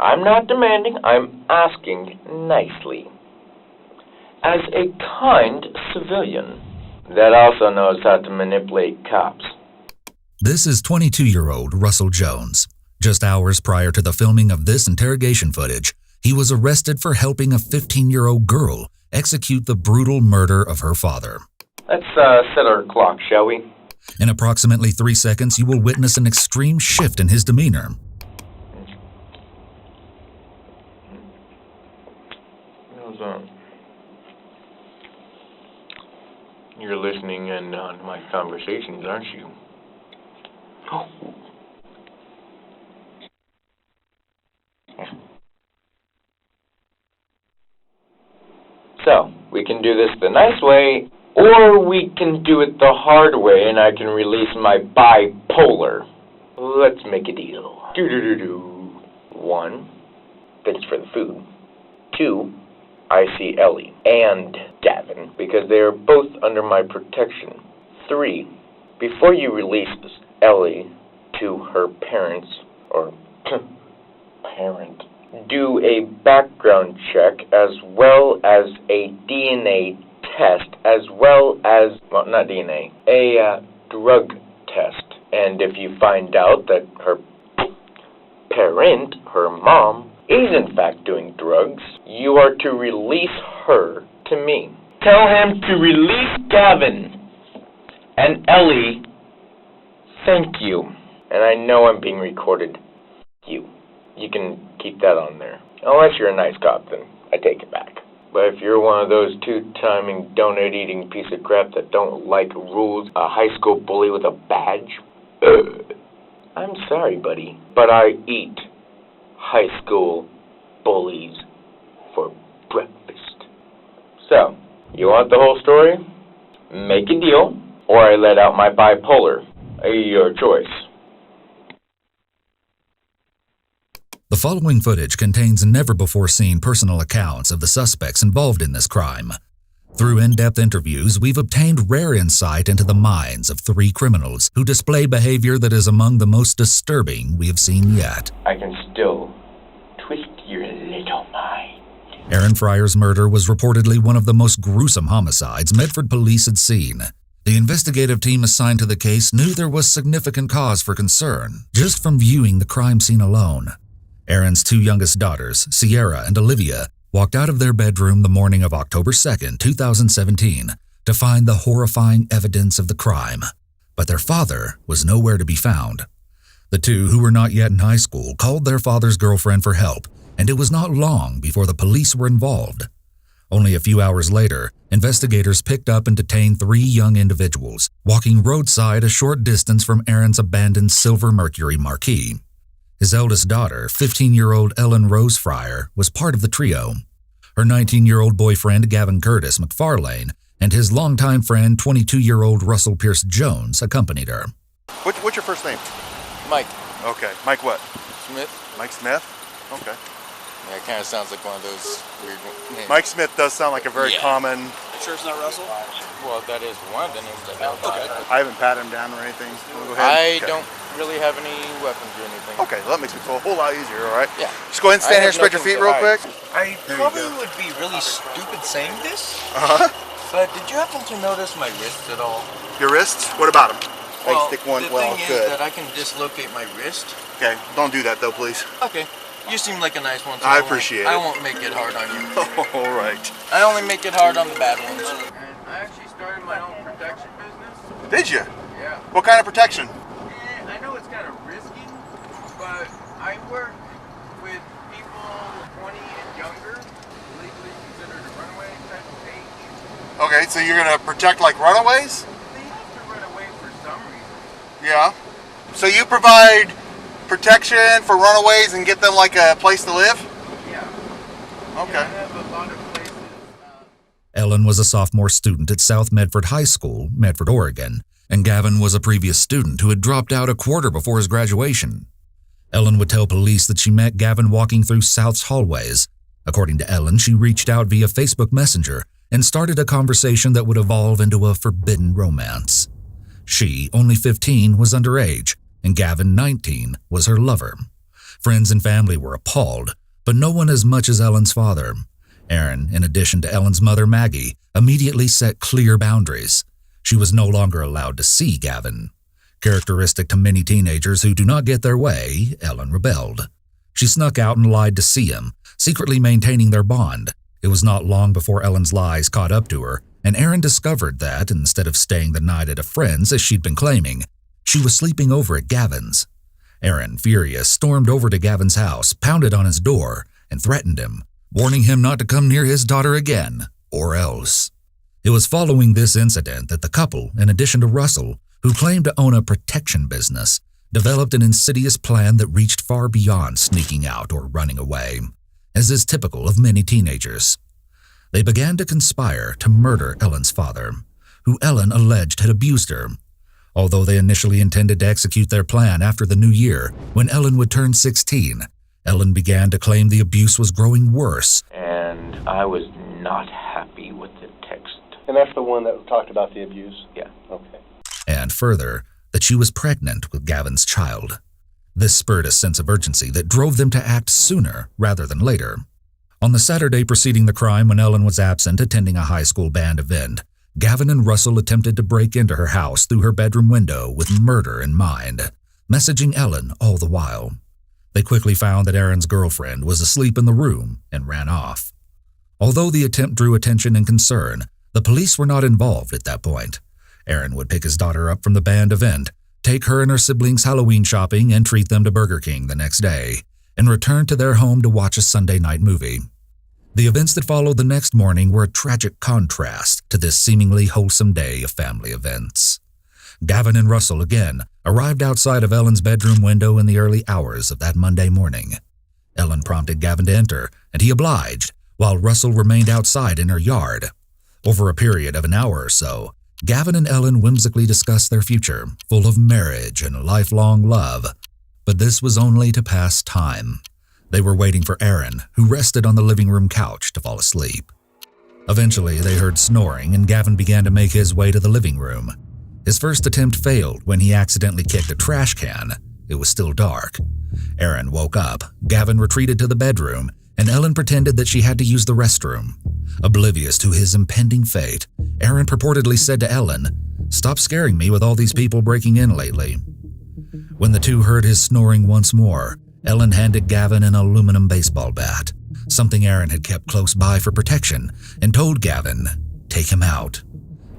I'm not demanding, I'm asking nicely. As a kind civilian that also knows how to manipulate cops. This is 22-year-old Russell Jones. Just hours prior to the filming of this interrogation footage, he was arrested for helping a 15-year-old girl execute the brutal murder of her father. Let's set our clock, shall we? In approximately 3 seconds, you will witness an extreme shift in his demeanor. You're listening in on my conversations, aren't you? Oh. So, we can do this the nice way, or we can do it the hard way and I can release my bipolar. Let's make a deal. Do-do-do-do. 1, thanks for the food. 2, I see Ellie and Gavin because they are both under my protection. 3, before you release Ellie to her parents, or parent, do a background check as well as a DNA test, as well as, well, not DNA, a drug test. And if you find out that her parent, her mom, is in fact doing drugs, you are to release her to me. Tell him to release Gavin and Ellie. Thank you. And I know I'm being recorded. You can keep that on there. Unless you're a nice cop, then I take it back. But if you're one of those two-timing, donut-eating piece of crap that don't like rules, a high school bully with a badge, I'm sorry, buddy, but I eat high school bullies for breakfast. So, you want the whole story? Make a deal, or I let out my bipolar. Your choice. The following footage contains never-before-seen personal accounts of the suspects involved in this crime. Through in-depth interviews, we've obtained rare insight into the minds of 3 criminals who display behavior that is among the most disturbing we have seen yet. I can still twist your little mind. Aaron Fryer's murder was reportedly one of the most gruesome homicides Medford police had seen. The investigative team assigned to the case knew there was significant cause for concern, just from viewing the crime scene alone. Aaron's 2 youngest daughters, Sierra and Olivia, walked out of their bedroom the morning of October 2nd, 2017, to find the horrifying evidence of the crime. But their father was nowhere to be found. The 2, who were not yet in high school, called their father's girlfriend for help, and it was not long before the police were involved. Only a few hours later, investigators picked up and detained 3 young individuals, walking roadside a short distance from Aaron's abandoned Silver Mercury Marquis. His eldest daughter, 15-year-old Ellen Rose Fryer, was part of the trio. Her 19-year-old boyfriend, Gavin Curtis McFarlane, and his longtime friend, 22-year-old Russell Pierce Jones, accompanied her. What's your first name? Mike. Okay. Mike what? Smith. Mike Smith? Okay. Yeah, it kind of sounds like one of those weird names. Mike Smith does sound like a very common... Sure it's not Russell? Well, that is one of the names I know about. Okay. I haven't patted him down or anything. Go I ahead. don't really have any weapons or anything. Okay, well, that makes me feel a whole lot easier, all right? Yeah. Just go ahead and stand here and spread your feet real quick. I probably would be really stupid saying this. Uh-huh. But did you happen to notice my wrists at all? Your wrists? What about them? Well, stick one, the well, thing good. is that I can dislocate my wrist. Okay, don't do that though, please. Okay. You seem like a nice one. So I appreciate it. I won't make it hard on you. All right. I only make it hard on the bad ones. And I actually started my own protection business. Did you? Yeah. What kind of protection? I know it's kind of risky, but I work with people 20 and younger, legally considered a runaway type of age. Okay, so you're going to protect like runaways? They have to run away for some reason. Yeah. So you provide protection for runaways and get them like a place to live? Yeah. Okay. Yeah, I have a lot of places. Ellen was a sophomore student at South Medford High School, Medford, Oregon, and Gavin was a previous student who had dropped out a quarter before his graduation. Ellen would tell police that she met Gavin walking through South's hallways. According to Ellen, she reached out via Facebook Messenger and started a conversation that would evolve into a forbidden romance. She, only 15, was underage, and Gavin, 19, was her lover. Friends and family were appalled, but no one as much as Ellen's father. Aaron, in addition to Ellen's mother Maggie, immediately set clear boundaries. She was no longer allowed to see Gavin. Characteristic to many teenagers who do not get their way, Ellen rebelled. She snuck out and lied to see him, secretly maintaining their bond. It was not long before Ellen's lies caught up to her, and Aaron discovered that, instead of staying the night at a friend's as she'd been claiming, she was sleeping over at Gavin's. Aaron, furious, stormed over to Gavin's house, pounded on his door, and threatened him, warning him not to come near his daughter again, or else. It was following this incident that the couple, in addition to Russell, who claimed to own a protection business, developed an insidious plan that reached far beyond sneaking out or running away, as is typical of many teenagers. They began to conspire to murder Ellen's father, who Ellen alleged had abused her. Although they initially intended to execute their plan after the new year, when Ellen would turn 16, Ellen began to claim the abuse was growing worse. And I was not happy with the text. And that's the one that talked about the abuse? Yeah. Okay. And further, that she was pregnant with Gavin's child. This spurred a sense of urgency that drove them to act sooner rather than later. On the Saturday preceding the crime, when Ellen was absent attending a high school band event, Gavin and Russell attempted to break into her house through her bedroom window with murder in mind, messaging Ellen all the while. They quickly found that Aaron's girlfriend was asleep in the room and ran off. Although the attempt drew attention and concern, the police were not involved at that point. Aaron would pick his daughter up from the band event, take her and her siblings Halloween shopping, and treat them to Burger King the next day, and return to their home to watch a Sunday night movie. The events that followed the next morning were a tragic contrast to this seemingly wholesome day of family events. Gavin and Russell again arrived outside of Ellen's bedroom window in the early hours of that Monday morning. Ellen prompted Gavin to enter, and he obliged, while Russell remained outside in her yard. Over a period of an hour or so, Gavin and Ellen whimsically discussed their future, full of marriage and lifelong love. But this was only to pass time. They were waiting for Aaron, who rested on the living room couch, to fall asleep. Eventually, they heard snoring, and Gavin began to make his way to the living room. His first attempt failed when he accidentally kicked a trash can. It was still dark. Aaron woke up, Gavin retreated to the bedroom, and Ellen pretended that she had to use the restroom. Oblivious to his impending fate, Aaron purportedly said to Ellen, "Stop scaring me with all these people breaking in lately." When the two heard his snoring once more, Ellen handed Gavin an aluminum baseball bat, something Aaron had kept close by for protection, and told Gavin, "Take him out."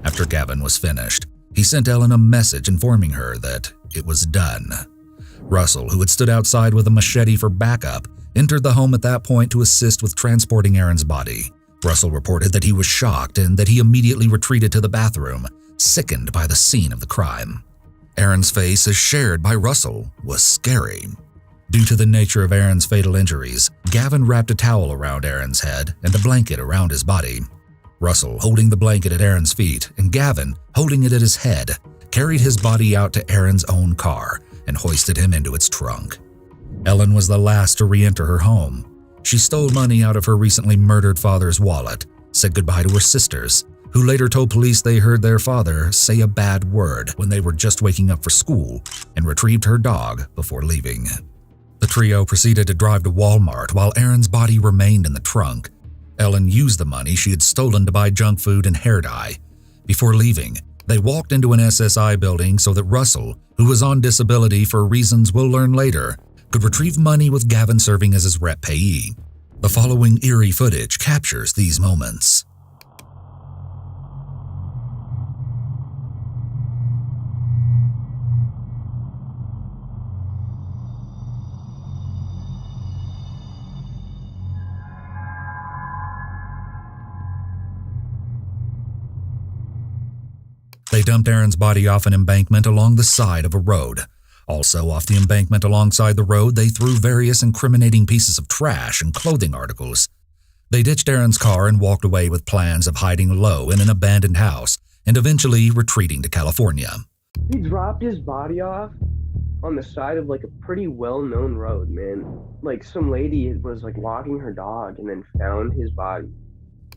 After Gavin was finished, he sent Ellen a message informing her that it was done. Russell, who had stood outside with a machete for backup, entered the home at that point to assist with transporting Aaron's body. Russell reported that he was shocked and that he immediately retreated to the bathroom, sickened by the scene of the crime. Aaron's face, as shared by Russell, was scary. Due to the nature of Aaron's fatal injuries, Gavin wrapped a towel around Aaron's head and a blanket around his body. Russell, holding the blanket at Aaron's feet, and Gavin, holding it at his head, carried his body out to Aaron's own car and hoisted him into its trunk. Ellen was the last to re-enter her home. She stole money out of her recently murdered father's wallet, said goodbye to her sisters, who later told police they heard their father say a bad word when they were just waking up for school, and retrieved her dog before leaving. The trio proceeded to drive to Walmart while Aaron's body remained in the trunk. Ellen used the money she had stolen to buy junk food and hair dye. Before leaving, they walked into an SSI building so that Russell, who was on disability for reasons we'll learn later, could retrieve money with Gavin serving as his rep payee. The following eerie footage captures these moments. They dumped Aaron's body off an embankment along the side of a road. Also off the embankment alongside the road, they threw various incriminating pieces of trash and clothing articles. They ditched Aaron's car and walked away with plans of hiding low in an abandoned house and eventually retreating to California. He dropped his body off on the side of like a pretty well-known road, man. Like some lady was like walking her dog and then found his body.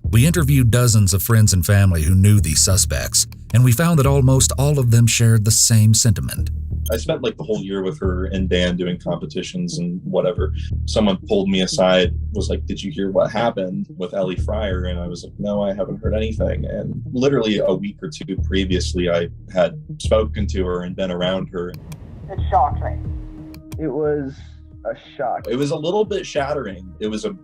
We interviewed dozens of friends and family who knew these suspects, and we found that almost all of them shared the same sentiment. I spent like the whole year with her and Dan doing competitions and whatever. Someone pulled me aside, was like, "Did you hear what happened with Ellie Fryer?" And I was like, "No, I haven't heard anything." And literally a week or two previously, I had spoken to her and been around her. It shocked me. It was a shock. It was a little bit shattering. It was a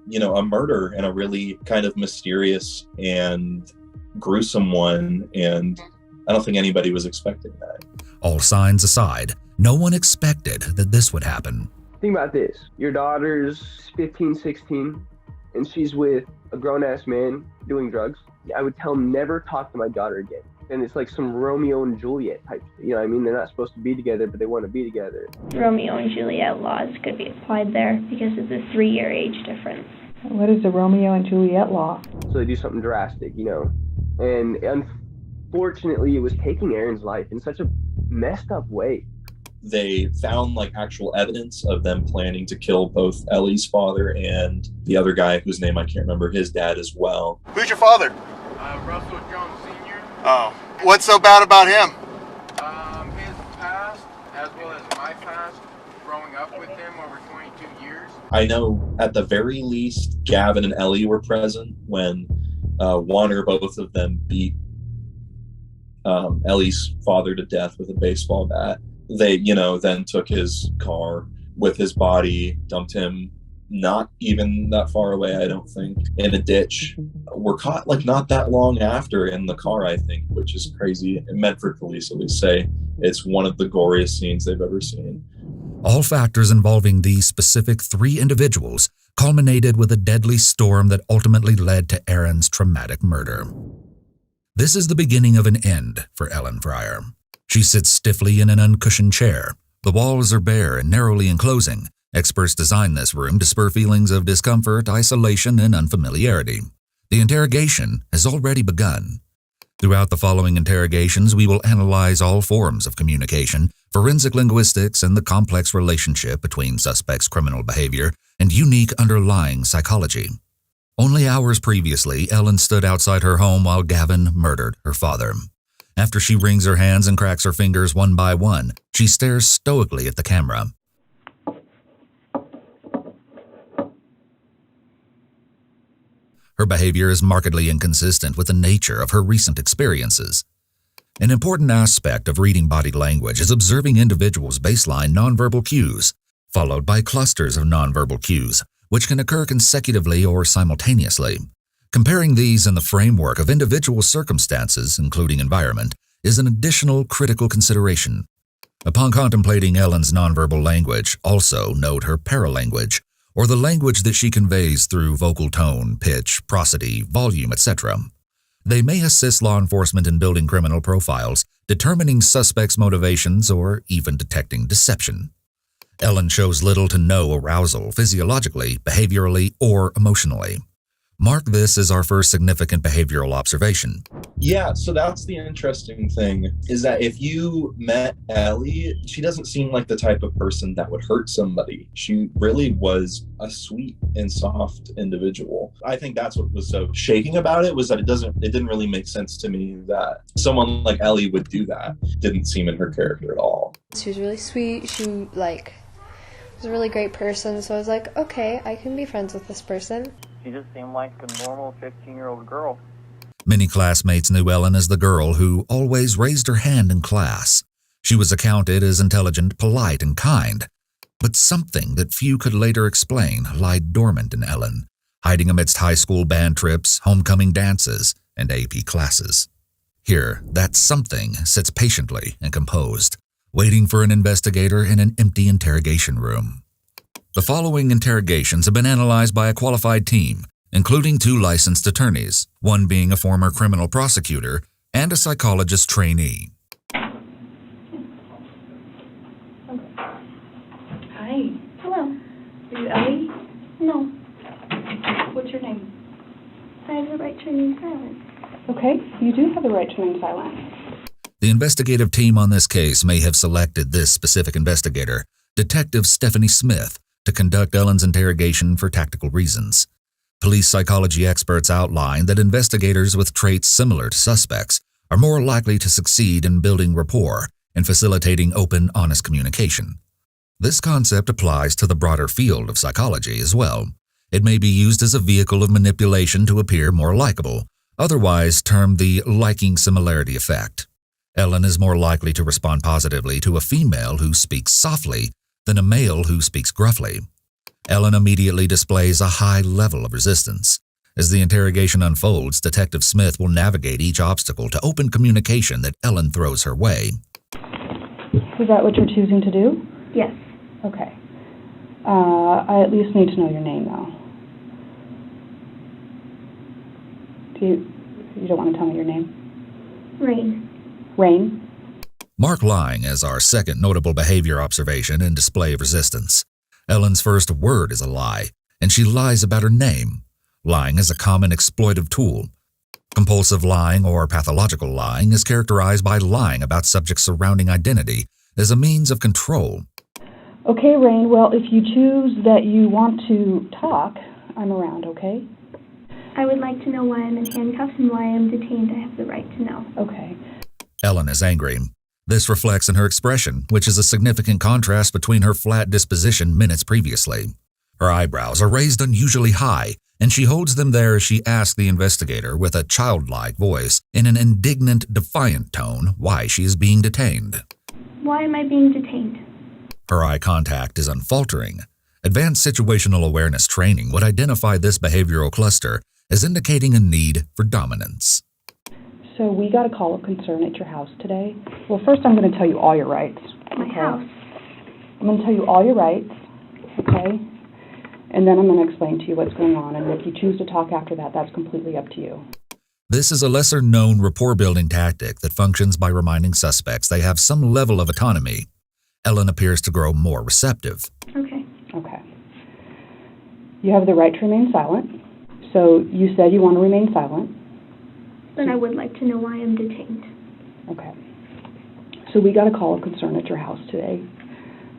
murder, and a really kind of mysterious and gruesome one. And I don't think anybody was expecting that. All signs aside, no one expected that this would happen. Think about this. Your daughter's 15, 16, and she's with a grown-ass man doing drugs. I would tell him, never talk to my daughter again. And it's like some Romeo and Juliet type. You know what I mean? They're not supposed to be together, but they want to be together. Romeo and Juliet laws could be applied there because of the 3-year age difference. What is the Romeo and Juliet law? So they do something drastic, you know. And unfortunately, it was taking Aaron's life in such a messed up way. They found like actual evidence of them planning to kill both Ellie's father and the other guy whose name I can't remember, his dad as well. Who's your father? Russell Jones Sr. Oh. What's so bad about him? His past, as well as my past, growing up with him over 22 years. I know at the very least, Gavin and Ellie were present when one or both of them beat Ellie's father to death with a baseball bat. They, then took his car with his body, dumped him not even that far away, I don't think, in a ditch. Were caught like not that long after in the car, I think, which is crazy. Medford police at least say it's one of the goriest scenes they've ever seen. All factors involving these specific 3 individuals culminated with a deadly storm that ultimately led to Aaron's traumatic murder. This is the beginning of an end for Ellen Fryer. She sits stiffly in an uncushioned chair. The walls are bare and narrowly enclosing. Experts designed this room to spur feelings of discomfort, isolation, and unfamiliarity. The interrogation has already begun. Throughout the following interrogations, we will analyze all forms of communication, forensic linguistics, and the complex relationship between suspects' criminal behavior and unique underlying psychology. Only hours previously, Ellen stood outside her home while Gavin murdered her father. After she wrings her hands and cracks her fingers one by one, she stares stoically at the camera. Her behavior is markedly inconsistent with the nature of her recent experiences. An important aspect of reading body language is observing individuals' baseline nonverbal cues, followed by clusters of nonverbal cues, which can occur consecutively or simultaneously. Comparing these in the framework of individual circumstances, including environment, is an additional critical consideration. Upon contemplating Ellen's nonverbal language, also note her paralanguage, or the language that she conveys through vocal tone, pitch, prosody, volume, etc. They may assist law enforcement in building criminal profiles, determining suspects' motivations, or even detecting deception. Ellen shows little to no arousal physiologically, behaviorally, or emotionally. Mark this as our first significant behavioral observation. Yeah, so that's the interesting thing, is that if you met Ellie, she doesn't seem like the type of person that would hurt somebody. She really was a sweet and soft individual. I think that's what was so shaking about it, was that it didn't really make sense to me that someone like Ellie would do that. Didn't seem in her character at all. She was really sweet. She was a really great person, so I was like, okay, I can be friends with this person. She just seemed like a normal 15-year-old girl. Many classmates knew Ellen as the girl who always raised her hand in class. She was accounted as intelligent, polite, and kind. But something that few could later explain lied dormant in Ellen, hiding amidst high school band trips, homecoming dances, and AP classes. Here, that something sits patiently and composed, waiting for an investigator in an empty interrogation room. The following interrogations have been analyzed by a qualified team, including 2 licensed attorneys, one being a former criminal prosecutor and a psychologist trainee. Hi. Hello. Are you Ellie? No. What's your name? I have the right to remain silent. Okay, you do have the right to remain silent. The investigative team on this case may have selected this specific investigator, Detective Stephanie Smith, to conduct Ellen's interrogation for tactical reasons. Police psychology experts outline that investigators with traits similar to suspects are more likely to succeed in building rapport and facilitating open, honest communication. This concept applies to the broader field of psychology as well. It may be used as a vehicle of manipulation to appear more likable, otherwise termed the liking similarity effect. Ellen is more likely to respond positively to a female who speaks softly than a male who speaks gruffly. Ellen immediately displays a high level of resistance. As the interrogation unfolds, Detective Smith will navigate each obstacle to open communication that Ellen throws her way. Is that what you're choosing to do? Yes. Okay. I at least need to know your name, though. You don't want to tell me your name? Rain. Rain? Mark lying as our second notable behavior observation and display of resistance. Ellen's first word is a lie, and she lies about her name. Lying is a common exploitive tool. Compulsive lying or pathological lying is characterized by lying about subjects' surrounding identity as a means of control. Okay, Rain, well, if you choose that you want to talk, I'm around, okay? I would like to know why I'm in handcuffs and why I'm detained. I have the right to know. Okay. Ellen is angry. This reflects in her expression, which is a significant contrast between her flat disposition minutes previously. Her eyebrows are raised unusually high, and she holds them there as she asks the investigator with a childlike voice in an indignant, defiant tone why she is being detained. Why am I being detained? Her eye contact is unfaltering. Advanced situational awareness training would identify this behavioral cluster as indicating a need for dominance. So we got a call of concern at your house today. Well, first I'm going to tell you all your rights. My house. I'm going to tell you all your rights, okay? And then I'm going to explain to you what's going on. And if you choose to talk after that, that's completely up to you. This is a lesser-known rapport-building tactic that functions by reminding suspects they have some level of autonomy. Ellen appears to grow more receptive. Okay. Okay. You have the right to remain silent. So you said you want to remain silent. Then I would like to know why I'm detained. Okay. So we got a call of concern at your house today,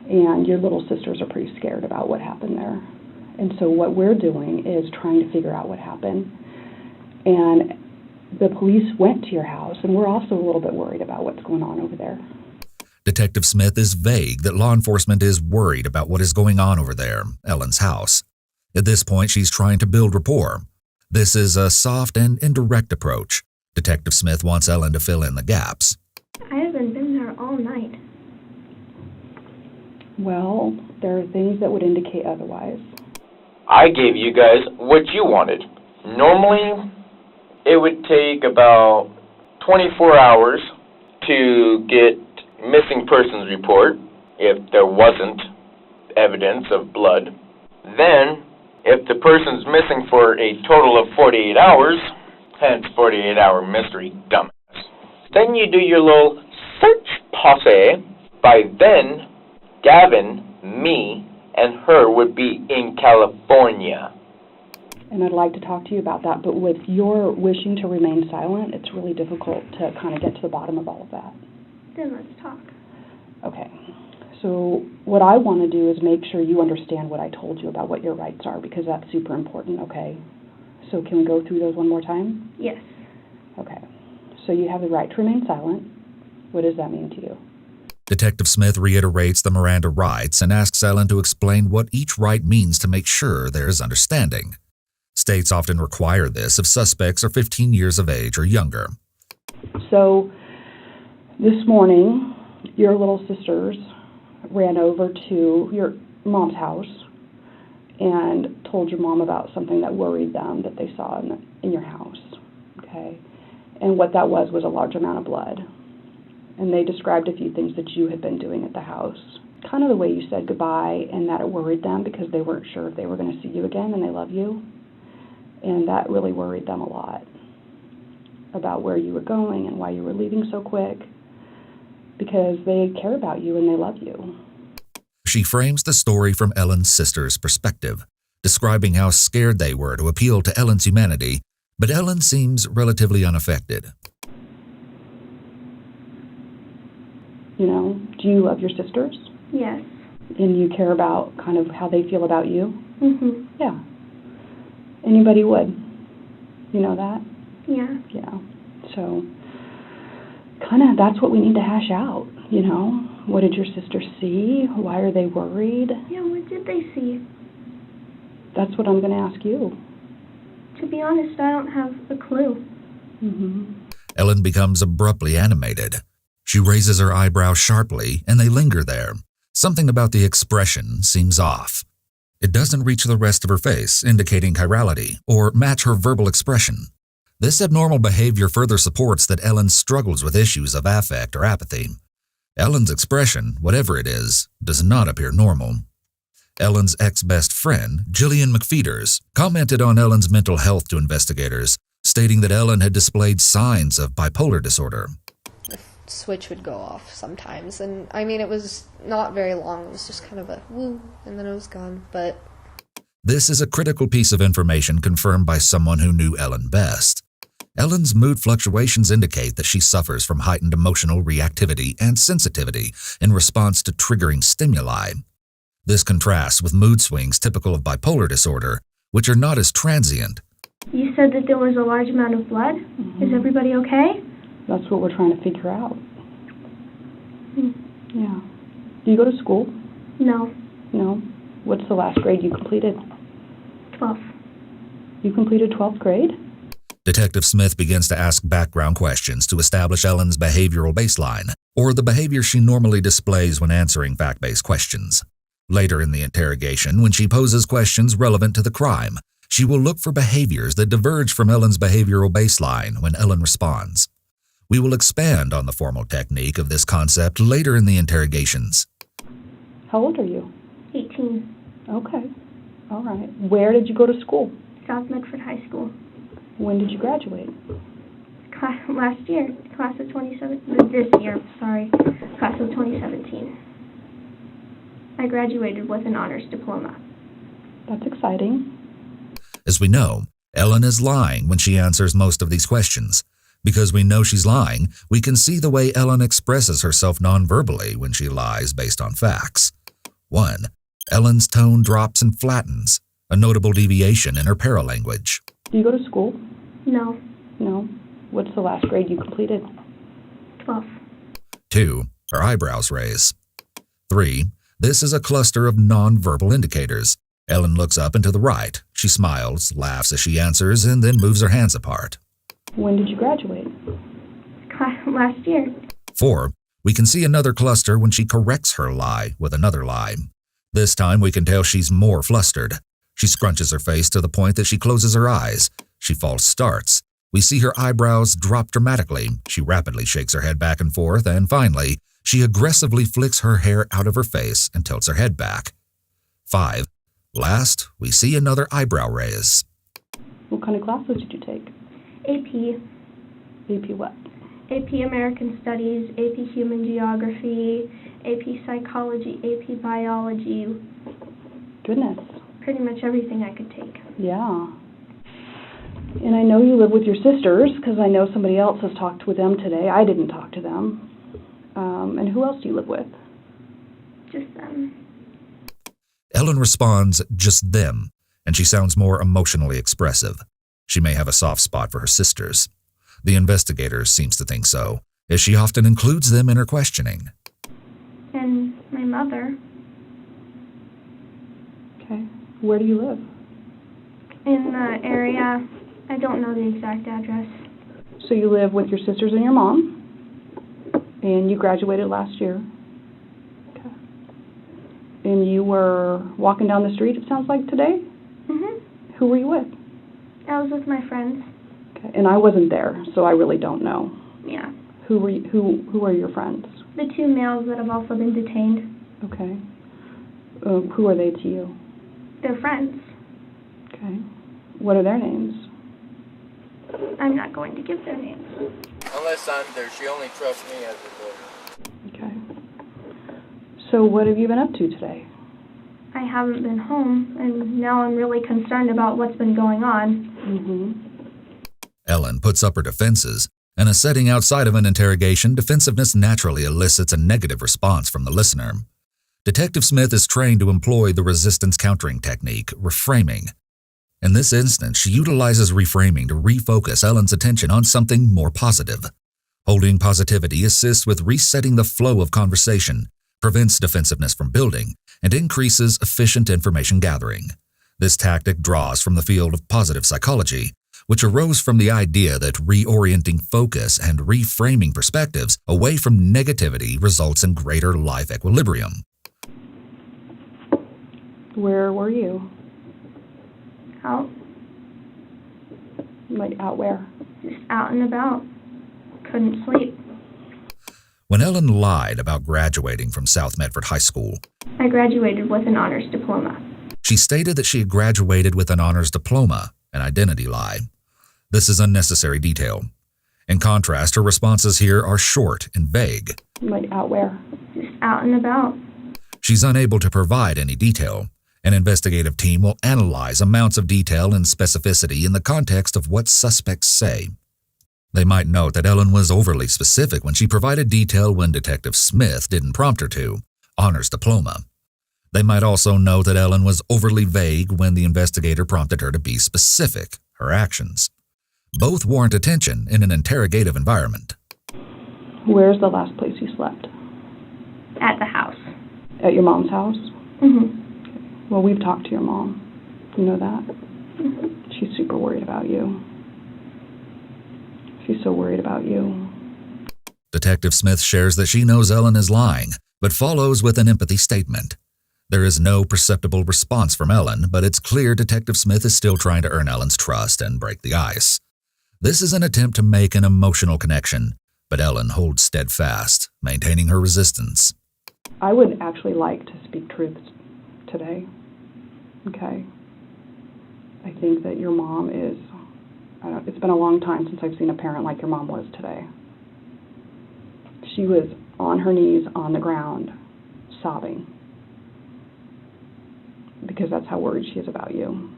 and your little sisters are pretty scared about what happened there. And so what we're doing is trying to figure out what happened. And the police went to your house, and we're also a little bit worried about what's going on over there. Detective Smith is vague that law enforcement is worried about what is going on over there, Ellen's house. At this point, she's trying to build rapport. This is a soft and indirect approach. Detective Smith wants Ellen to fill in the gaps. I haven't been there all night. Well, there are things that would indicate otherwise. I gave you guys what you wanted. Normally, it would take about 24 hours to get missing persons report if there wasn't evidence of blood. Then, if the person's missing for a total of 48 hours, hence 48-hour mystery, dumbass, then you do your little search posse. By then, Gavin, me, and her would be in California. And I'd like to talk to you about that, but with your wishing to remain silent, it's really difficult to kind of get to the bottom of all of that. Then let's talk. Okay. So what I want to do is make sure you understand what I told you about what your rights are, because that's super important, okay? So can we go through those one more time? Yes. Okay. So you have the right to remain silent. What does that mean to you? Detective Smith reiterates the Miranda rights and asks Ellen to explain what each right means to make sure there is understanding. States often require this if suspects are 15 years of age or younger. So this morning, your little sisters ran over to your mom's house and told your mom about something that worried them that they saw in your house, okay? And what that was a large amount of blood. And they described a few things that you had been doing at the house. Kind of the way you said goodbye, and that it worried them because they weren't sure if they were going to see you again, and they love you. And that really worried them a lot about where you were going and why you were leaving so quick, because they care about you and they love you. She frames the story from Ellen's sister's perspective, describing how scared they were to appeal to Ellen's humanity, but Ellen seems relatively unaffected. You know, do you love your sisters? Yes. And you care about kind of how they feel about you? Mhm. Yeah. Anybody would. You know that? Yeah. Yeah. So, kind of, that's what we need to hash out. You know, what did your sisters see? Why are they worried? Yeah, what did they see? That's what I'm going to ask you. To be honest, I don't have a clue. Ellen becomes abruptly animated. She raises her eyebrows sharply, and they linger there. Something about the expression seems off. It doesn't reach the rest of her face, indicating chirality, or match her verbal expression. This abnormal behavior further supports that Ellen struggles with issues of affect or apathy. Ellen's expression, whatever it is, does not appear normal. Ellen's ex-best friend, Jillian McFeeters, commented on Ellen's mental health to investigators, stating that Ellen had displayed signs of bipolar disorder. The switch would go off sometimes, and I mean, it was not very long. It was just kind of a woo, and then it was gone, but... This is a critical piece of information confirmed by someone who knew Ellen best. Ellen's mood fluctuations indicate that she suffers from heightened emotional reactivity and sensitivity in response to triggering stimuli. This contrasts with mood swings typical of bipolar disorder, which are not as transient. You said that there was a large amount of blood. Is everybody okay? That's what we're trying to figure out. Yeah. Do you go to school? No. No. What's the last grade you completed? 12th. You completed 12th grade? Detective Smith begins to ask background questions to establish Ellen's behavioral baseline, or the behavior she normally displays when answering fact-based questions. Later in the interrogation, when she poses questions relevant to the crime, she will look for behaviors that diverge from Ellen's behavioral baseline when Ellen responds. We will expand on the formal technique of this concept later in the interrogations. How old are you? 18. Okay. All right. Where did you go to school? South Medford High School. When did you graduate? Last year. Class of 2017. This year, sorry. Class of 2017. I graduated with an honors diploma. That's exciting. As we know, Ellen is lying when she answers most of these questions. Because we know she's lying, we can see the way Ellen expresses herself non-verbally when she lies based on facts. 1. Ellen's tone drops and flattens, a notable deviation in her paralanguage. Do you go to school? No. No. What's the last grade you completed? 12th. 2. Her eyebrows raise. 3. This is a cluster of non-verbal indicators. Ellen looks up and to the right. She smiles, laughs as she answers, and then moves her hands apart. When did you graduate? Last year. 4. We can see another cluster when she corrects her lie with another lie. This time we can tell she's more flustered. She scrunches her face to the point that she closes her eyes. She false starts. We see her eyebrows drop dramatically. She rapidly shakes her head back and forth, and finally, she aggressively flicks her hair out of her face and tilts her head back. 5. Last, we see another eyebrow raise. What kind of classes did you take? AP. AP what? AP American Studies, AP Human Geography, AP Psychology, AP Biology. Goodness. Pretty much everything I could take. Yeah. And I know you live with your sisters, because I know somebody else has talked with them today. I didn't talk to them. And who else do you live with? Just them. Ellen responds, just them, and she sounds more emotionally expressive. She may have a soft spot for her sisters. The investigator seems to think so, as she often includes them in her questioning. And my mother. Okay. Where do you live? In the area. I don't know the exact address. So you live with your sisters and your mom, and you graduated last year. Okay. And you were walking down the street, it sounds like, today? Mm-hmm. Who were you with? I was with my friends. Okay. And I wasn't there, so I really don't know. Yeah. Who are your friends? The 2 males that have also been detained. Okay. Who are they to you? They're friends. Okay. What are their names? I'm not going to give their names. Unless I'm there, she only trusts me as a lawyer. Okay. So what have you been up to today? I haven't been home, and now I'm really concerned about what's been going on. Mm-hmm. Ellen puts up her defenses. In a setting outside of an interrogation, defensiveness naturally elicits a negative response from the listener. Detective Smith is trained to employ the resistance countering technique, reframing. In this instance, she utilizes reframing to refocus Ellen's attention on something more positive. Holding positivity assists with resetting the flow of conversation, prevents defensiveness from building, and increases efficient information gathering. This tactic draws from the field of positive psychology, which arose from the idea that reorienting focus and reframing perspectives away from negativity results in greater life equilibrium. Where were you? Out. Like, out where? Just out and about. Couldn't sleep. When Ellen lied about graduating from South Medford High School, I graduated with an honors diploma. She stated that she had graduated with an honors diploma, an identity lie. This is unnecessary detail. In contrast, her responses here are short and vague. Like, out where? Just out and about. She's unable to provide any detail. An investigative team will analyze amounts of detail and specificity in the context of what suspects say. They might note that Ellen was overly specific when she provided detail when Detective Smith didn't prompt her to, honors diploma. They might also note that Ellen was overly vague when the investigator prompted her to be specific, her actions. Both warrant attention in an interrogative environment. Where's the last place you slept? At the house. At your mom's house? Mm-hmm. Well, we've talked to your mom. You know that? Mm-hmm. She's super worried about you. She's so worried about you. Detective Smith shares that she knows Ellen is lying, but follows with an empathy statement. There is no perceptible response from Ellen, but it's clear Detective Smith is still trying to earn Ellen's trust and break the ice. This is an attempt to make an emotional connection, but Ellen holds steadfast, maintaining her resistance. I would actually like to speak truth today. Okay? I think that your mom is... it's been a long time since I've seen a parent like your mom was today. She was on her knees on the ground, sobbing, because that's how worried she is about you.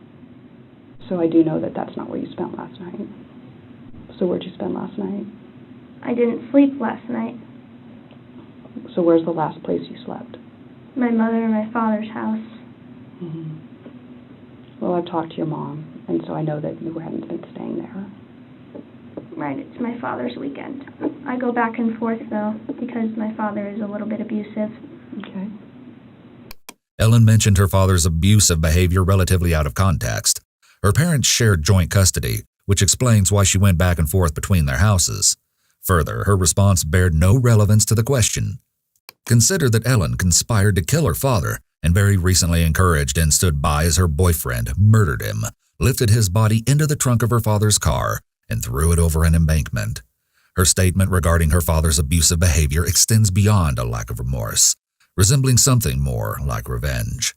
So I do know that that's not where you spent last night. So where'd you spend last night? I didn't sleep last night. So where's the last place you slept? My mother and my father's house. Mm-hmm. Well, I've talked to your mom, and so I know that you hadn't been staying there. Right, it's my father's weekend. I go back and forth, though, because my father is a little bit abusive. Okay. Ellen mentioned her father's abusive behavior relatively out of context. Her parents shared joint custody, which explains why she went back and forth between their houses. Further, her response bared no relevance to the question. Consider that Ellen conspired to kill her father and very recently encouraged and stood by as her boyfriend murdered him, lifted his body into the trunk of her father's car, and threw it over an embankment. Her statement regarding her father's abusive behavior extends beyond a lack of remorse, resembling something more like revenge.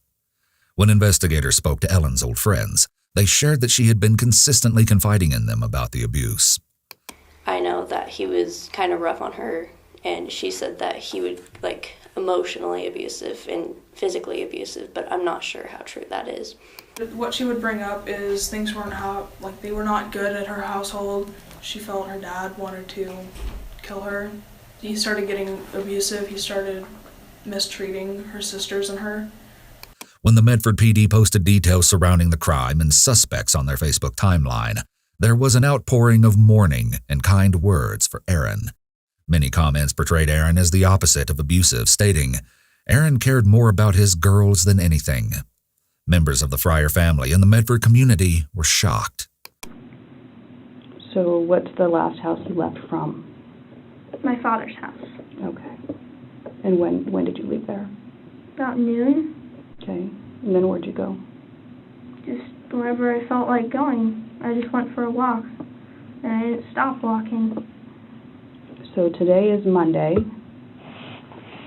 When investigators spoke to Ellen's old friends, they shared that she had been consistently confiding in them about the abuse. I know that he was kind of rough on her, and she said that he would, emotionally abusive and physically abusive, but I'm not sure how true that is. What she would bring up is things weren't they were not good at her household. She felt her dad wanted to kill her. He started getting abusive. He started mistreating her sisters and her. When the Medford PD posted details surrounding the crime and suspects on their Facebook timeline, there was an outpouring of mourning and kind words for Aaron. Many comments portrayed Aaron as the opposite of abusive, stating, Aaron cared more about his girls than anything. Members of the Fryer family and the Medford community were shocked. So what's the last house you left from? My father's house. Okay. And when did you leave there? About noon. Okay. And then where'd you go? Just wherever I felt like going. I just went for a walk. And I didn't stop walking. So today is Monday,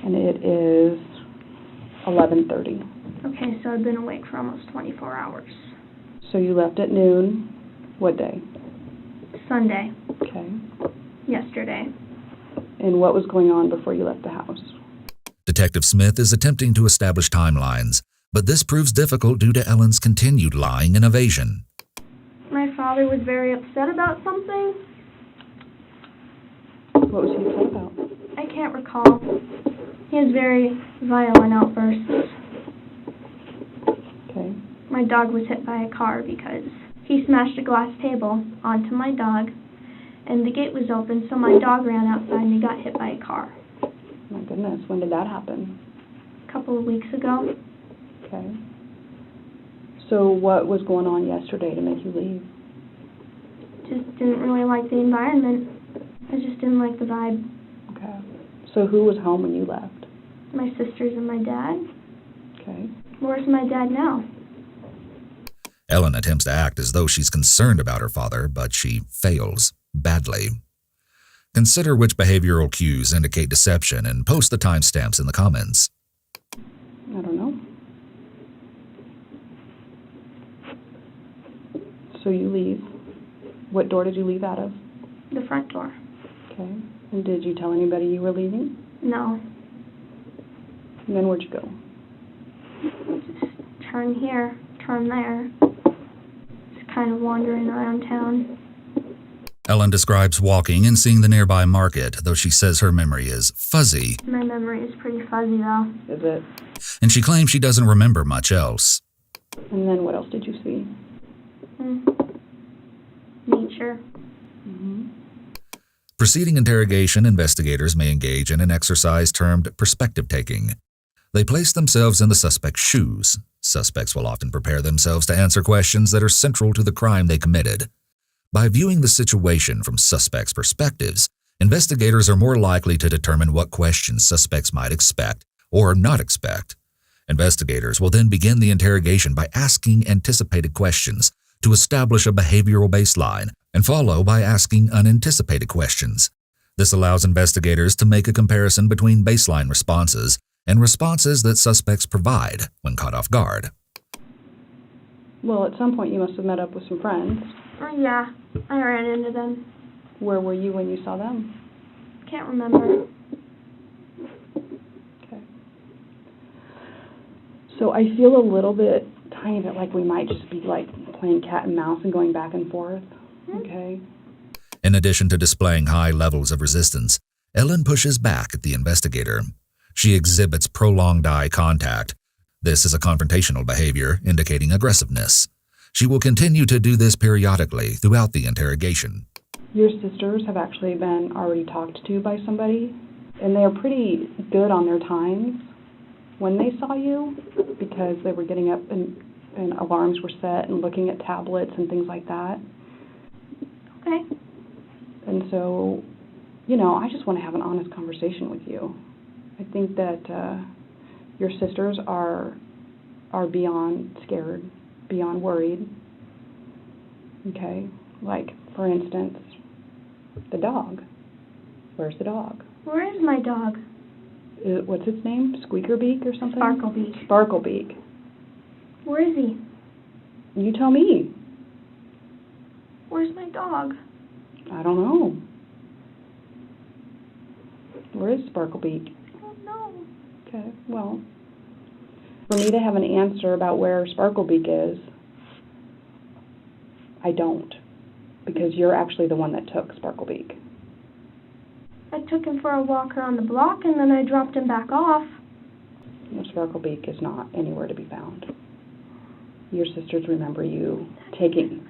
and it is 11:30. Okay, so I've been awake for almost 24 hours. So you left at noon. What day? Sunday. Okay. Yesterday. And what was going on before you left the house? Detective Smith is attempting to establish timelines, but this proves difficult due to Ellen's continued lying and evasion. My father was very upset about something. What was he upset about? I can't recall. He has very violent outbursts. Okay. My dog was hit by a car because he smashed a glass table onto my dog, and the gate was open, so my dog ran outside and he got hit by a car. My goodness, when did that happen? A couple of weeks ago. Okay. So what was going on yesterday to make you leave? Just didn't really like the environment. I just didn't like the vibe. Okay. So who was home when you left? My sisters and my dad. Okay. Where's my dad now? Ellen attempts to act as though she's concerned about her father, but she fails badly. Consider which behavioral cues indicate deception and post the timestamps in the comments. I don't know. So you leave. What door did you leave out of? The front door. Okay. And did you tell anybody you were leaving? No. And then where'd you go? Just turn here, turn there. Just kind of wandering around town. Ellen describes walking and seeing the nearby market, though she says her memory is fuzzy. My memory is pretty fuzzy, though. Is it? And she claims she doesn't remember much else. And then what else did you see? Nature. Mm-hmm. Preceding interrogation, investigators may engage in an exercise termed perspective taking. They place themselves in the suspect's shoes. Suspects will often prepare themselves to answer questions that are central to the crime they committed. By viewing the situation from suspects' perspectives, investigators are more likely to determine what questions suspects might expect or not expect. Investigators will then begin the interrogation by asking anticipated questions to establish a behavioral baseline and follow by asking unanticipated questions. This allows investigators to make a comparison between baseline responses and responses that suspects provide when caught off guard. Well, at some point you must have met up with some friends. Yeah, I ran into them. Where were you when you saw them? Can't remember. Okay. So I feel a little bit, tiny bit like we might just be like playing cat and mouse and going back and forth. Okay. In addition to displaying high levels of resistance, Ellen pushes back at the investigator. She exhibits prolonged eye contact. This is a confrontational behavior indicating aggressiveness. She will continue to do this periodically throughout the interrogation. Your sisters have actually been already talked to by somebody, and they're pretty good on their times when they saw you because they were getting up and alarms were set and looking at tablets and things like that. Okay. And so, you know, I just want to have an honest conversation with you. I think that your sisters are beyond scared, beyond worried. Okay? Like, for instance, the dog. Where's the dog? Where is my dog? What's its name? Squeakerbeak or something? Sparklebeak. Sparklebeak. Where is he? You tell me. Where's my dog? I don't know. Where is Sparklebeak? I don't know. Okay, well, for me to have an answer about where Sparklebeak is, I don't. Because you're actually the one that took Sparklebeak. I took him for a walk around the block and then I dropped him back off. Sparklebeak is not anywhere to be found. Your sisters remember you taking...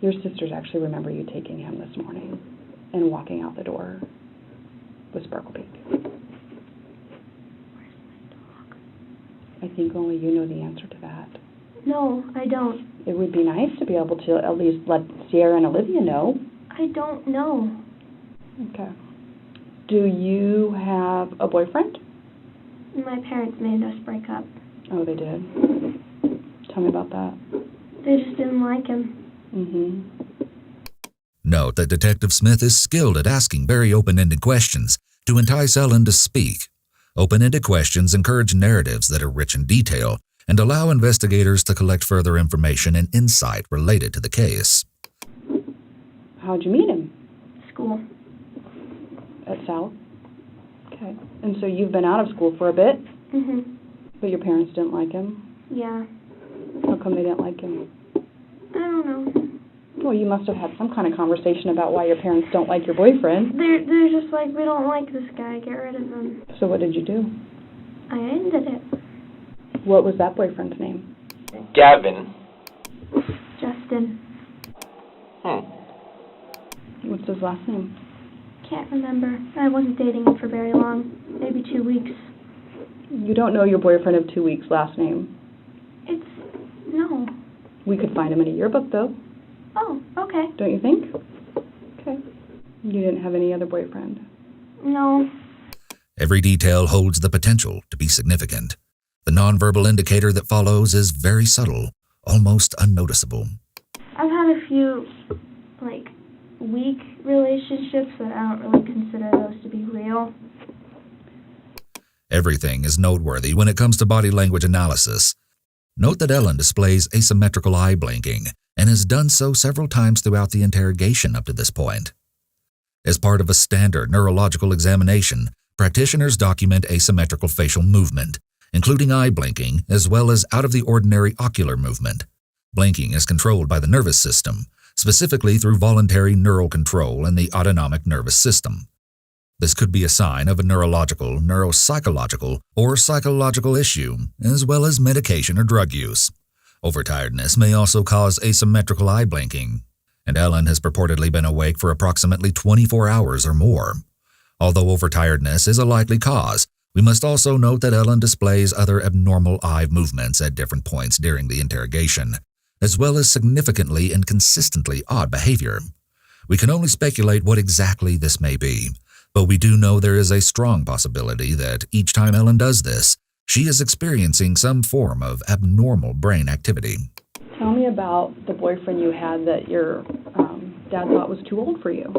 Your sisters actually remember you taking him this morning and walking out the door with Sparklebeak. Where's my dog? I think only you know the answer to that. No, I don't. It would be nice to be able to at least let Sierra and Olivia know. I don't know. Okay. Do you have a boyfriend? My parents made us break up. Oh, they did? Tell me about that. They just didn't like him. Mm-hmm. Note that Detective Smith is skilled at asking very open-ended questions to entice Ellen to speak. Open-ended questions encourage narratives that are rich in detail and allow investigators to collect further information and insight related to the case. How'd you meet him? School. At South? Okay. And so you've been out of school for a bit? Mm-hmm. But your parents didn't like him? Yeah. How come they didn't like him? I don't know. Well, you must have had some kind of conversation about why your parents don't like your boyfriend. They're just like, we don't like this guy, get rid of him. So what did you do? I ended it. What was that boyfriend's name? Gavin. Justin. What's What's his last name? Can't remember. I wasn't dating him for very long. Maybe 2 weeks. You don't know your boyfriend of 2 weeks' last name? No. We could find him in a yearbook, though. Oh, okay. Don't you think? Okay. You didn't have any other boyfriend? No. Every detail holds the potential to be significant. The nonverbal indicator that follows is very subtle, almost unnoticeable. I've had a few, weak relationships, but I don't really consider those to be real. Everything is noteworthy when it comes to body language analysis. Note that Ellen displays asymmetrical eye blinking and has done so several times throughout the interrogation up to this point. As part of a standard neurological examination, practitioners document asymmetrical facial movement, including eye blinking as well as out-of-the-ordinary ocular movement. Blinking is controlled by the nervous system, specifically through voluntary neural control in the autonomic nervous system. This could be a sign of a neurological, neuropsychological, or psychological issue, as well as medication or drug use. Overtiredness may also cause asymmetrical eye blinking, and Ellen has purportedly been awake for approximately 24 hours or more. Although overtiredness is a likely cause, we must also note that Ellen displays other abnormal eye movements at different points during the interrogation, as well as significantly and consistently odd behavior. We can only speculate what exactly this may be, but we do know there is a strong possibility that each time Ellen does this, she is experiencing some form of abnormal brain activity. Tell me about the boyfriend you had that your dad thought was too old for you.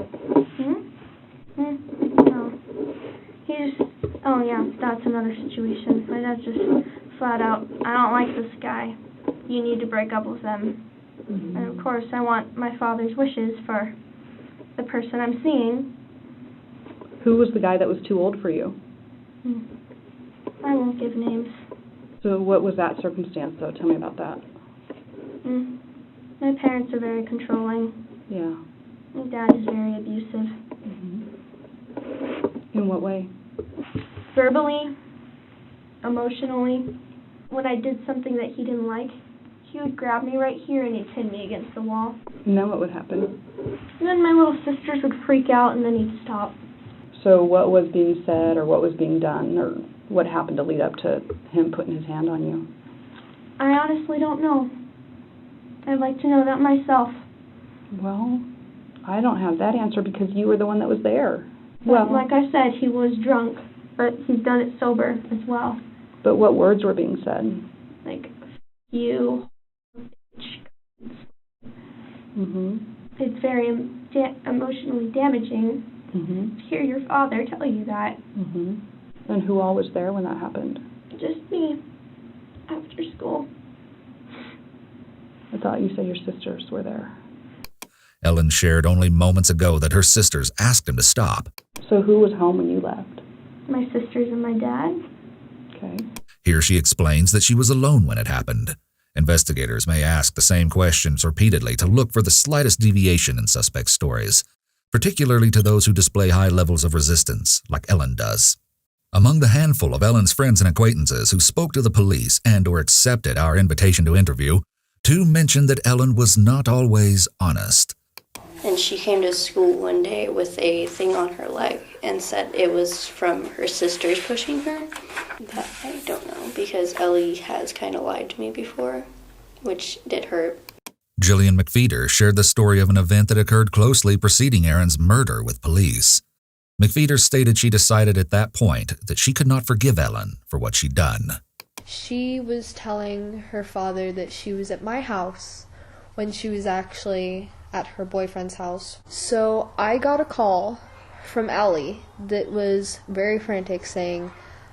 Oh yeah, that's another situation. My dad's just flat out, I don't like this guy. You need to break up with him. Mm-hmm. And of course, I want my father's wishes for the person I'm seeing. Who was the guy that was too old for you? I won't give names. So what was that circumstance, though? Tell me about that. My parents are very controlling. Yeah. My dad is very abusive. In what way? Verbally, emotionally. When I did something that he didn't like, he would grab me right here and he'd pin me against the wall. And then what would happen? And then my little sisters would freak out and then he'd stop. So what was being said or what was being done or what happened to lead up to him putting his hand on you? I honestly don't know. I'd like to know that myself. Well, I don't have that answer because you were the one that was there. Well, like I said, he was drunk, but he's done it sober as well. But what words were being said? Like, you. It's very emotionally damaging to hear your father tell you that. And who all was there when that happened? Just me. After school. I thought you said your sisters were there. Ellen shared only moments ago that her sisters asked him to stop. So who was home when you left? My sisters and my dad. Okay. Here she explains that she was alone when it happened. Investigators may ask the same questions repeatedly to look for the slightest deviation in suspect stories, particularly to those who display high levels of resistance, like Ellen does. Among the handful of Ellen's friends and acquaintances who spoke to the police and/or accepted our invitation to interview, 2 mentioned that Ellen was not always honest. And she came to school one day with a thing on her leg and said it was from her sisters pushing her. But I don't know, because Ellie has kind of lied to me before, which did hurt. Jillian McFeeder shared the story of an event that occurred closely preceding Aaron's murder with police. McFeeder stated she decided at that point that she could not forgive Ellen for what she'd done. She was telling her father that she was at my house when she was actually at her boyfriend's house. So I got a call from Ellie that was very frantic saying,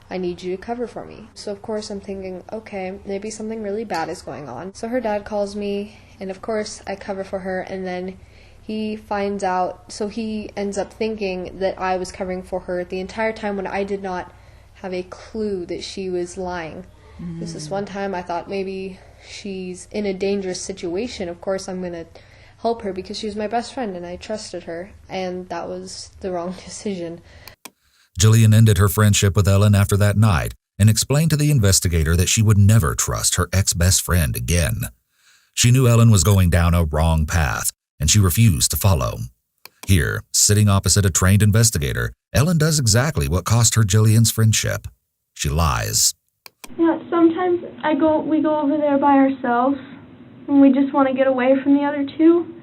I need you to cover for me. So of course I'm thinking, okay, maybe something really bad is going on. So her dad calls me, and of course I cover for her, and then he finds out, so he ends up thinking that I was covering for her the entire time when I did not have a clue that she was lying. This one time I thought maybe she's in a dangerous situation. Of course I'm going to help her because she was my best friend and I trusted her, and that was the wrong decision. Jillian ended her friendship with Ellen after that night and explained to the investigator that she would never trust her ex-best friend again. She knew Ellen was going down a wrong path, and she refused to follow. Here, sitting opposite a trained investigator, Ellen does exactly what cost her Jillian's friendship. She lies. Yeah, sometimes we go over there by ourselves, and we just want to get away from the other two.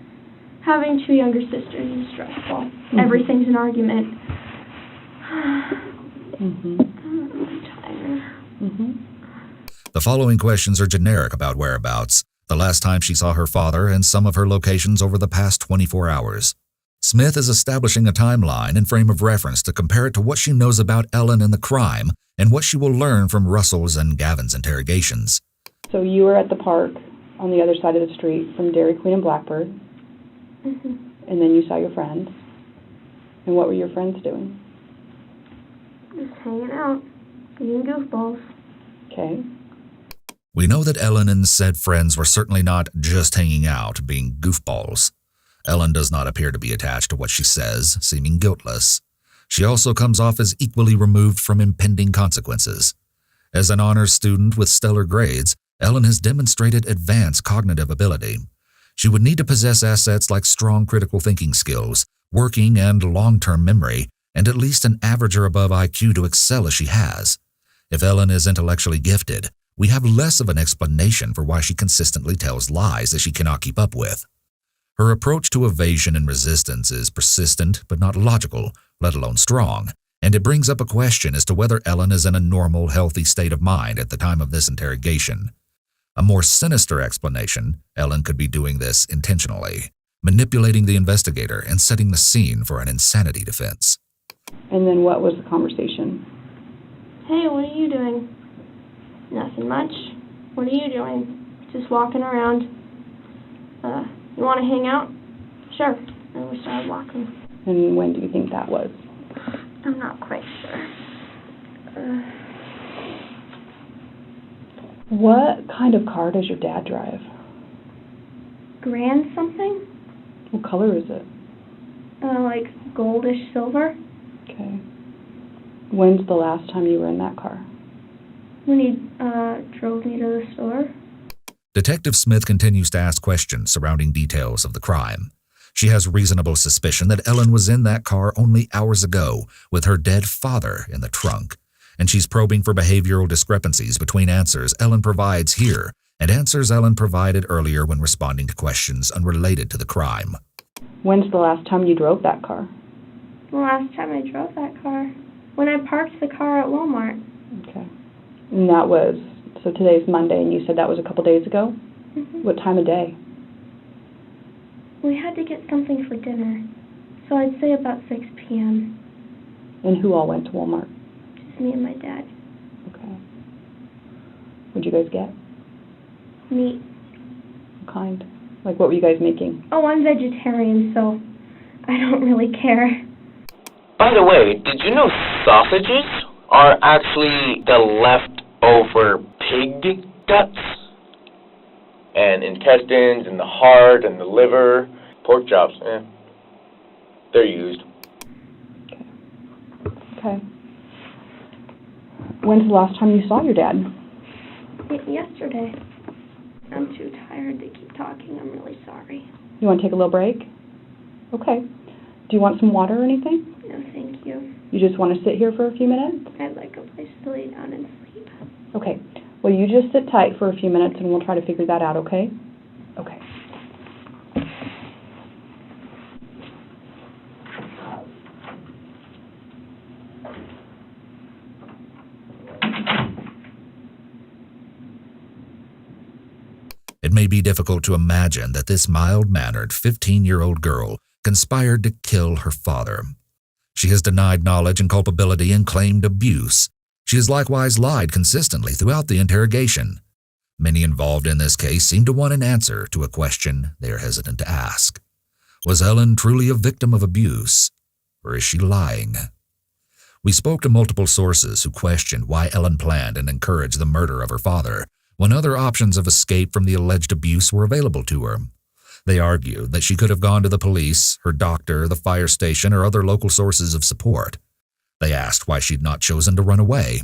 Having two younger sisters is stressful. Everything's an argument. I'm tired. The following questions are generic about whereabouts, the last time she saw her father, and some of her locations over the past 24 hours. Smith is establishing a timeline and frame of reference to compare it to what she knows about Ellen and the crime and what she will learn from Russell's and Gavin's interrogations. So you were at the park on the other side of the street from Dairy Queen and Blackbird, and then you saw your friends. And what were your friends doing? Just hanging out, being goofballs. Okay. We know that Ellen and said friends were certainly not just hanging out, being goofballs. Ellen does not appear to be attached to what she says, seeming guiltless. She also comes off as equally removed from impending consequences. As an honors student with stellar grades, Ellen has demonstrated advanced cognitive ability. She would need to possess assets like strong critical thinking skills, working and long-term memory, and at least an average or above IQ to excel as she has. If Ellen is intellectually gifted, we have less of an explanation for why she consistently tells lies that she cannot keep up with. Her approach to evasion and resistance is persistent but not logical, let alone strong, and it brings up a question as to whether Ellen is in a normal, healthy state of mind at the time of this interrogation. A more sinister explanation, Ellen could be doing this intentionally, manipulating the investigator and setting the scene for an insanity defense. And then what was the conversation? Hey, what are you doing? Nothing much. What are you doing? Just walking around. You want to hang out? Sure. And we started walking. And when do you think that was? I'm not quite sure. What kind of car does your dad drive? Grand something? What color is it? Like goldish silver. Okay. When's the last time you were in that car? When he drove me to the store. Detective Smith continues to ask questions surrounding details of the crime. She has reasonable suspicion that Ellen was in that car only hours ago with her dead father in the trunk, and she's probing for behavioral discrepancies between answers Ellen provides here and answers Ellen provided earlier when responding to questions unrelated to the crime. When's the last time you drove that car? The last time I drove that car? When I parked the car at Walmart. Okay. And that was, so today's Monday, and you said that was a couple days ago? What time of day? We had to get something for dinner, so I'd say about 6 p.m. And who all went to Walmart? Just me and my dad. Okay. What'd you guys get? Meat. What kind? Like, what were you guys making? Oh, I'm vegetarian, so I don't really care. By the way, did you know sausages are actually the leftover pig guts? And intestines, and the heart, and the liver, pork chops, they're used. Okay. When's the last time you saw your dad? Yesterday. I'm too tired to keep talking. I'm really sorry. You want to take a little break? Okay. Do you want some water or anything? No, thank you. You just want to sit here for a few minutes? I'd like a place to lay down and sleep. Okay. Well, you just sit tight for a few minutes and we'll try to figure that out, okay? Okay. It may be difficult to imagine that this mild-mannered 15-year-old girl conspired to kill her father. She has denied knowledge and culpability and claimed abuse. She has likewise lied consistently throughout the interrogation. Many involved in this case seem to want an answer to a question they are hesitant to ask. Was Ellen truly a victim of abuse, or is she lying? We spoke to multiple sources who questioned why Ellen planned and encouraged the murder of her father when other options of escape from the alleged abuse were available to her. They argued that she could have gone to the police, her doctor, the fire station, or other local sources of support. They asked why she'd not chosen to run away.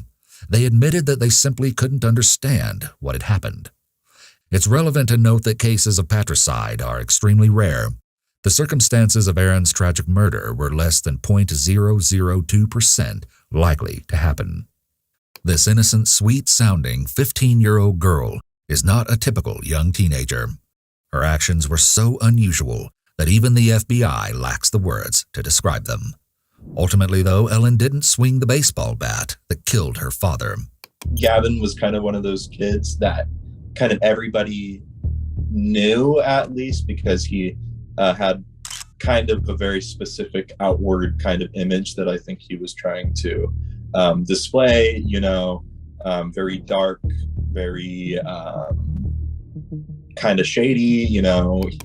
They admitted that they simply couldn't understand what had happened. It's relevant to note that cases of patricide are extremely rare. the circumstances of Aaron's tragic murder were less than 0.002% likely to happen. This innocent, sweet-sounding 15-year-old girl is not a typical young teenager. Her actions were so unusual that even the FBI lacks the words to describe them. Ultimately, though, Ellen didn't swing the baseball bat that killed her father. Gavin was kind of one of those kids that kind of everybody knew, at least, because he had kind of a very specific outward kind of image that I think he was trying to display, very dark, very kind of shady,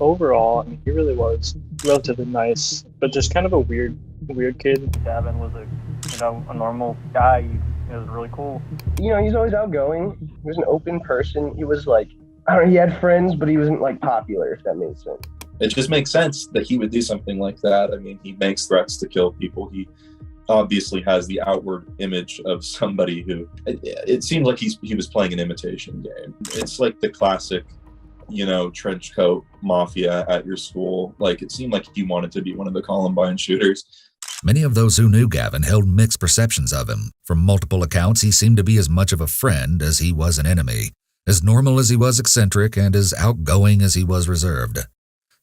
Overall, he really was relatively nice, but just kind of a weird kid. Gavin was a normal guy. He was really cool. He's always outgoing. He was an open person. He was he had friends, but he wasn't popular, if that makes sense. It just makes sense that he would do something like that. I mean, he makes threats to kill people. He obviously has the outward image of somebody who, it seems like he was playing an imitation game. It's like the classic, trench coat mafia at your school. It seemed like he wanted to be one of the Columbine shooters. Many of those who knew Gavin held mixed perceptions of him. From multiple accounts, he seemed to be as much of a friend as he was an enemy, as normal as he was eccentric, and as outgoing as he was reserved.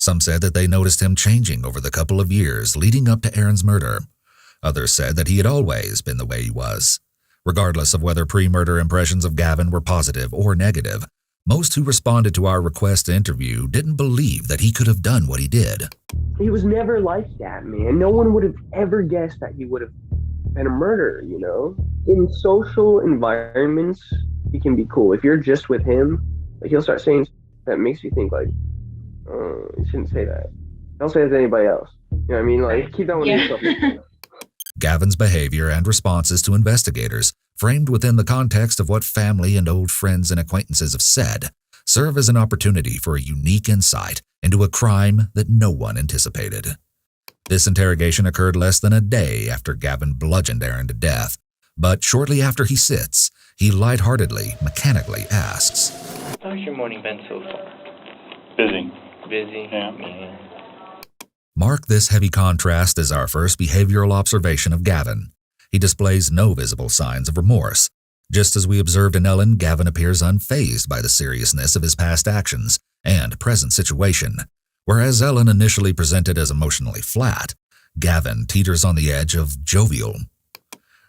Some said that they noticed him changing over the couple of years leading up to Aaron's murder. Others said that he had always been the way he was. Regardless of whether pre-murder impressions of Gavin were positive or negative, most who responded to our request to interview didn't believe that he could have done what he did. He was never like that, man. No one would have ever guessed that he would have been a murderer, In social environments, he can be cool. If you're just with him, he'll start saying that makes you think you shouldn't say that. Don't say that to anybody else. You know what I mean? Keep that one to yourself. Gavin's behavior and responses to investigators, framed within the context of what family and old friends and acquaintances have said, serve as an opportunity for a unique insight into a crime that no one anticipated. This interrogation occurred less than a day after Gavin bludgeoned Aaron to death, but shortly after he sits, he lightheartedly, mechanically asks, "How's your morning been so far?" Busy. Busy? Yeah. Mark this heavy contrast as our first behavioral observation of Gavin. He displays no visible signs of remorse. Just as we observed in Ellen, Gavin appears unfazed by the seriousness of his past actions and present situation. Whereas Ellen initially presented as emotionally flat, Gavin teeters on the edge of jovial.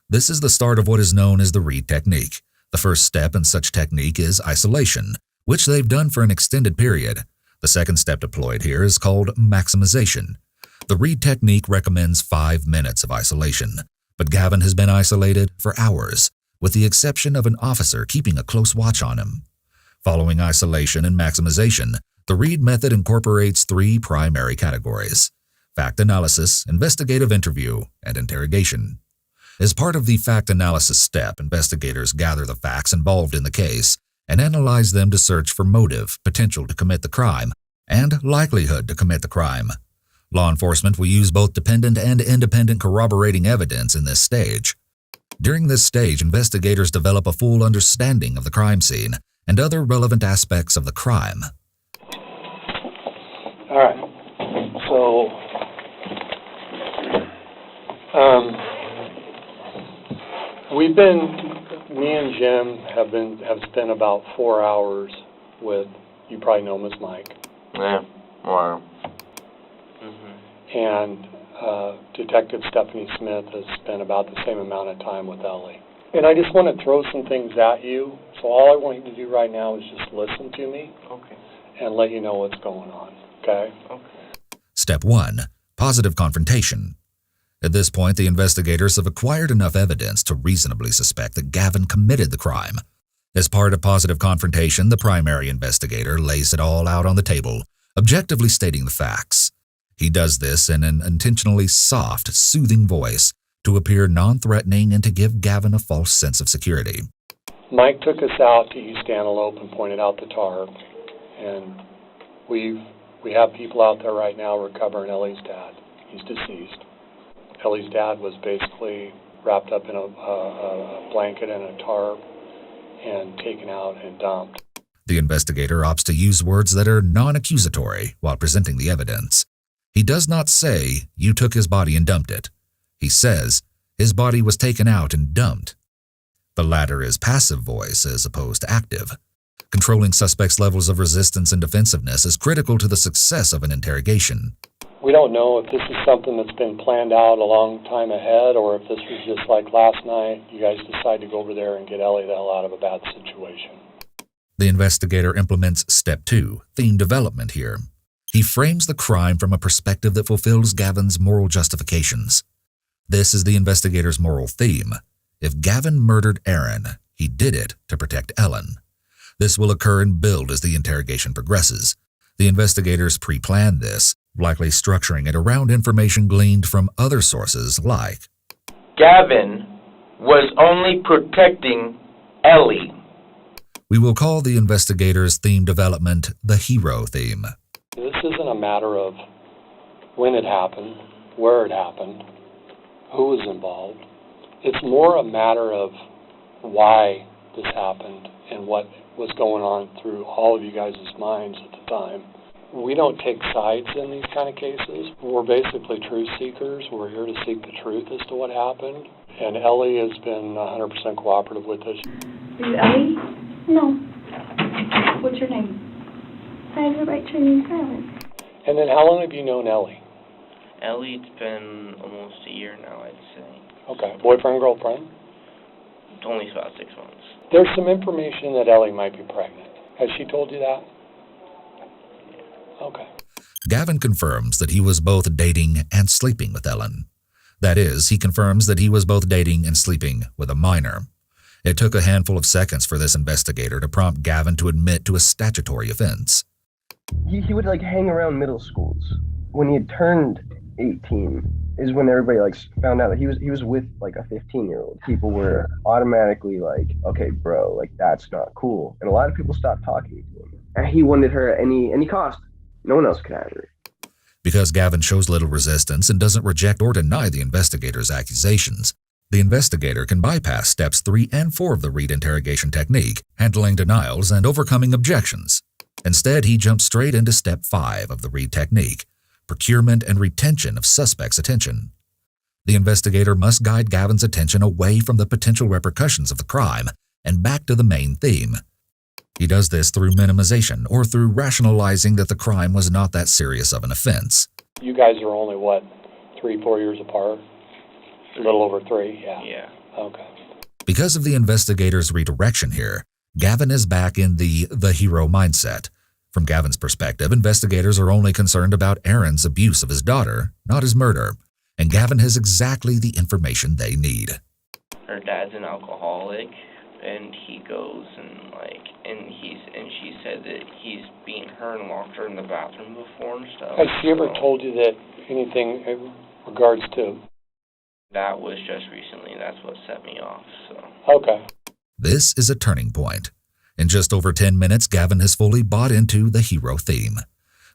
This is the start of what is known as the Reed technique. The first step in such technique is isolation, which they've done for an extended period. The second step deployed here is called maximization. The Reed technique recommends 5 minutes of isolation, but Gavin has been isolated for hours, with the exception of an officer keeping a close watch on him. Following isolation and maximization, the Reed method incorporates 3 primary categories: fact analysis, investigative interview, and interrogation. As part of the fact analysis step, investigators gather the facts involved in the case and analyze them to search for motive, potential to commit the crime, and likelihood to commit the crime. Law enforcement will use both dependent and independent corroborating evidence in this stage. During this stage, investigators develop a full understanding of the crime scene and other relevant aspects of the crime. All right. So, me and Jim have spent about 4 hours with, you probably know him as Mike. Yeah, wow. And Detective Stephanie Smith has spent about the same amount of time with Ellie. And I just want to throw some things at you. So all I want you to do right now is just listen to me. Okay. And let you know what's going on. Okay? Okay. Step 1. Positive confrontation. At this point, the investigators have acquired enough evidence to reasonably suspect that Gavin committed the crime. As part of positive confrontation, the primary investigator lays it all out on the table, objectively stating the facts. He does this in an intentionally soft, soothing voice to appear non-threatening and to give Gavin a false sense of security. Mike took us out to East Antelope and pointed out the tarp, and we have people out there right now recovering Ellie's dad. He's deceased. Ellie's dad was basically wrapped up in a blanket and a tarp and taken out and dumped. The investigator opts to use words that are non-accusatory while presenting the evidence. He does not say, "You took his body and dumped it." He says, "His body was taken out and dumped." The latter is passive voice as opposed to active. Controlling suspects' levels of resistance and defensiveness is critical to the success of an interrogation. We don't know if this is something that's been planned out a long time ahead, or if this was just like last night, you guys decide to go over there and get Ellie the hell out of a bad situation. The investigator implements step 2, theme development here. He frames the crime from a perspective that fulfills Gavin's moral justifications. This is the investigator's moral theme. If Gavin murdered Aaron, he did it to protect Ellen. This will occur and build as the interrogation progresses. The investigators pre-planned this, likely structuring it around information gleaned from other sources like Gavin was only protecting Ellie. We will call the investigator's theme development the hero theme. This isn't a matter of when it happened, where it happened, who was involved. It's more a matter of why this happened and what was going on through all of you guys' minds at the time. We don't take sides in these kind of cases. We're basically truth seekers. We're here to seek the truth as to what happened. And Ellie has been 100% cooperative with us. Are you Ellie? No. What's your name? I have the right to remain silent. And then how long have you known Ellie? Ellie, it's been almost a year now, I'd say. Okay. Boyfriend, girlfriend? It's only about 6 months. There's some information that Ellie might be pregnant. Has she told you that? Okay. Gavin confirms that he was both dating and sleeping with Ellen. That is, he confirms that he was both dating and sleeping with a minor. It took a handful of seconds for this investigator to prompt Gavin to admit to a statutory offense. He would hang around middle schools. When he had turned 18 is when everybody found out that he was with a 15-year-old. People were automatically okay, bro, that's not cool. And a lot of people stopped talking to him. And he wanted her at any cost. No one else could have her. Because Gavin shows little resistance and doesn't reject or deny the investigator's accusations, the investigator can bypass steps 3 and 4 of the Reed interrogation technique, handling denials and overcoming objections. Instead, he jumps straight into step 5 of the Reed technique, procurement and retention of suspects' attention. The investigator must guide Gavin's attention away from the potential repercussions of the crime and back to the main theme. He does this through minimization or through rationalizing that the crime was not that serious of an offense. You guys are only, 3-4 years apart? A little over 3, yeah. Yeah. Okay. Because of the investigator's redirection here, Gavin is back in the hero mindset. From Gavin's perspective, investigators are only concerned about Aaron's abuse of his daughter, not his murder, and Gavin has exactly the information they need. Her dad's an alcoholic, and he goes and she said that he's beaten her and locked her in the bathroom before and stuff. Has she ever told you that anything in regards to? That was just recently. That's what set me off. So. Okay. This is a turning point. In just over 10 minutes, Gavin has fully bought into the hero theme.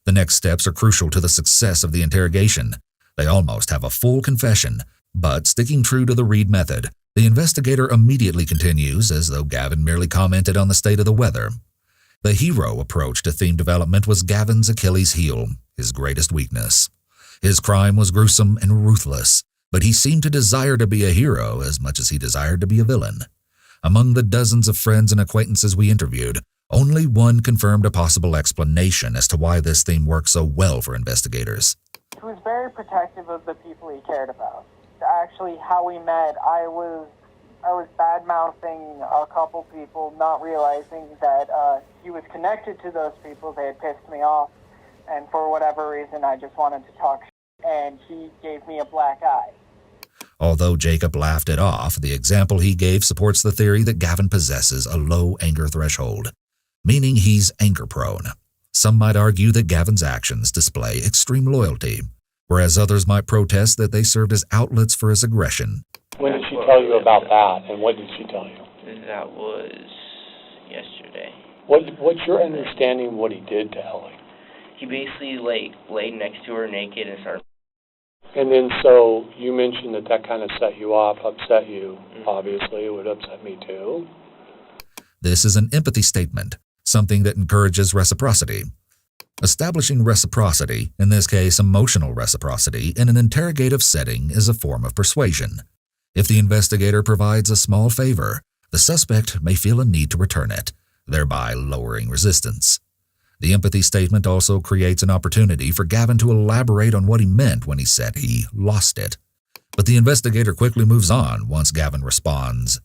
The next steps are crucial to the success of the interrogation. They almost have a full confession, but sticking true to the Reed method, the investigator immediately continues as though Gavin merely commented on the state of the weather. The hero approach to theme development was Gavin's Achilles heel, his greatest weakness. His crime was gruesome and ruthless, but he seemed to desire to be a hero as much as he desired to be a villain. Among the dozens of friends and acquaintances we interviewed, only one confirmed a possible explanation as to why this theme worked so well for investigators. He was very protective of the people he cared about. Actually, how we met, I was bad-mouthing a couple people, not realizing that he was connected to those people. They had pissed me off, and for whatever reason, I just wanted to talk shit, and he gave me a black eye. Although Jacob laughed it off, the example he gave supports the theory that Gavin possesses a low anger threshold, meaning he's anger-prone. Some might argue that Gavin's actions display extreme loyalty, whereas others might protest that they served as outlets for his aggression. When did she tell you about that, and what did she tell you? That was yesterday. What's your understanding of what he did to Ellie? He basically laid next to her naked and started. And then so you mentioned that kind of set you off, upset you. Obviously, it would upset me too. This is an empathy statement, something that encourages reciprocity. Establishing reciprocity, in this case emotional reciprocity, in an interrogative setting is a form of persuasion. If the investigator provides a small favor, the suspect may feel a need to return it, thereby lowering resistance. The empathy statement also creates an opportunity for Gavin to elaborate on what he meant when he said he lost it. But the investigator quickly moves on once Gavin responds.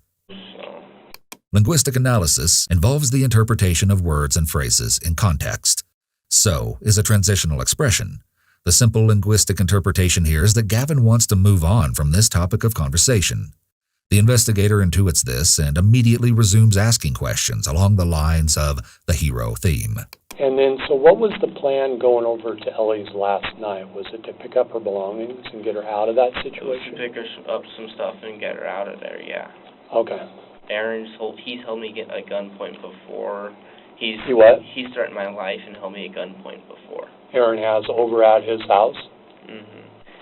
Linguistic analysis involves the interpretation of words and phrases in context. So is a transitional expression. The simple linguistic interpretation here is that Gavin wants to move on from this topic of conversation. The investigator intuits this and immediately resumes asking questions along the lines of the hero theme. And then, so what was the plan going over to Ellie's last night? Was it to pick up her belongings and get her out of that situation? To pick her up some stuff and get her out of there, yeah. Okay. He's held me at gunpoint before. He threatened my life and held me at gunpoint before. Aaron has over at his house?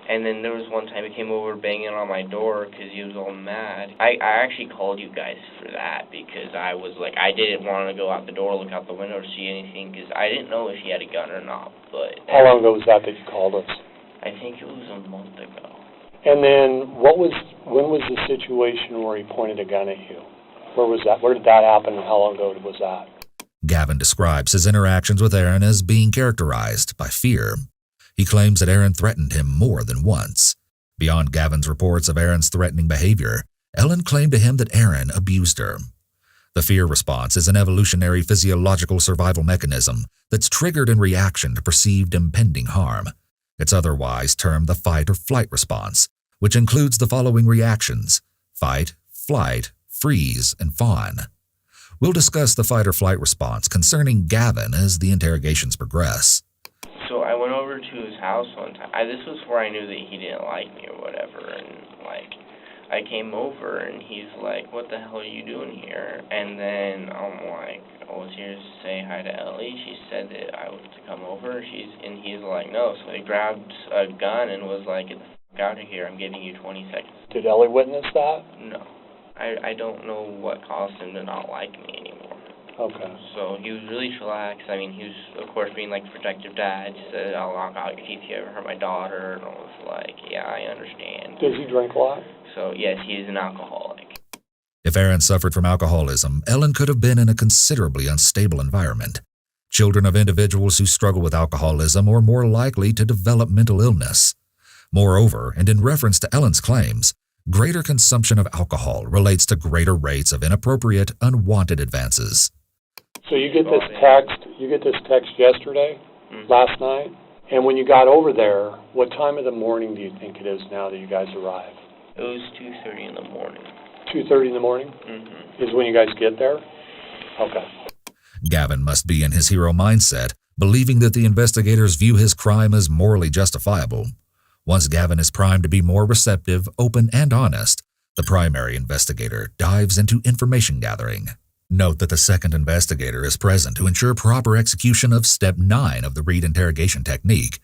And then there was one time he came over banging on my door because he was all mad. I actually called you guys for that because I was like, I didn't want to go out the door, look out the window to see anything because I didn't know if he had a gun or not. But how long ago was that you called us? I think it was a month ago. And then when was the situation where he pointed a gun at you? Where was that? Where did that happen and how long ago was that? Gavin describes his interactions with Aaron as being characterized by fear. He claims that Aaron threatened him more than once. Beyond Gavin's reports of Aaron's threatening behavior, Ellen claimed to him that Aaron abused her. The fear response is an evolutionary physiological survival mechanism that's triggered in reaction to perceived impending harm. It's otherwise termed the fight or flight response, which includes the following reactions: fight, flight, freeze, and fawn. We'll discuss the fight or flight response concerning Gavin as the interrogations progress. So I went over to his house one time. This was where I knew that he didn't like me or whatever, and I came over and he's like, "What the hell are you doing here?" And then I'm like, "I was here to say hi to Ellie. She said that I was to come over." He's like, "No." So he grabbed a gun and was like, "Get the fuck out of here. I'm giving you 20 seconds." Did Ellie witness that? No. I don't know what caused him to not like me anymore. Okay. So he was really chillaxed. I mean, he was, of course, being like a protective dad. He said, "I'll knock out your teeth if you ever hurt my daughter." And I was like, "Yeah, I understand." Does he drink a lot? So, yes, he is an alcoholic. If Aaron suffered from alcoholism, Ellen could have been in a considerably unstable environment. Children of individuals who struggle with alcoholism are more likely to develop mental illness. Moreover, and in reference to Ellen's claims, greater consumption of alcohol relates to greater rates of inappropriate, unwanted advances. So you get this text yesterday, last night, and when you got over there, what time of the morning do you think it is now that you guys arrive? It was 2:30 in the morning. 2:30 in the morning? Is when you guys get there? Okay. Gavin must be in his hero mindset, believing that the investigators view his crime as morally justifiable. Once Gavin is primed to be more receptive, open, and honest, the primary investigator dives into information gathering. Note that the second investigator is present to ensure proper execution of Step 9 of the Reed interrogation technique,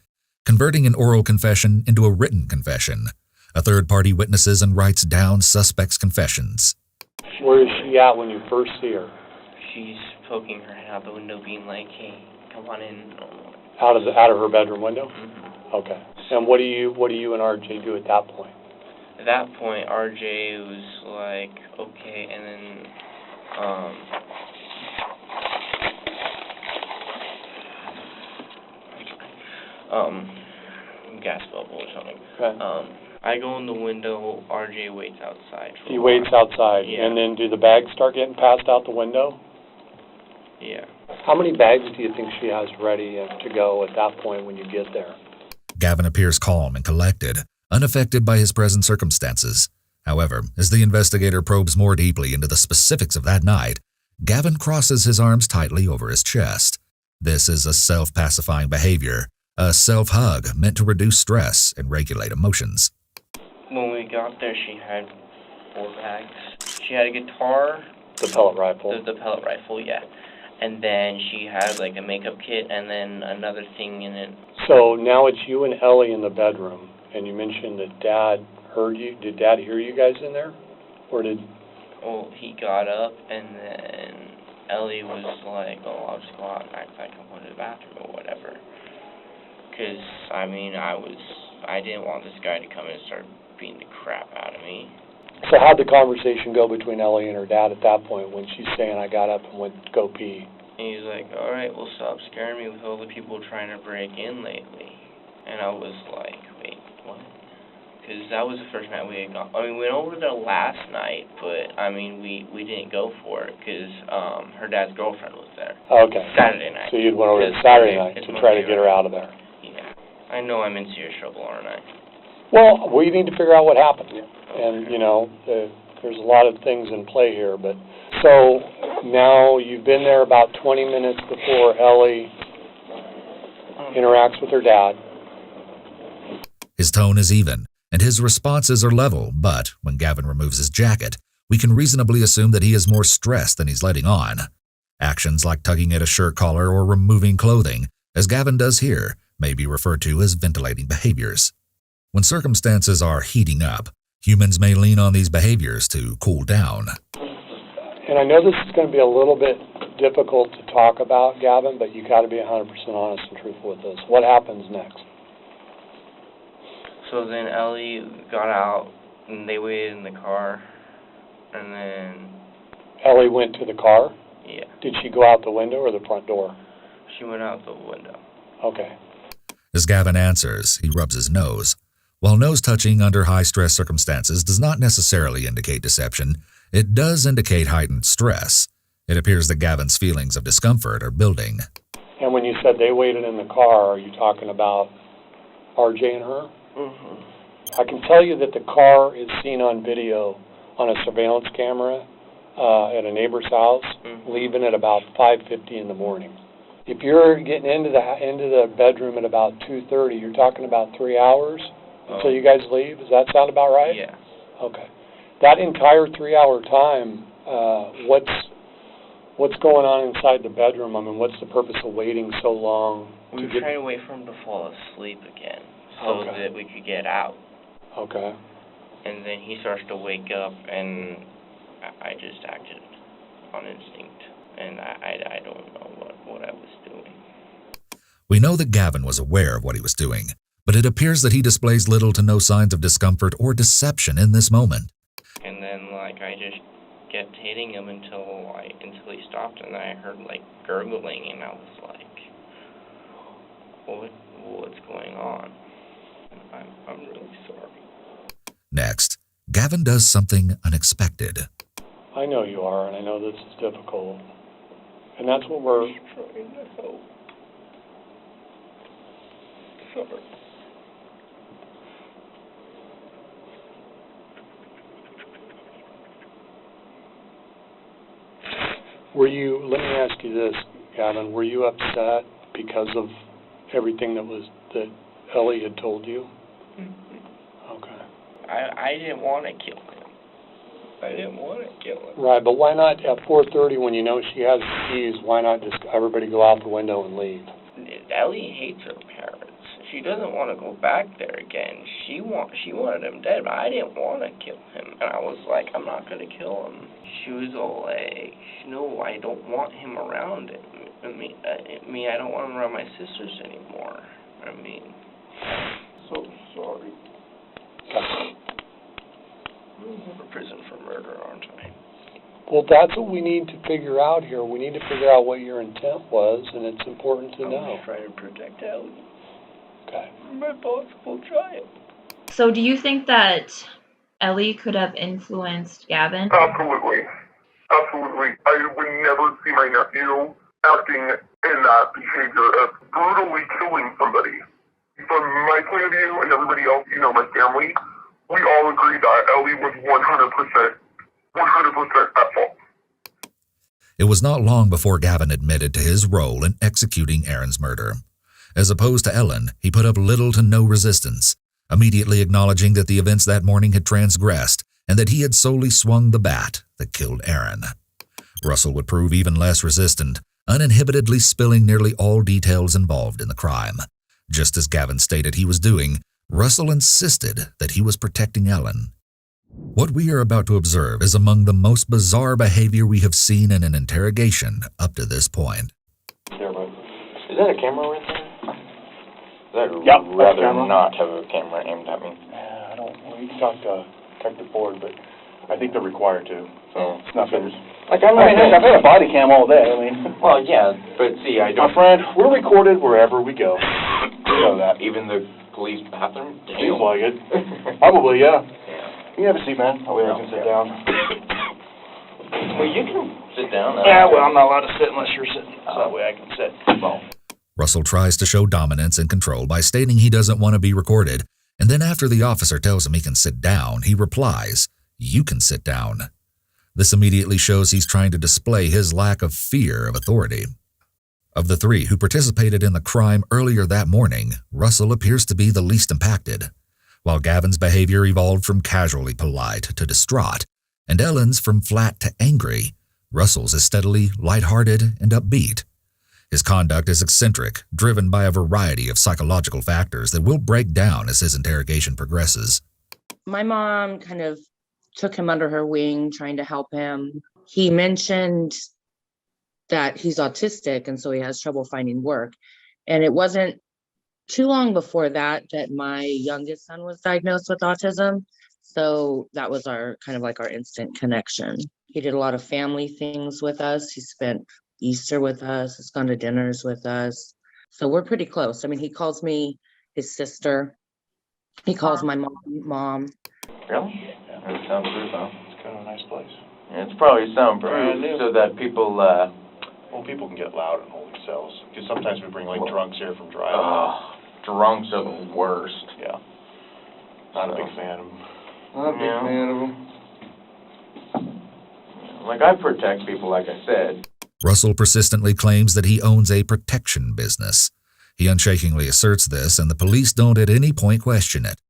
converting an oral confession into a written confession. A third party witnesses and writes down suspects' confessions. Where is she at when you first see her? She's poking her head out the window, being like, "Hey, come on in." Out of her bedroom window? Okay. And what do you and RJ do at that point? At that point, RJ was like, "Okay," and then gas bubble or something. Okay. I go in the window, RJ waits outside. He waits outside, yeah. And then do the bags start getting passed out the window? Yeah. How many bags do you think she has ready to go at that point when you get there? Gavin appears calm and collected, unaffected by his present circumstances. However, as the investigator probes more deeply into the specifics of that night, Gavin crosses his arms tightly over his chest. This is a self-pacifying behavior, a self-hug meant to reduce stress and regulate emotions. When we got there, she had 4 bags. She had a guitar. The pellet rifle. The pellet rifle, yeah. And then she had like a makeup kit and then another thing in it. So now it's you and Ellie in the bedroom, and you mentioned that Dad heard you. Did Dad hear you guys in there? Or did... Well, he got up and then Ellie was like, oh, I'll just go out and act like I'm going to the bathroom or whatever. Because, I mean, I didn't want this guy to come in and start beating the crap out of me. So how'd the conversation go between Ellie and her dad at that point when she's saying, I got up and went to go pee? And he's like, all right, well, stop scaring me with all the people trying to break in lately. And I was like, wait, what? Because that was the first night we had gone. I mean, we went over there last night, but, I mean, we didn't go for it because her dad's girlfriend was there. Okay. Saturday night. So you'd went over there Saturday night to try to get her out of there. Yeah. I know I'm in serious trouble, aren't I? Well, we need to figure out what happened. And, you know, there's a lot of things in play here. But so now you've been there about 20 minutes before Ellie interacts with her dad. His tone is even, and his responses are level, but when Gavin removes his jacket, we can reasonably assume that he is more stressed than he's letting on. Actions like tugging at a shirt collar or removing clothing, as Gavin does here, may be referred to as ventilating behaviors. When circumstances are heating up, humans may lean on these behaviors to cool down. And I know this is going to be a little bit difficult to talk about, Gavin, but you got to be 100% honest and truthful with this. What happens next? So then Ellie got out, and they waited in the car, and then... Ellie went to the car? Yeah. Did she go out the window or the front door? She went out the window. Okay. As Gavin answers, he rubs his nose. While nose touching under high-stress circumstances does not necessarily indicate deception, it does indicate heightened stress. It appears that Gavin's feelings of discomfort are building. And when you said they waited in the car, are you talking about RJ and her? Mm-hmm. I can tell you that the car is seen on video on a surveillance camera at a neighbor's house, leaving at about 5:50 in the morning. If you're getting into the bedroom at about 2:30, you're talking about 3 hours until you guys leave. Does that sound about right? Yeah. Okay. That entire 3-hour time, what's going on inside the bedroom? I mean, what's the purpose of waiting so long? We were trying to wait for him to fall asleep again so that we could get out. Okay. And then he starts to wake up, and I just acted on instinct, and I don't know what I was doing. We know that Gavin was aware of what he was doing, but it appears that he displays little to no signs of discomfort or deception in this moment. And then, like, I just kept hitting him until he stopped, and I heard, like, gurgling, and I was like, what's going on? And I'm really sorry. Next, Gavin does something unexpected. I know you are, and I know this is difficult. And that's what we're... I'm trying to help. Sorry. Let me ask you this, Gavin, were you upset because of everything that Ellie had told you? Mm-hmm. Okay. I didn't want to kill him. I didn't want to kill him. Right, but why not at 4:30 when you know she has the keys, why not just everybody go out the window and leave? Ellie hates her parents. She doesn't want to go back there again. She wanted him dead, but I didn't want to kill him. And I was like, I'm not going to kill him. She was all like, no, I don't want him around I mean, I don't want him around my sisters anymore. I mean, so sorry. I'm going to prison for murder, aren't I? Well, that's what we need to figure out here. We need to figure out what your intent was, and it's important to know. I'm trying to protect Ellie. Okay. My possible child. So do you think that Ellie could have influenced Gavin? Absolutely. Absolutely. I would never see my nephew acting in that behavior of brutally killing somebody. From my point of view and everybody else, my family, we all agree that Ellie was 100% at fault. It was not long before Gavin admitted to his role in executing Aaron's murder. As opposed to Ellen, he put up little to no resistance, immediately acknowledging that the events that morning had transgressed and that he had solely swung the bat that killed Aaron. Russell would prove even less resistant, uninhibitedly spilling nearly all details involved in the crime. Just as Gavin stated he was doing, Russell insisted that he was protecting Ellen. What we are about to observe is among the most bizarre behavior we have seen in an interrogation up to this point. Is that a camera right there? I'd Yep, rather camera. not have a camera aimed at me. I don't. Well, you can talk to Detective Ford, but I think they're required to. So it's nothing. Like, I'm I mean, I've had a body cam all day. I mean, Well, yeah, but see, I don't... my friend, we're recorded wherever we go. You know that. Even the police bathroom? Seems like it. Probably, yeah. You have a seat, man. That way I can sit down. Well, you can sit down. Yeah, well, I'm not allowed to sit unless you're sitting, so that way I can sit. Well, Russell tries to show dominance and control by stating he doesn't want to be recorded, and then after the officer tells him he can sit down, he replies, "You can sit down." This immediately shows he's trying to display his lack of fear of authority. Of the three who participated in the crime earlier that morning, Russell appears to be the least impacted. While Gavin's behavior evolved from casually polite to distraught, and Ellen's from flat to angry, Russell's is steadily lighthearted and upbeat. His conduct is eccentric, driven by a variety of psychological factors that will break down as his interrogation progresses. My mom kind of took him under her wing, trying to help him. He mentioned that he's autistic, and so he has trouble finding work. And it wasn't too long before that my youngest son was diagnosed with autism. So that was our kind of like our instant connection. He did a lot of family things with us. He spent Easter with us. He's gone to dinners with us. So we're pretty close. I mean, he calls me his sister. He calls my mom. Really? That soundproof, huh? it's kind of a nice place. Yeah, it's probably soundproof Brand new. so that people, Well, people can get loud in holding cells. Because sometimes we bring, like, drunks here from driving. drunks are the worst. Yeah. Not a big fan of them. Not a big fan of them. Like, I protect people, like I said. Russell persistently claims that he owns a protection business. He unshakingly asserts this, and the police don't at any point question it.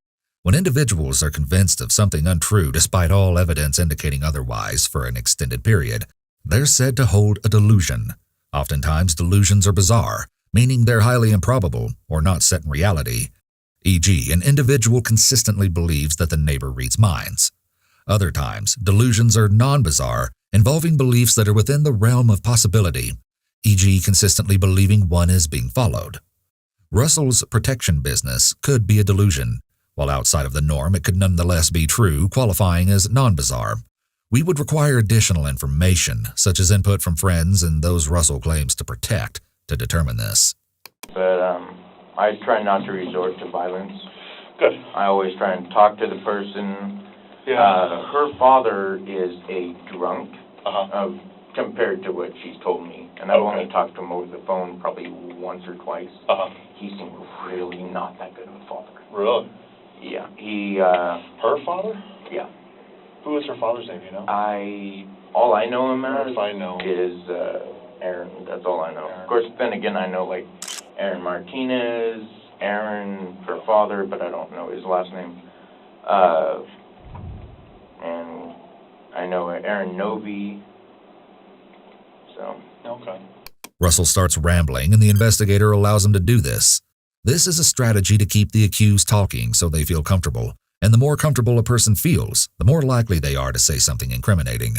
When individuals are convinced of something untrue despite all evidence indicating otherwise for an extended period, they're said to hold a delusion. Oftentimes, delusions are bizarre, meaning they're highly improbable or not set in reality. E.g., an individual consistently believes that the neighbor reads minds. Other times, delusions are non-bizarre, involving beliefs that are within the realm of possibility, e.g., consistently believing one is being followed. Russell's protection business could be a delusion. While outside of the norm, it could nonetheless be true, qualifying as non-bizarre. We would require additional information, such as input from friends and those Russell claims to protect, to determine this. But, I try not to resort to violence. Good. I always try and talk to the person. Yeah. Her father is a drunk, compared to what she's told me. And I've only talked to him over the phone probably once or twice. He seemed really not that good of a father. Really? Yeah. He, Her father? Yeah. Who is her father's name, you know? All I know him as If I know. is, Aaron. That's all I know. Of course, then again, I know, like, Aaron Martinez, Aaron, her father, but I don't know his last name. And I know Aaron Novi. So. Okay. Russell starts rambling, and the investigator allows him to do this. This is a strategy to keep the accused talking so they feel comfortable, and the more comfortable a person feels, the more likely they are to say something incriminating.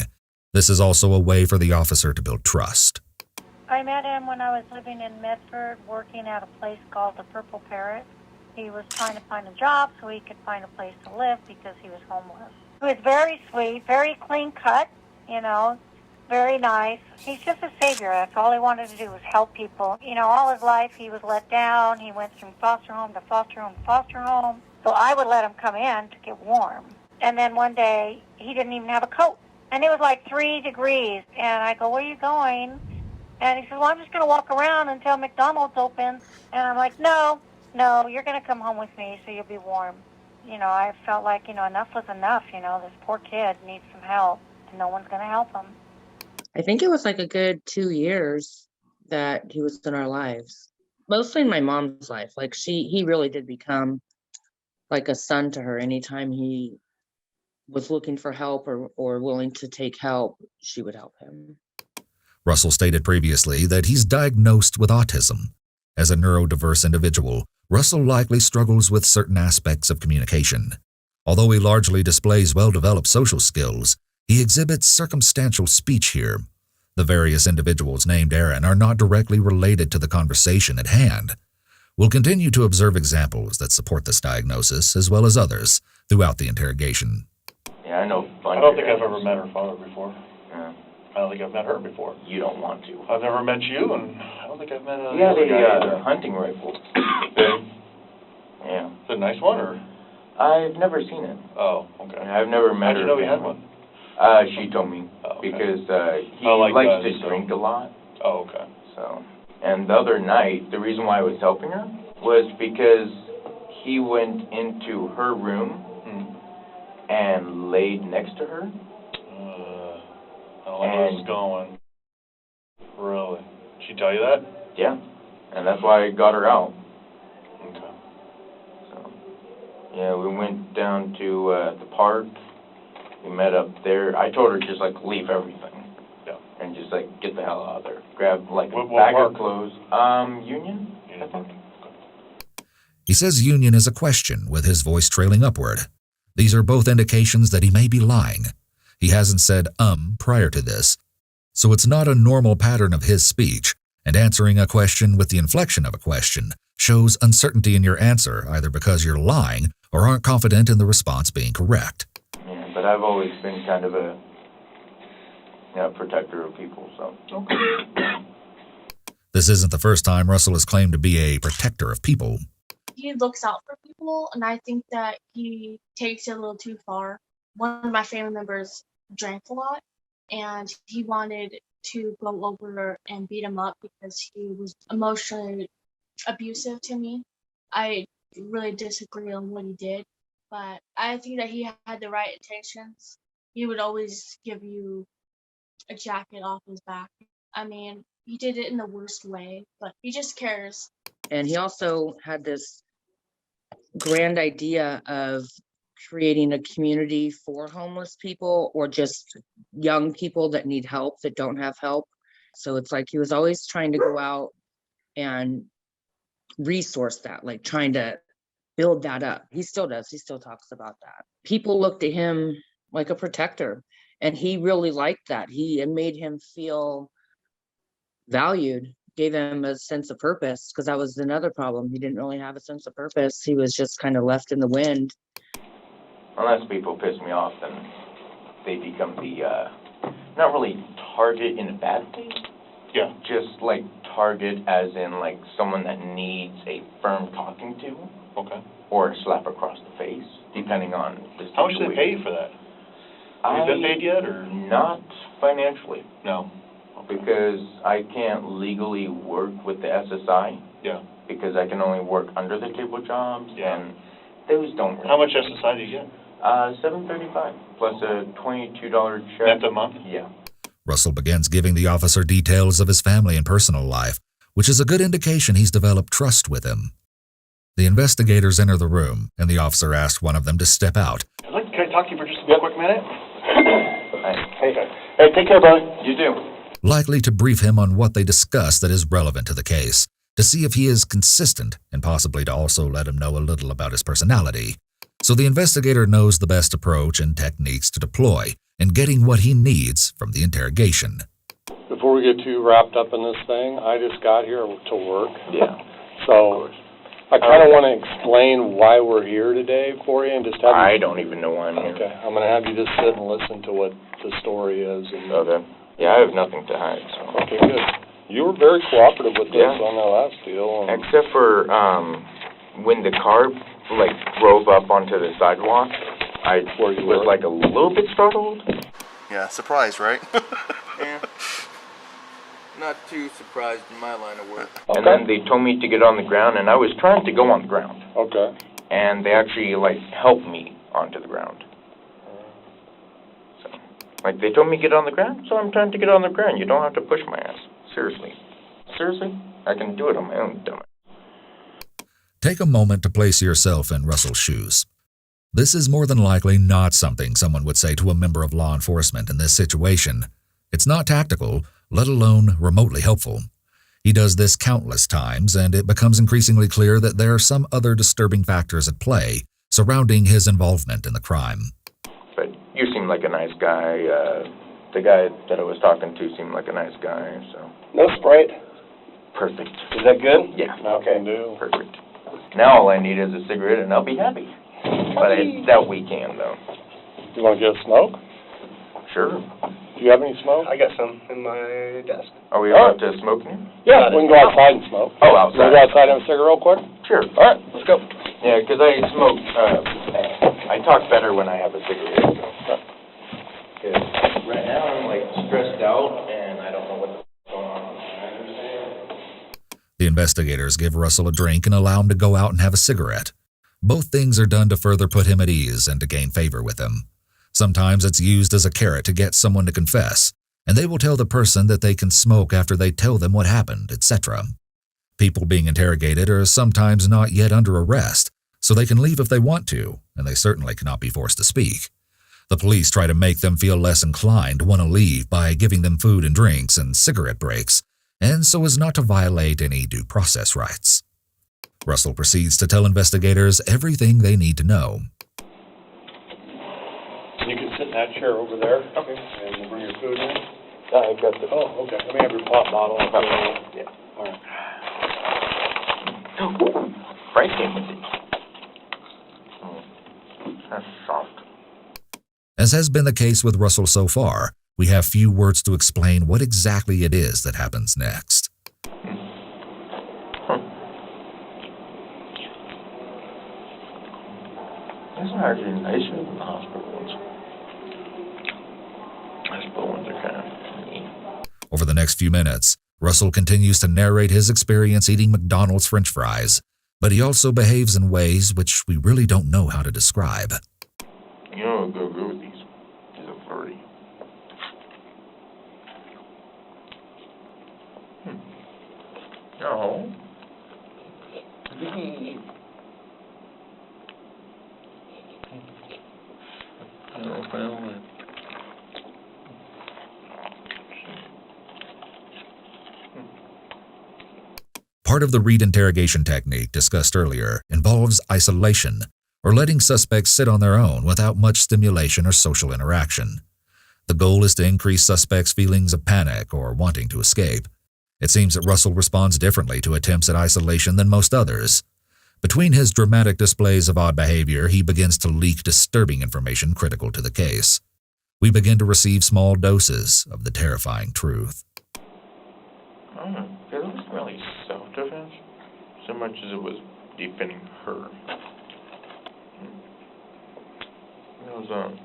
This is also a way for the officer to build trust. I met him when I was living in Medford, working at a place called the Purple Parrot. He was trying to find a job so he could find a place to live because he was homeless. He was very sweet, very clean cut, you know, very nice. He's just a savior. That's all he wanted to do was help people. You know, all his life he was let down. He went from foster home to foster home to foster home. So I would let him come in to get warm. And then one day, he didn't even have a coat. And it was like 3 degrees. And I go, where are you going? And he said, well, I'm just going to walk around until McDonald's opens. And I'm like, no, you're going to come home with me so you'll be warm. You know, I felt like, you know, enough was enough. You know, this poor kid needs some help, and no one's going to help him. I think it was like a good 2 years that he was in our lives. Mostly in my mom's life. Like he really did become like a son to her. Anytime he was looking for help or willing to take help, she would help him. Russell stated previously that he's diagnosed with autism. As a neurodiverse individual, Russell likely struggles with certain aspects of communication. Although he largely displays well-developed social skills, he exhibits circumstantial speech here. The various individuals named Aaron are not directly related to the conversation at hand. We'll continue to observe examples that support this diagnosis, as well as others, throughout the interrogation. Yeah, I know. I don't think I've ever met her father before. Yeah. I don't think I've met her before. You don't want to. I've never met you, and I don't think I've met Yeah, other guy the either. hunting rifle. Yeah. Is it a nice one, or? I've never seen it. Oh, okay. I've never met How'd you her. know he had one? She told me. Oh, okay. Because he Oh, like likes that, to so- drink a lot. Oh, okay. So, and the other night, the reason why I was helping her was because he went into her room and laid next to her. I don't know where this is going. Really? She tell you that? Yeah, and that's why I got her out. Okay. So, yeah, we went down to the park. We met up there. I told her just like leave everything. Yeah. And just like get the hell out of there. Grab like a What bag park? of clothes. Union, I think. He says Union is a question, with his voice trailing upward. These are both indications that he may be lying. He hasn't said prior to this, so it's not a normal pattern of his speech, and answering a question with the inflection of a question shows uncertainty in your answer, either because you're lying or aren't confident in the response being correct. Yeah, but I've always been kind of a protector of people, so. This isn't the first time Russell has claimed to be a protector of people. He looks out for people, and I think that he takes it a little too far. One of my family members drank a lot, and he wanted to go over and beat him up because he was emotionally abusive to me. I really disagree on what he did, but I think that he had the right intentions. He would always give you a jacket off his back. I mean, he did it in the worst way, but he just cares. And he also had this grand idea of creating a community for homeless people or just young people that need help, that don't have help. So it's like he was always trying to go out and resource that, like trying to build that up. He still does. He still talks about that. People looked at him like a protector, and he really liked that. It made him feel valued, gave him a sense of purpose, because that was another problem. He didn't really have a sense of purpose. He was just kind of left in the wind. Unless people piss me off, then they become the, not really target in a bad way. Yeah. Just like target as in like someone that needs a firm talking to. Okay. Or a slap across the face, depending on the situation. How much do they pay you for that? Have you been paid yet, or? Not financially. No. Because I can't legally work with the SSI. Yeah. Because I can only work under the table jobs, Yeah. and those don't. How much SSI do you get? $7.35 plus a $22 check. Net a month? Yeah. Russell begins giving the officer details of his family and personal life, which is a good indication he's developed trust with him. The investigators enter the room, and the officer asks one of them to step out. Can I talk to you for just a quick minute? Hey, take care, buddy. You do. Likely to brief him on what they discuss that is relevant to the case, to see if he is consistent, and possibly to also let him know a little about his personality. So the investigator knows the best approach and techniques to deploy in getting what he needs from the interrogation. Before we get too wrapped up in this thing, I just got here to work. Yeah. So I kind of want to explain why we're here today for you, and just have I don't even know why I'm here. Okay, I'm going to have you just sit and listen to what the story is. And Okay. Yeah, I have nothing to hide, so. Okay, good. You were very cooperative with this Yeah. on that last deal. And Except for when the car like drove up onto the sidewalk, I was like a little bit startled. Yeah, surprised, right? Yeah. Not too surprised in my line of work. And then they told me to get on the ground, and I was trying to go on the ground. Okay. And they actually like helped me onto the ground. So, like they told me to get on the ground, so I'm trying to get on the ground. You don't have to push my ass. Seriously. Seriously? I can do it on my own, damn it. Take a moment to place yourself in Russell's shoes. This is more than likely not something someone would say to a member of law enforcement in this situation. It's not tactical, let alone remotely helpful. He does this countless times, and it becomes increasingly clear that there are some other disturbing factors at play surrounding his involvement in the crime. But you seem like a nice guy. The guy that I was talking to seemed like a nice guy, so. No Sprite. Perfect. Is that good? Yeah. Okay. Perfect. Now all I need is a cigarette and I'll be happy. But I doubt we can, though. You want to get a smoke? Sure. Do you have any smoke? I got some in my desk. Are we allowed to smoke now? Yeah, we can go outside and smoke. Oh, outside. You want to go outside and have a cigarette real quick? Sure. All right, let's go. Yeah, because I smoke, I talk better when I have a cigarette. Because right now I'm like stressed out and I don't know what's going on. The investigators give Russell a drink and allow him to go out and have a cigarette. Both things are done to further put him at ease and to gain favor with him. Sometimes it's used as a carrot to get someone to confess, and they will tell the person that they can smoke after they tell them what happened, etc. People being interrogated are sometimes not yet under arrest, so they can leave if they want to, and they certainly cannot be forced to speak. The police try to make them feel less inclined to want to leave by giving them food and drinks and cigarette breaks, and so as not to violate any due process rights. Russell proceeds to tell investigators everything they need to know. You can sit in that chair over there. Okay. And we'll bring your food in. I've got the. Oh, okay. Let me have your pop bottle. Yeah. All right. Right in with it. That's soft. As has been the case with Russell so far, we have few words to explain what exactly it is that happens next. These are actually nicer than the hospital ones. Hospital ones are kind of mean. Over the next few minutes, Russell continues to narrate his experience eating McDonald's French fries, but he also behaves in ways which we really don't know how to describe. You know what would go good with these? These are flirty. No. Part of the Reed interrogation technique discussed earlier involves isolation, or letting suspects sit on their own without much stimulation or social interaction. The goal is to increase suspects' feelings of panic or wanting to escape. It seems that Russell responds differently to attempts at isolation than most others. Between his dramatic displays of odd behavior, he begins to leak disturbing information critical to the case. We begin to receive small doses of the terrifying truth. It wasn't really self-defense so much as it was defending her. It was,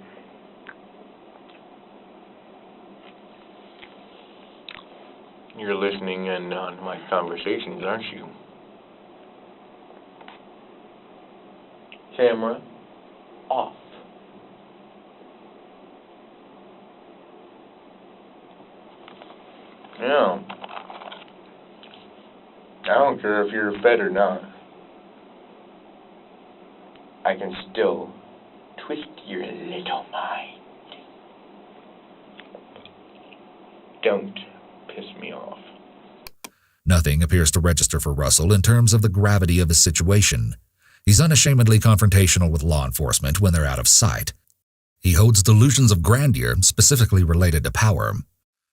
you're listening in on my conversations, aren't you? Camera off. Yeah. I don't care if you're fed or not. I can still twist your little mind. Don't piss me off. Nothing appears to register for Russell in terms of the gravity of his situation. He's unashamedly confrontational with law enforcement when they're out of sight. He holds delusions of grandeur specifically related to power.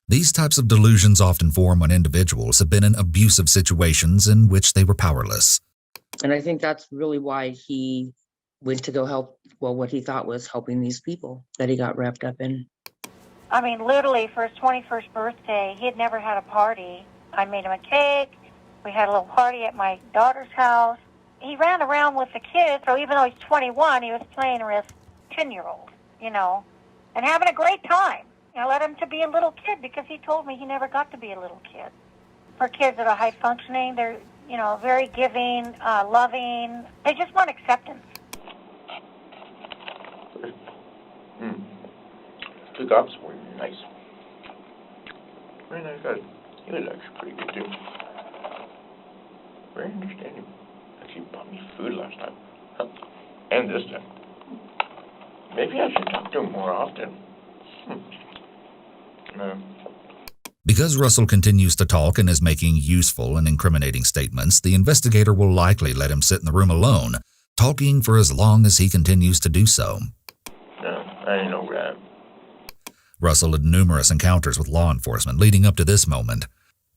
These types of delusions often form when individuals have been in abusive situations in which they were powerless. And I think that's really why he went to go help, well, what he thought was helping these people that he got wrapped up in. I mean, literally, for his 21st birthday, he had never had a party. I made him a cake. We had a little party at my daughter's house. He ran around with the kids, so even though he's 21, he was playing with 10-year-old, you know, and having a great time. I let him to be a little kid because he told me he never got to be a little kid. For kids that are high functioning, they're, you know, very giving, loving. They just want acceptance. Two cops were nice. Very nice guy. He was actually pretty good too. Very understanding. Actually bought me food last time. And this time. Maybe I should talk to him more often. No. Because Russell continues to talk and is making useful and incriminating statements, the investigator will likely let him sit in the room alone talking for as long as he continues to do so. No, I didn't know that. Russell had numerous encounters with law enforcement leading up to this moment.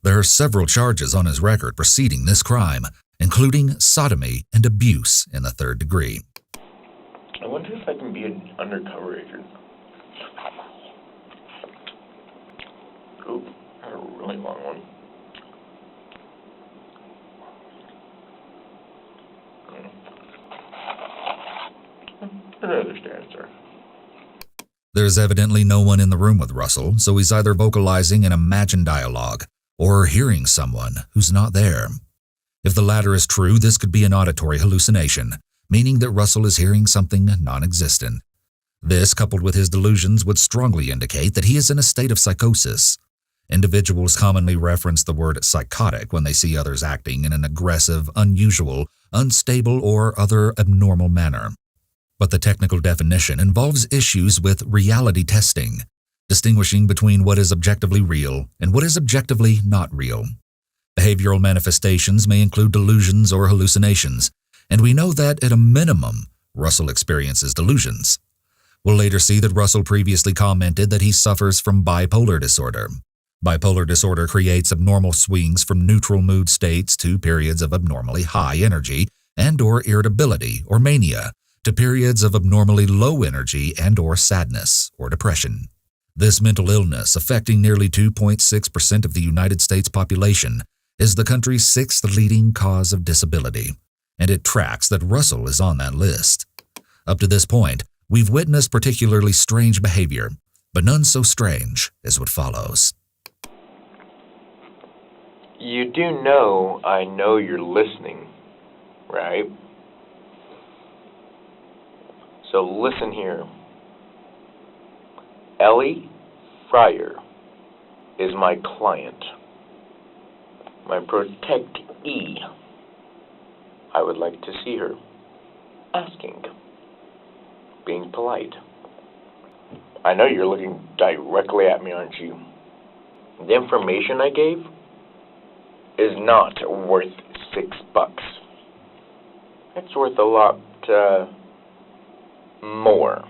There are several charges on his record preceding this crime, including sodomy and abuse in the 3rd degree. I wonder if I can be an undercover agent. Ooh, I had a really long one. I understand, sir. There's evidently no one in the room with Russell, so he's either vocalizing an imagined dialogue or hearing someone who's not there. If the latter is true, this could be an auditory hallucination, meaning that Russell is hearing something non-existent. This, coupled with his delusions, would strongly indicate that he is in a state of psychosis. Individuals commonly reference the word psychotic when they see others acting in an aggressive, unusual, unstable, or other abnormal manner. But the technical definition involves issues with reality testing, distinguishing between what is objectively real and what is objectively not real. Behavioral manifestations may include delusions or hallucinations, and we know that, at a minimum, Russell experiences delusions. We'll later see that Russell previously commented that he suffers from bipolar disorder. Bipolar disorder creates abnormal swings from neutral mood states to periods of abnormally high energy and/or irritability or mania, to periods of abnormally low energy and/or sadness or depression. This mental illness, affecting nearly 2.6% of the United States population, is the country's 6th leading cause of disability, and it tracks that Russell is on that list. Up to this point, we've witnessed particularly strange behavior, but none so strange as what follows. You do know I know you're listening, right? So listen here. Ellie Fryer is my client, my protectee. I would like to see her. Asking. Being polite. I know you're looking directly at me, aren't you? The information I gave is not worth $6. It's worth a lot, more.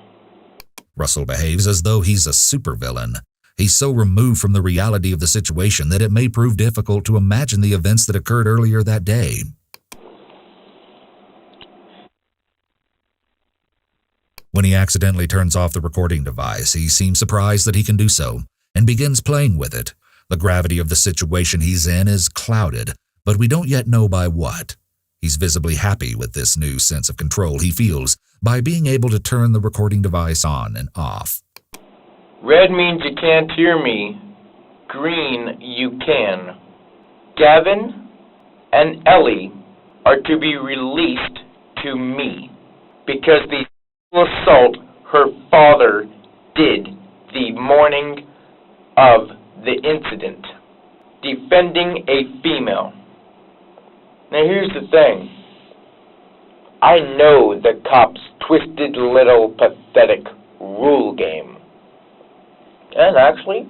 Russell behaves as though he's a supervillain. He's so removed from the reality of the situation that it may prove difficult to imagine the events that occurred earlier that day. When he accidentally turns off the recording device, he seems surprised that he can do so, and begins playing with it. The gravity of the situation he's in is clouded, but we don't yet know by what. He's visibly happy with this new sense of control he feels by being able to turn the recording device on and off. Red means you can't hear me. Green, you can. Gavin and Ellie are to be released to me because the assault her father did the morning of the incident, defending a female. Now here's the thing. I know the cops' twisted little pathetic rule game. And actually,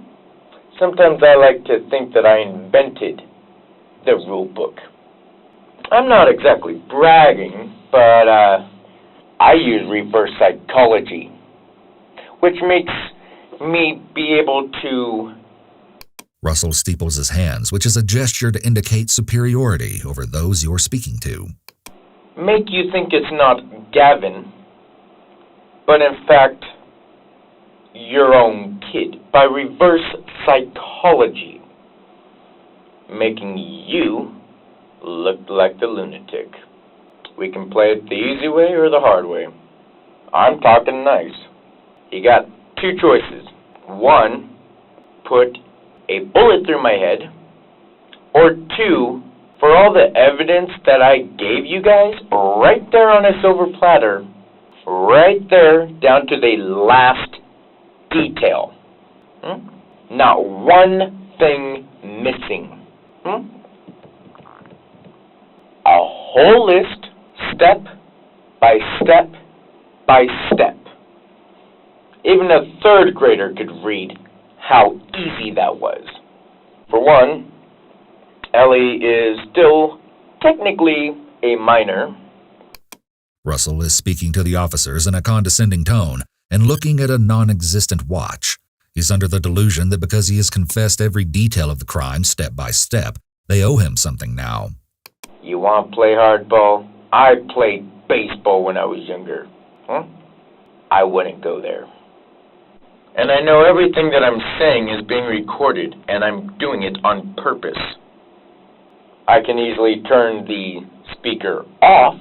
sometimes I like to think that I invented the rule book. I'm not exactly bragging, but I use reverse psychology, which makes me be able to... Russell steeples his hands, which is a gesture to indicate superiority over those you're speaking to. Make you think it's not Gavin, but in fact, your own kid, by reverse psychology, making you look like the lunatic. We can play it the easy way or the hard way. I'm talking nice. You got two choices. One, put a bullet through my head, or two, for all the evidence that I gave you guys, right there on a silver platter, right there, down to the last detail. Not one thing missing. A whole list, step by step by step. Even a third grader could read how easy that was. For one, Ellie is still technically a minor. Russell is speaking to the officers in a condescending tone and looking at a non-existent watch. He's under the delusion that because he has confessed every detail of the crime step by step, they owe him something now. You want to play hardball? I played baseball when I was younger. Huh? I wouldn't go there. And I know everything that I'm saying is being recorded, and I'm doing it on purpose. I can easily turn the speaker off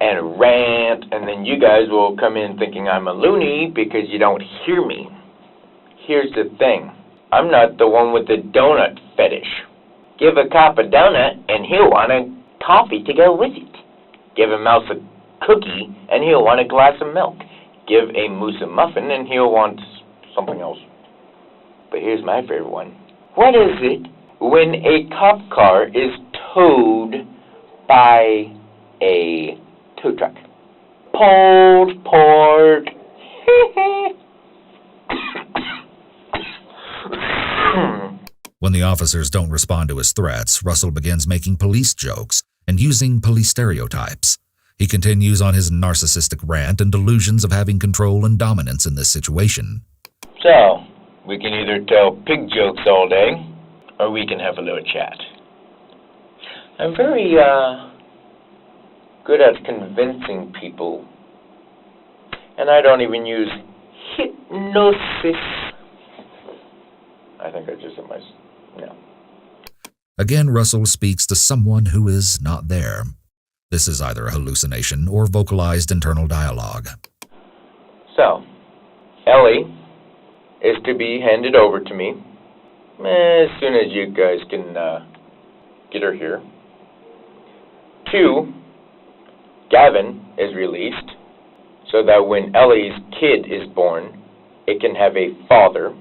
and rant, and then you guys will come in thinking I'm a loony because you don't hear me. Here's the thing. I'm not the one with the donut fetish. Give a cop a donut, and he'll want a coffee to go with it. Give a mouse a cookie, and he'll want a glass of milk. Give a moose a muffin, and he'll want something else. But here's my favorite one. What is it when a cop car is towed by a tow truck? Pulled port. When the officers don't respond to his threats, Russell begins making police jokes and using police stereotypes. He continues on his narcissistic rant and delusions of having control and dominance in this situation. So, we can either tell pig jokes all day, or we can have a little chat. I'm very, good at convincing people, and I don't even use hypnosis. I think I just said yeah. Again, Russell speaks to someone who is not there. This is either a hallucination or vocalized internal dialogue. So, Ellie is to be handed over to me as soon as you guys can get her here. 2, Gavin is released so that when Ellie's kid is born, it can have a father.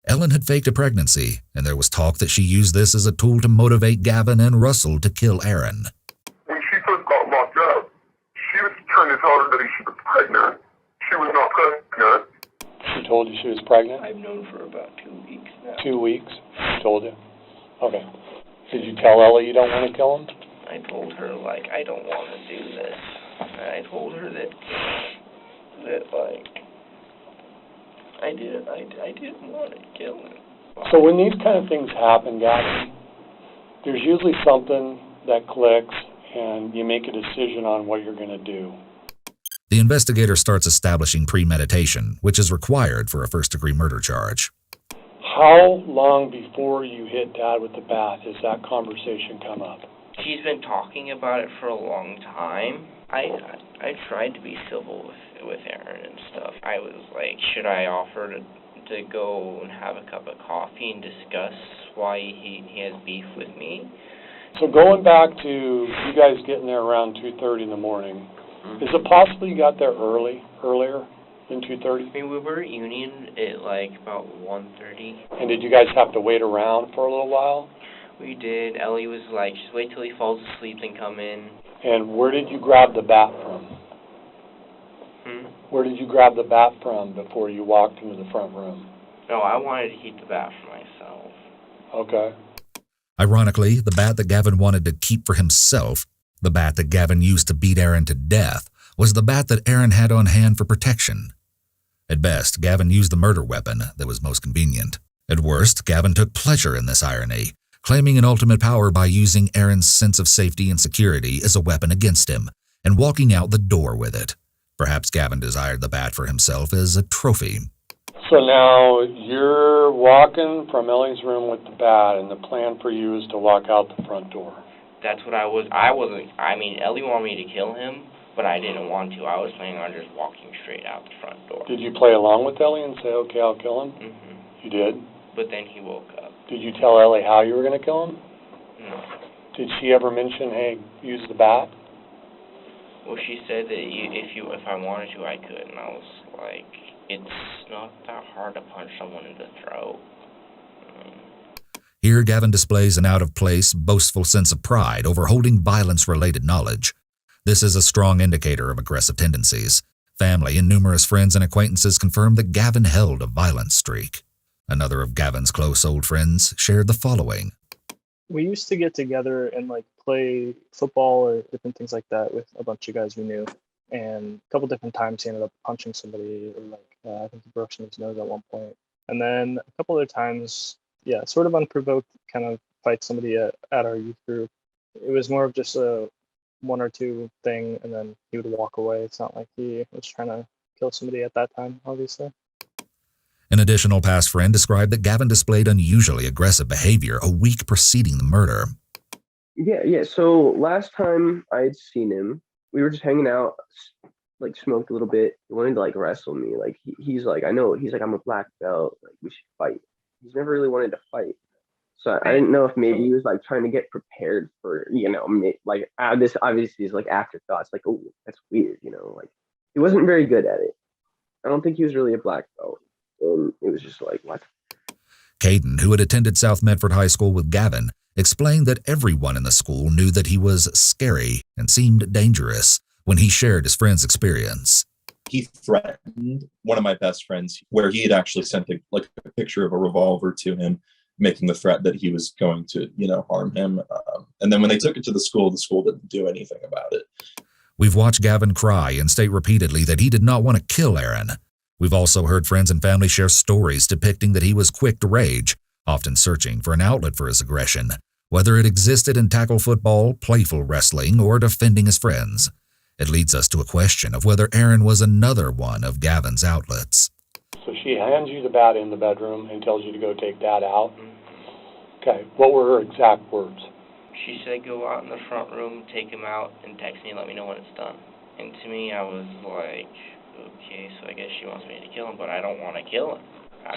Ellen had faked a pregnancy, and there was talk that she used this as a tool to motivate Gavin and Russell to kill Aaron. When she first got locked up, she was trying to tell everybody she was pregnant. She was not pregnant. She told you she was pregnant? I've known for about 2 weeks now. 2 weeks? She told you? Okay. Did you tell Ellie you don't want to kill him? I told her, like, I don't want to do this. And I told her that like, I didn't want to kill him. So when these kind of things happen, Gavin, there's usually something that clicks and you make a decision on what you're going to do. The investigator starts establishing premeditation, which is required for a first-degree murder charge. How long before you hit Dad with the bat has that conversation come up? She's been talking about it for a long time. I tried to be civil with Aaron and stuff. I was like, should I offer to go and have a cup of coffee and discuss why he has beef with me? So going back to you guys getting there around 2:30 in the morning, is it possible you got there earlier than 2:30? I mean, we were at Union at like about 1:30. And did you guys have to wait around for a little while? We did. Ellie was like, just wait till he falls asleep and come in. And where did you grab the bat from? Where did you grab the bat from before you walked into the front room? No, I wanted to keep the bat for myself. Okay. Ironically, the bat that Gavin wanted to keep for himself, the bat that Gavin used to beat Aaron to death, was the bat that Aaron had on hand for protection. At best, Gavin used the murder weapon that was most convenient. At worst, Gavin took pleasure in this irony, claiming an ultimate power by using Aaron's sense of safety and security as a weapon against him, and walking out the door with it. Perhaps Gavin desired the bat for himself as a trophy. So now you're walking from Ellie's room with the bat, and the plan for you is to walk out the front door. That's what I mean, Ellie wanted me to kill him, but I didn't want to. I was planning on just walking straight out the front door. Did you play along with Ellie and say, okay, I'll kill him? Mm-hmm. You did? But then he woke up. Did you tell Ellie how you were going to kill him? No. Did she ever mention, hey, use the bat? Well, she said that if I wanted to, I could, and I was like, it's not that hard to punch someone in the throat. Here, Gavin displays an out-of-place, boastful sense of pride over holding violence-related knowledge. This is a strong indicator of aggressive tendencies. Family and numerous friends and acquaintances confirm that Gavin held a violent streak. Another of Gavin's close old friends shared the following. We used to get together and like play football or different things like that with a bunch of guys we knew. And a couple different times he ended up punching somebody, or like I think he broke his nose at one point. And then a couple other times, yeah, sort of unprovoked, kind of fight somebody at our youth group. It was more of just a 1 or 2 thing, and then he would walk away. It's not like he was trying to kill somebody at that time, obviously. An additional past friend described that Gavin displayed unusually aggressive behavior a week preceding the murder. Yeah. So last time I had seen him, we were just hanging out, like smoked a little bit. He wanted to like wrestle me. Like he's like, I know. He's like, I'm a black belt. Like we should fight. He's never really wanted to fight. So I didn't know if maybe he was like trying to get prepared for, like this obviously is like afterthoughts. Like, oh, that's weird. Like he wasn't very good at it. I don't think he was really a black belt. And it was just like, what? Caden, who had attended South Medford High School with Gavin, explained that everyone in the school knew that he was scary and seemed dangerous when he shared his friend's experience. He threatened one of my best friends, where he had actually sent a picture of a revolver to him, making the threat that he was going to, harm him. And then when they took it to the school didn't do anything about it. We've watched Gavin cry and state repeatedly that he did not want to kill Aaron. We've also heard friends and family share stories depicting that he was quick to rage, often searching for an outlet for his aggression, whether it existed in tackle football, playful wrestling, or defending his friends. It leads us to a question of whether Aaron was another one of Gavin's outlets. So she hands you the bat in the bedroom and tells you to go take Dad out. Okay, what were her exact words? She said go out in the front room, take him out, and text me and let me know when it's done. And to me, I was like, okay, so I guess she wants me to kill him, but I don't want to kill him.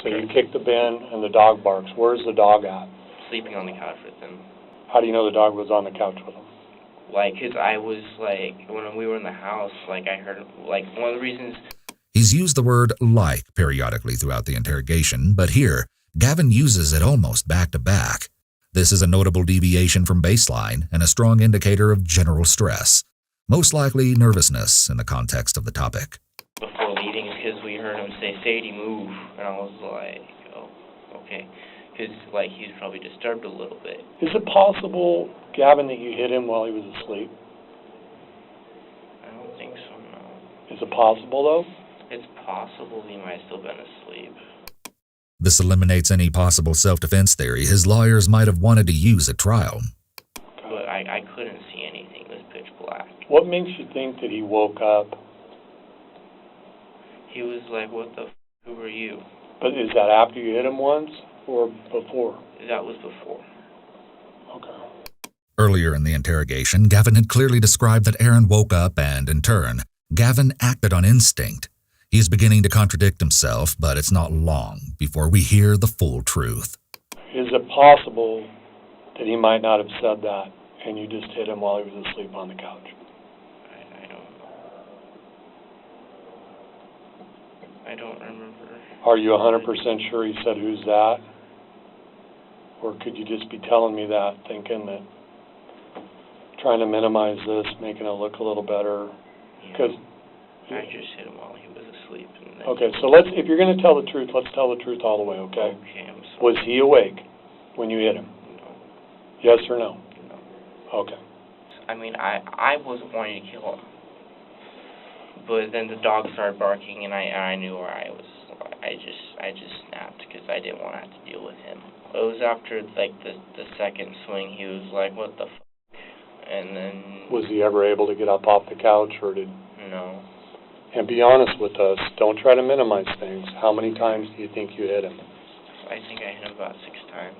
So you kick the bin and the dog barks. Where's the dog at? Sleeping on the couch with him. How do you know the dog was on the couch with him? Like, 'cause I was, like, when we were in the house, like, I heard, like, one of the reasons... He's used the word like periodically throughout the interrogation, but here, Gavin uses it almost back to back. This is a notable deviation from baseline and a strong indicator of general stress, most likely nervousness in the context of the topic. Before leaving, because we heard him say, Sadie, move, and I was like, oh, okay, because, like, he's probably disturbed a little bit. Is it possible, Gavin, that you hit him while he was asleep? I don't think so, no. Is it possible, though? It's possible he might have still been asleep. This eliminates any possible self-defense theory his lawyers might have wanted to use at trial. But I couldn't see anything. It was pitch black. What makes you think that he woke up? He was like, what the who are you? But is that after you hit him once or before? That was before. Okay. Earlier in the interrogation, Gavin had clearly described that Aaron woke up and, in turn, Gavin acted on instinct. He is beginning to contradict himself, but it's not long before we hear the full truth. Is it possible that he might not have said that and you just hit him while he was asleep on the couch? I don't know. I don't remember. Are you 100% sure he said, who's that? Or could you just be telling me that, thinking that, trying to minimize this, making it look a little better? Because I just hit him while he was asleep. And then okay, so if you're going to tell the truth, let's tell the truth all the way, okay? Okay, I'm sorry. Was he awake when you hit him? No. Yes or no? No. Okay. I mean, I wasn't wanting to kill him. But then the dog started barking, and I knew where I was. I just snapped because I didn't want to have to deal with him. It was after, like, the second swing, he was like, what the f***? And then... Was he ever able to get up off the couch, or did... No. And be honest with us. Don't try to minimize things. How many times do you think you hit him? I think I hit him about 6 times.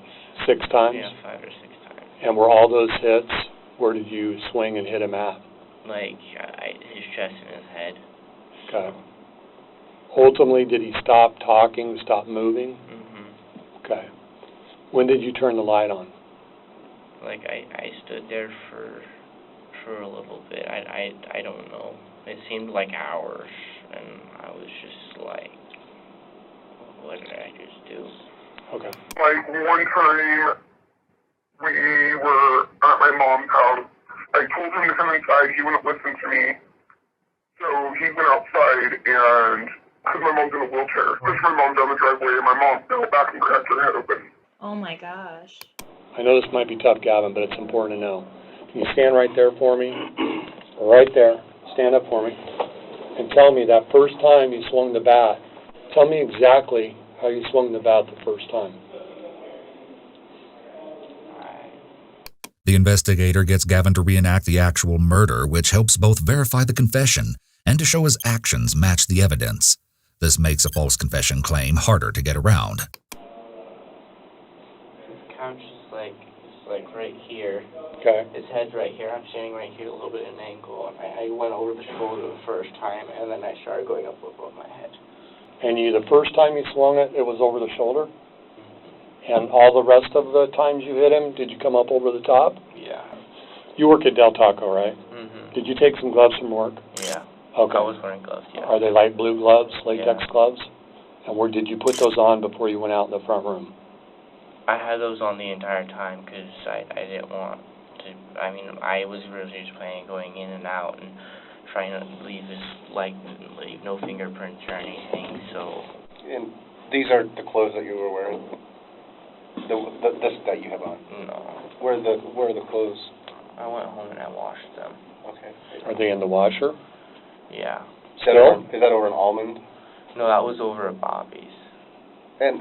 6 times? Yeah, 5 or 6 times. And were all those hits, where did you swing and hit him at? Like, his chest and his head. Okay. Ultimately, did he stop talking, stop moving? Mm-hmm. Okay. When did you turn the light on? Like, I stood there for a little bit. I don't know. It seemed like hours, and I was just like, what did I just do? Okay. Like, one time, we were at my mom's house. I told him to come inside. He wouldn't listen to me. So he went outside, and because my mom's in a wheelchair, pushed my mom down the driveway, and my mom fell back and cracked her head open. Oh my gosh. I know this might be tough, Gavin, but it's important to know. Can you stand right there for me? Right there. Stand up for me. And tell me that first time you swung the bat, tell me exactly how you swung the bat the first time. The investigator gets Gavin to reenact the actual murder, which helps both verify the confession and to show his actions match the evidence. This makes a false confession claim harder to get around. His couch is like right here. Okay. His head's right here. I'm standing right here, a little bit at an angle. And I went over the shoulder the first time, and then I started going up above my head. And the first time you swung it, it was over the shoulder? And all the rest of the times you hit him, did you come up over the top? Yeah. You work at Del Taco, right? Mm-hmm. Did you take some gloves from work? Yeah. Okay. I was wearing gloves, yeah. Are they light blue gloves, latex Yeah. gloves? And where did you put those on before you went out in the front room? I had those on the entire time because I didn't want to, I was really just planning on going in and out and trying to leave no fingerprints or anything, so. And these are the clothes that you were wearing? This that you have on? No. Where are the clothes? I went home and I washed them. Okay. Are they in the washer? Yeah. Is that over an Almond? No, that was over at Bobby's. And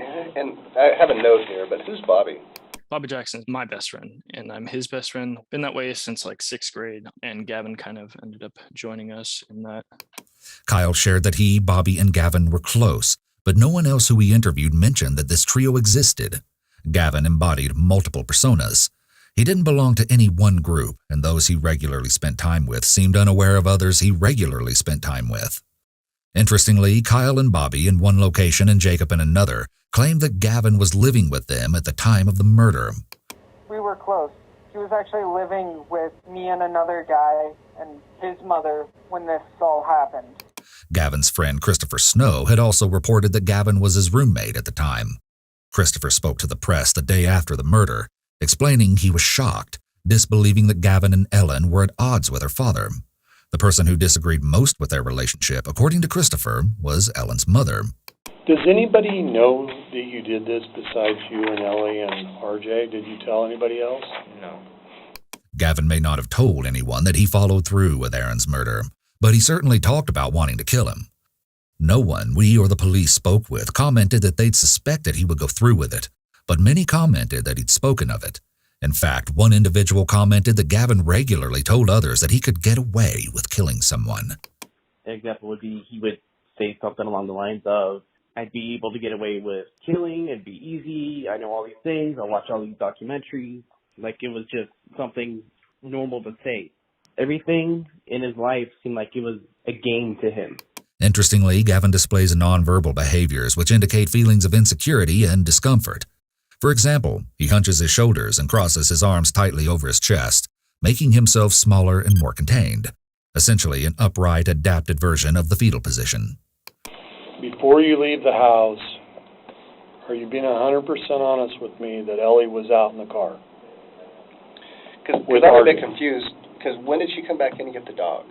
I have a note here, but who's Bobby? Bobby Jackson's my best friend, and I'm his best friend. Been that way since like 6th grade, and Gavin kind of ended up joining us in that. Kyle shared that he, Bobby, and Gavin were close, but no one else who he interviewed mentioned that this trio existed. Gavin embodied multiple personas. He didn't belong to any one group, and those he regularly spent time with seemed unaware of others he regularly spent time with. Interestingly, Kyle and Bobby in one location and Jacob in another claimed that Gavin was living with them at the time of the murder. We were close. He was actually living with me and another guy and his mother when this all happened. Gavin's friend Christopher Snow had also reported that Gavin was his roommate at the time. Christopher spoke to the press the day after the murder, explaining he was shocked, disbelieving that Gavin and Ellen were at odds with her father. The person who disagreed most with their relationship, according to Christopher, was Ellen's mother. Does anybody know that you did this besides you and Ellie and RJ? Did you tell anybody else? No. Gavin may not have told anyone that he followed through with Aaron's murder, but he certainly talked about wanting to kill him. No one we or the police spoke with commented that they'd suspected he would go through with it, but many commented that he'd spoken of it. In fact, one individual commented that Gavin regularly told others that he could get away with killing someone. An example would be he would say something along the lines of, I'd be able to get away with killing, it'd be easy, I know all these things, I'll watch all these documentaries. Like it was just something normal to say. Everything in his life seemed like it was a game to him. Interestingly, Gavin displays nonverbal behaviors which indicate feelings of insecurity and discomfort. For example, he hunches his shoulders and crosses his arms tightly over his chest, making himself smaller and more contained, essentially an upright, adapted version of the fetal position. Before you leave the house, are you being 100% honest with me that Ellie was out in the car? Because I'm a bit confused, because when did she come back in and get the dog?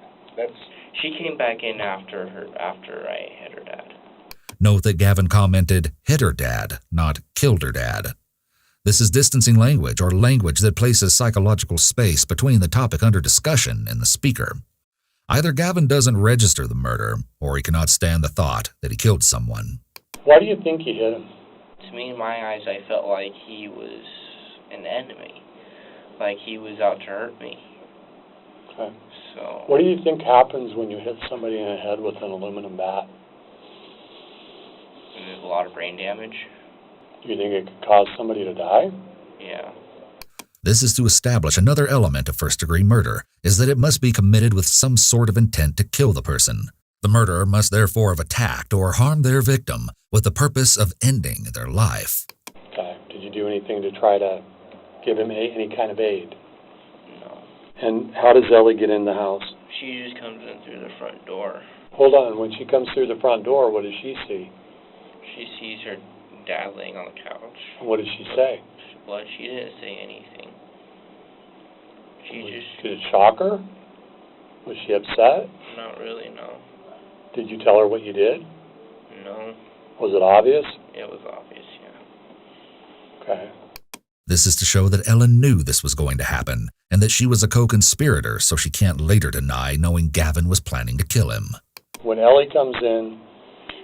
She came back in after I hit her dad. Note that Gavin commented, hit her dad, not killed her dad. This is distancing language, or language that places psychological space between the topic under discussion and the speaker. Either Gavin doesn't register the murder, or he cannot stand the thought that he killed someone. Why do you think you hit him? To me, in my eyes, I felt like he was an enemy. Like he was out to hurt me. Okay. So. What do you think happens when you hit somebody in the head with an aluminum bat? There's a lot of brain damage. Do you think it could cause somebody to die? Yeah. This is to establish another element of first-degree murder, is that it must be committed with some sort of intent to kill the person. The murderer must therefore have attacked or harmed their victim with the purpose of ending their life. Okay. Did you do anything to try to give him any kind of aid? No. And how does Ellie get in the house? She just comes in through the front door. Hold on. When she comes through the front door, what does she see? She sees her dad laying on the couch. What does she say? Well, she didn't say anything. Did it shock her? Was she upset? Not really, no. Did you tell her what you did? No. Was it obvious? It was obvious, yeah. Okay. This is to show that Ellen knew this was going to happen and that she was a co-conspirator, so she can't later deny knowing Gavin was planning to kill him. When Ellie comes in,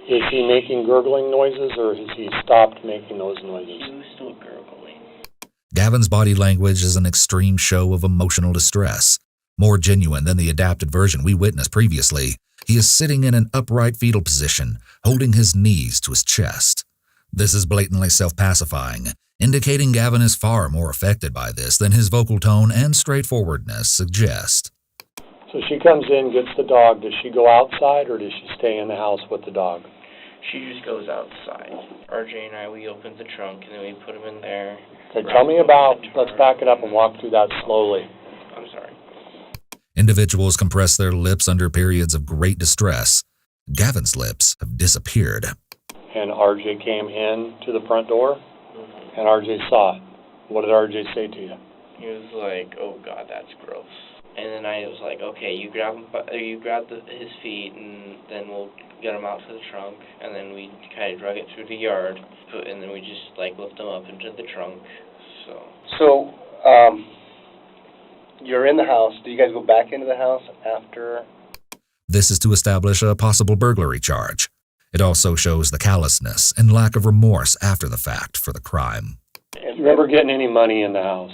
is he making gurgling noises or has he stopped making those noises? He was still gurgling. Gavin's body language is an extreme show of emotional distress. More genuine than the adapted version we witnessed previously, he is sitting in an upright fetal position, holding his knees to his chest. This is blatantly self-pacifying, indicating Gavin is far more affected by this than his vocal tone and straightforwardness suggest. So she comes in, gets the dog. Does she go outside or does she stay in the house with the dog? She just goes outside. RJ and I, we opened the trunk and then we put him in there. Okay, tell me about, let's back it up and walk through that slowly. I'm sorry. Individuals compress their lips under periods of great distress. Gavin's lips have disappeared. And RJ came in to the front door and RJ saw it. What did RJ say to you? He was like, "Oh God, that's gross." And then I was like, "Okay, you grab him, his feet, and then we'll get him out to the trunk." And then we kind of drug it through the yard, and then we just like lift him up into the trunk. So, you're in the house. Do you guys go back into the house after? This is to establish a possible burglary charge. It also shows the callousness and lack of remorse after the fact for the crime. Do you remember getting any money in the house?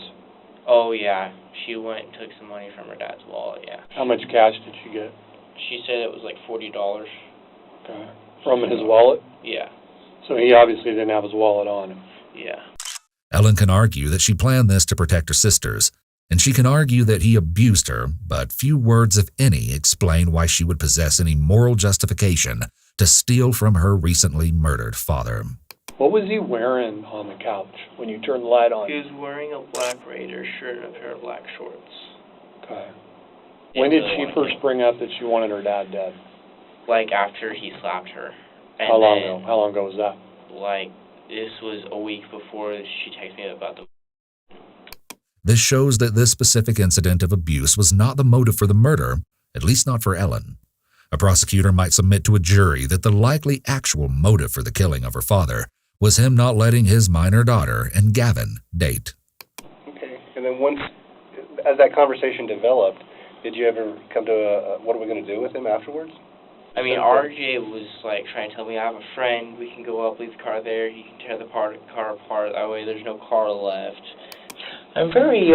Oh yeah, she went and took some money from her dad's wallet. Yeah. How much cash did she get? She said it was like $40. Okay. From his wallet? Yeah. So he obviously didn't have his wallet on him. Yeah. Ellen can argue that she planned this to protect her sisters, and she can argue that he abused her, but few words, if any, explain why she would possess any moral justification to steal from her recently murdered father. What was he wearing on the couch when you turned the light on? He was wearing a black Raider shirt and a pair of black shorts. Okay. When did she first bring up that she wanted her dad dead? Like after he slapped her. And How long ago? How long ago was that? Like, this was a week before she texted me about the... This shows that this specific incident of abuse was not the motive for the murder, at least not for Ellen. A prosecutor might submit to a jury that the likely actual motive for the killing of her father was him not letting his minor daughter and Gavin date. Okay, and then once, as that conversation developed, did you ever come to a what are we going to do with him afterwards? I mean, RJ was like trying to tell me, I have a friend, we can go up, leave the car there, he can tear the car apart, that way there's no car left. I'm very,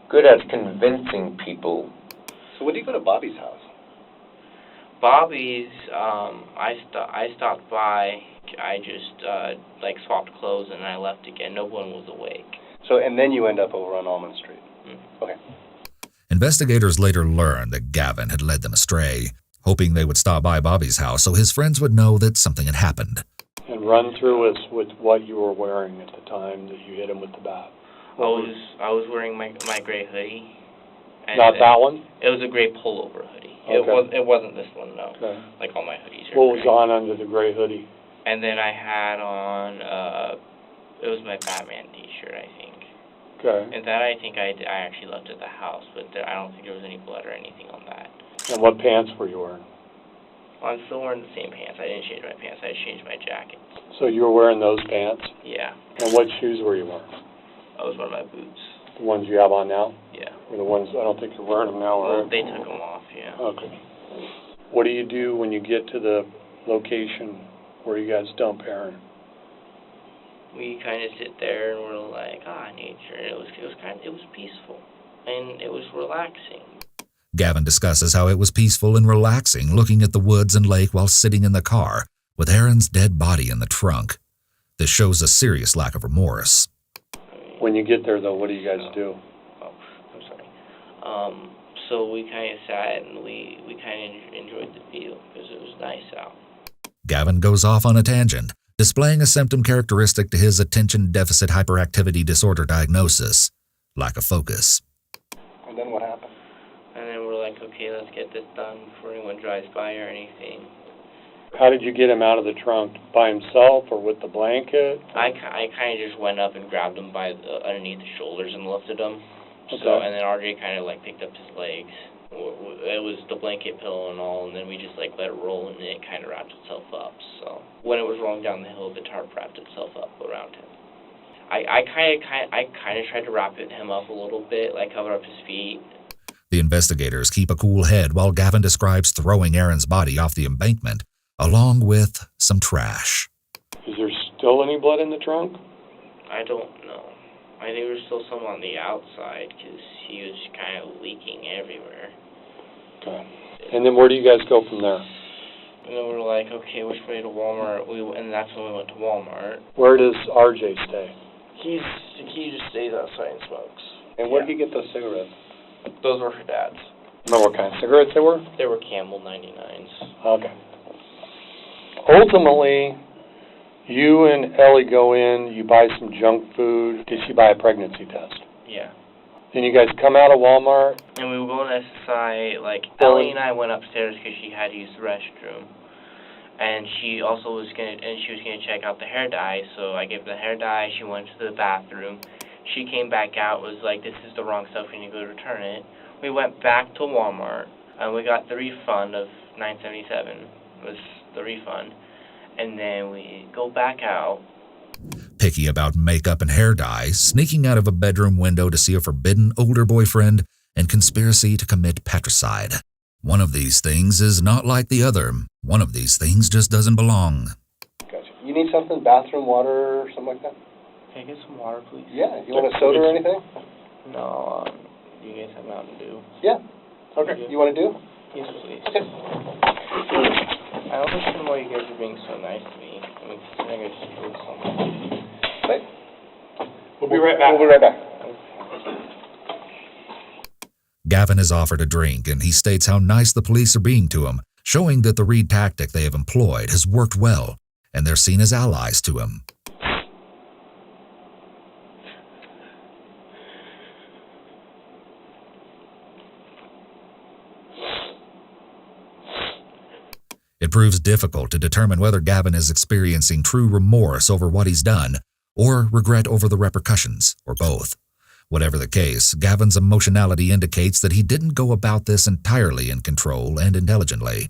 good at convincing people. So when did you go to Bobby's house? Bobby's, I stopped by, I just, like, swapped clothes and I left again. No one was awake. So, and then you end up over on Almond Street. Okay. Investigators later learned that Gavin had led them astray, hoping they would stop by Bobby's house so his friends would know that something had happened. And run through us with what you were wearing at the time that you hit him with the bat. I was wearing my gray hoodie. And Not that one? It was a gray pullover hoodie. Okay. It wasn't this one, no. Okay. Like all my hoodies are What was gray. on under the gray hoodie? And then I had on, it was my Batman t-shirt, I think. Okay. And that I think I actually left at the house, but I don't think there was any blood or anything on that. And what pants were you wearing? Well, I'm still wearing the same pants. I didn't change my pants. I just changed my jacket. So you were wearing those pants? Yeah. And what shoes were you wearing? I was wearing my boots. The ones you have on now? Yeah. Or the ones, I don't think you're wearing them now, Well, right? they took them off, yeah. Okay. What do you do when you get to the location where you guys dump Aaron? We kind of sit there and we're like, nature. It was peaceful and it was relaxing. Gavin discusses how it was peaceful and relaxing looking at the woods and lake while sitting in the car with Aaron's dead body in the trunk. This shows a serious lack of remorse. When you get there, though, what do you guys do? I'm sorry. So we kind of sat and we kind of enjoyed the view because it was nice out. Gavin goes off on a tangent, displaying a symptom characteristic to his attention deficit hyperactivity disorder diagnosis: lack of focus. And then what happened? And then we're like, okay, let's get this done before anyone drives by or anything. How did you get him out of the trunk? By himself or with the blanket? I kind of just went up and grabbed him by underneath the shoulders and lifted him. Okay. So, and then RJ kind of like picked up his legs. It was the blanket pillow and all, and then we just like let it roll and it kind of wrapped itself up. So when it was rolling down the hill, the tarp wrapped itself up around him. I kind of tried to wrap him up a little bit, like cover up his feet. The investigators keep a cool head while Gavin describes throwing Aaron's body off the embankment, along with some trash. Is there still any blood in the trunk? I don't know. I think there's still some on the outside because he was kind of leaking everywhere. Okay. And then where do you guys go from there? And then we were like, okay, which way to Walmart? And that's when we went to Walmart. Where does RJ stay? He just stays outside and smokes. And where did he get those cigarettes? Those were her dad's. Remember what kind of cigarettes they were? They were Camel 99s. Okay. Ultimately, you and Ellie go in, you buy some junk food. Did she buy a pregnancy test? Yeah. Then you guys come out of Walmart. And we were going to SSI, like, Ellie and I went upstairs because she had to use the restroom. And she also was going to check out the hair dye, so I gave her the hair dye, she went to the bathroom. She came back out, was like, this is the wrong stuff, we need to go return it. We went back to Walmart, and we got the refund of $9.77 was the refund. And then we go back out. Picky about makeup and hair dye, sneaking out of a bedroom window to see a forbidden older boyfriend, and conspiracy to commit patricide. One of these things is not like the other. One of these things just doesn't belong. Gotcha. You need something? Bathroom water or something like that? Can I get some water, please? Yeah. You want a soda or anything? No, you guys have Mountain Dew. Yeah. Okay. You want to do? Yes, please. Okay. I don't understand why you guys are being so nice to me. I mean, I guess you do something. Okay. We'll be right back. We'll be right back. Gavin is offered a drink, and he states how nice the police are being to him, showing that the Reed tactic they have employed has worked well, and they're seen as allies to him. It proves difficult to determine whether Gavin is experiencing true remorse over what he's done, or regret over the repercussions, or both. Whatever the case, Gavin's emotionality indicates that he didn't go about this entirely in control and intelligently.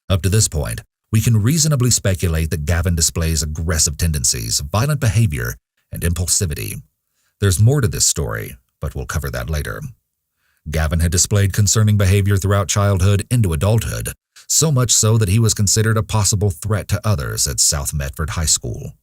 Up to this point, we can reasonably speculate that Gavin displays aggressive tendencies, violent behavior, and impulsivity. There's more to this story, but we'll cover that later. Gavin had displayed concerning behavior throughout childhood into adulthood, so much so that he was considered a possible threat to others at South Medford High School.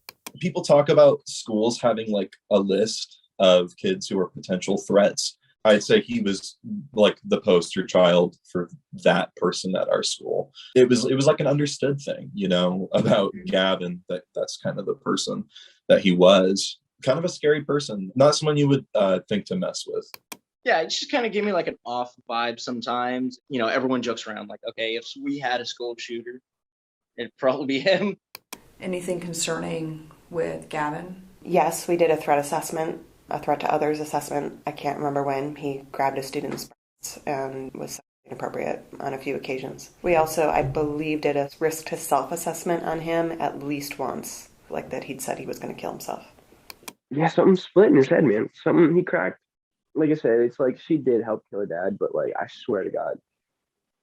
People talk about schools having like a list of kids who are potential threats. I'd say he was like the poster child for that person at our school. It was like an understood thing, you know, about Gavin, that's kind of the person that he was. Kind of a scary person, not someone you would think to mess with. Yeah, it just kind of gave me like an off vibe sometimes. You know, everyone jokes around like, okay, if we had a school shooter, it'd probably be him. Anything concerning with Gavin? Yes, we did a threat assessment, a threat to others assessment. I can't remember when. He grabbed a student's breasts and was inappropriate on a few occasions. We also, I believe, did a risk to self assessment on him at least once, like that he'd said he was going to kill himself. Yeah, something split in his head, man. Something he cracked. Like I said, it's like she did help kill her dad, but like I swear to God,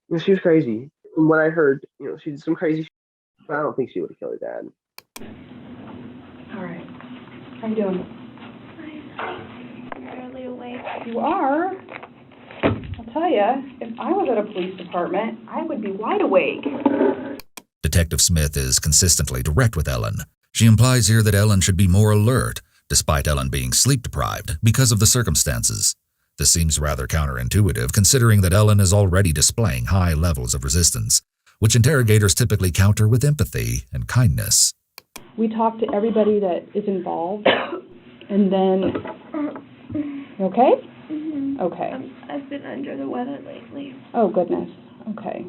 you know, she was crazy. From what I heard, you know, she did some crazy shit, but I don't think she would have killed her dad. All right. How you doing? I'm barely awake. You are? I'll tell you, if I was at a police department, I would be wide awake. Detective Smith is consistently direct with Ellen. She implies here that Ellen should be more alert, despite Ellen being sleep-deprived because of the circumstances. This seems rather counterintuitive, considering that Ellen is already displaying high levels of resistance, which interrogators typically counter with empathy and kindness. We talk to everybody that is involved, and then... You okay? Mm-hmm. Okay. I've been under the weather lately. Oh, goodness. Okay.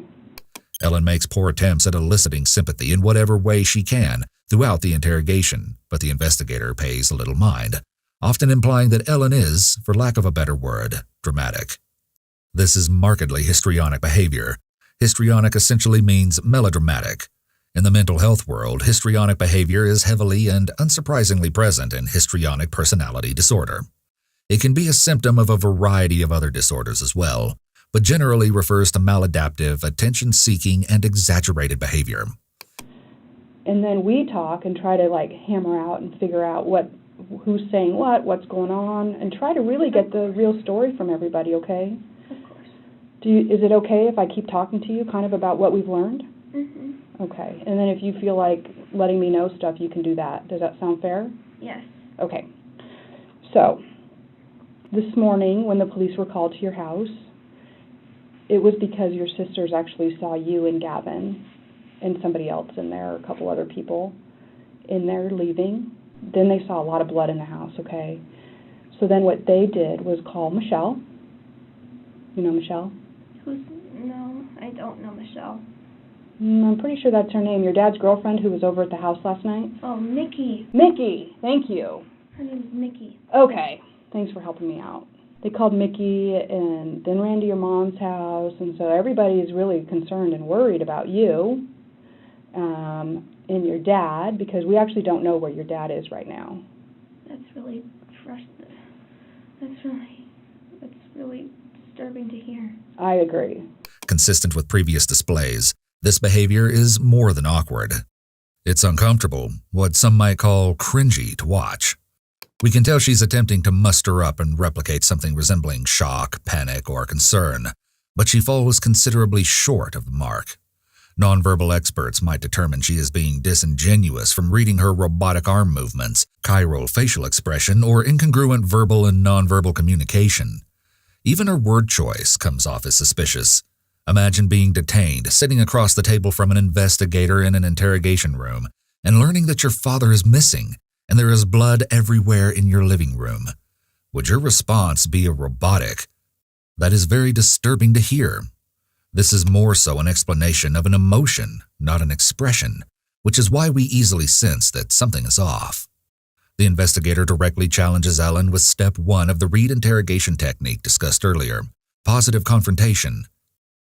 Ellen makes poor attempts at eliciting sympathy in whatever way she can throughout the interrogation, but the investigator pays little mind, often implying that Ellen is, for lack of a better word, dramatic. This is markedly histrionic behavior. Histrionic essentially means melodramatic. In the mental health world, histrionic behavior is heavily and unsurprisingly present in histrionic personality disorder. It can be a symptom of a variety of other disorders as well, but generally refers to maladaptive, attention-seeking, and exaggerated behavior. And then we talk and try to like hammer out and figure out what who's saying what's going on, and try to really get the real story from everybody, okay? Of course. Is it okay if I keep talking to you kind of about what we've learned? Mhm. Okay. And then if you feel like letting me know stuff, you can do that. Does that sound fair? Yes. Okay. So, this morning when the police were called to your house, it was because your sisters actually saw you and Gavin and somebody else in there, a couple other people in there leaving. Then they saw a lot of blood in the house, okay? So then what they did was call Michelle. You know Michelle? No, I don't know Michelle. I'm pretty sure that's her name. Your dad's girlfriend who was over at the house last night? Oh, Mickey. Mickey! Thank you. Her name is Mickey. Okay. Thanks for helping me out. They called Mickey and then ran to your mom's house, and so everybody is really concerned and worried about you and your dad, because we actually don't know where your dad is right now. That's really frustrating. That's really disturbing to hear. I agree. Consistent with previous displays, this behavior is more than awkward. It's uncomfortable, what some might call cringy to watch. We can tell she's attempting to muster up and replicate something resembling shock, panic, or concern, but she falls considerably short of the mark. Nonverbal experts might determine she is being disingenuous from reading her robotic arm movements, chiral facial expression, or incongruent verbal and nonverbal communication. Even her word choice comes off as suspicious. Imagine being detained, sitting across the table from an investigator in an interrogation room, and learning that your father is missing, and there is blood everywhere in your living room. Would your response be a robotic? That is very disturbing to hear. This is more so an explanation of an emotion, not an expression, which is why we easily sense that something is off. The investigator directly challenges Ellen with step 1 of the Reed interrogation technique discussed earlier, positive confrontation.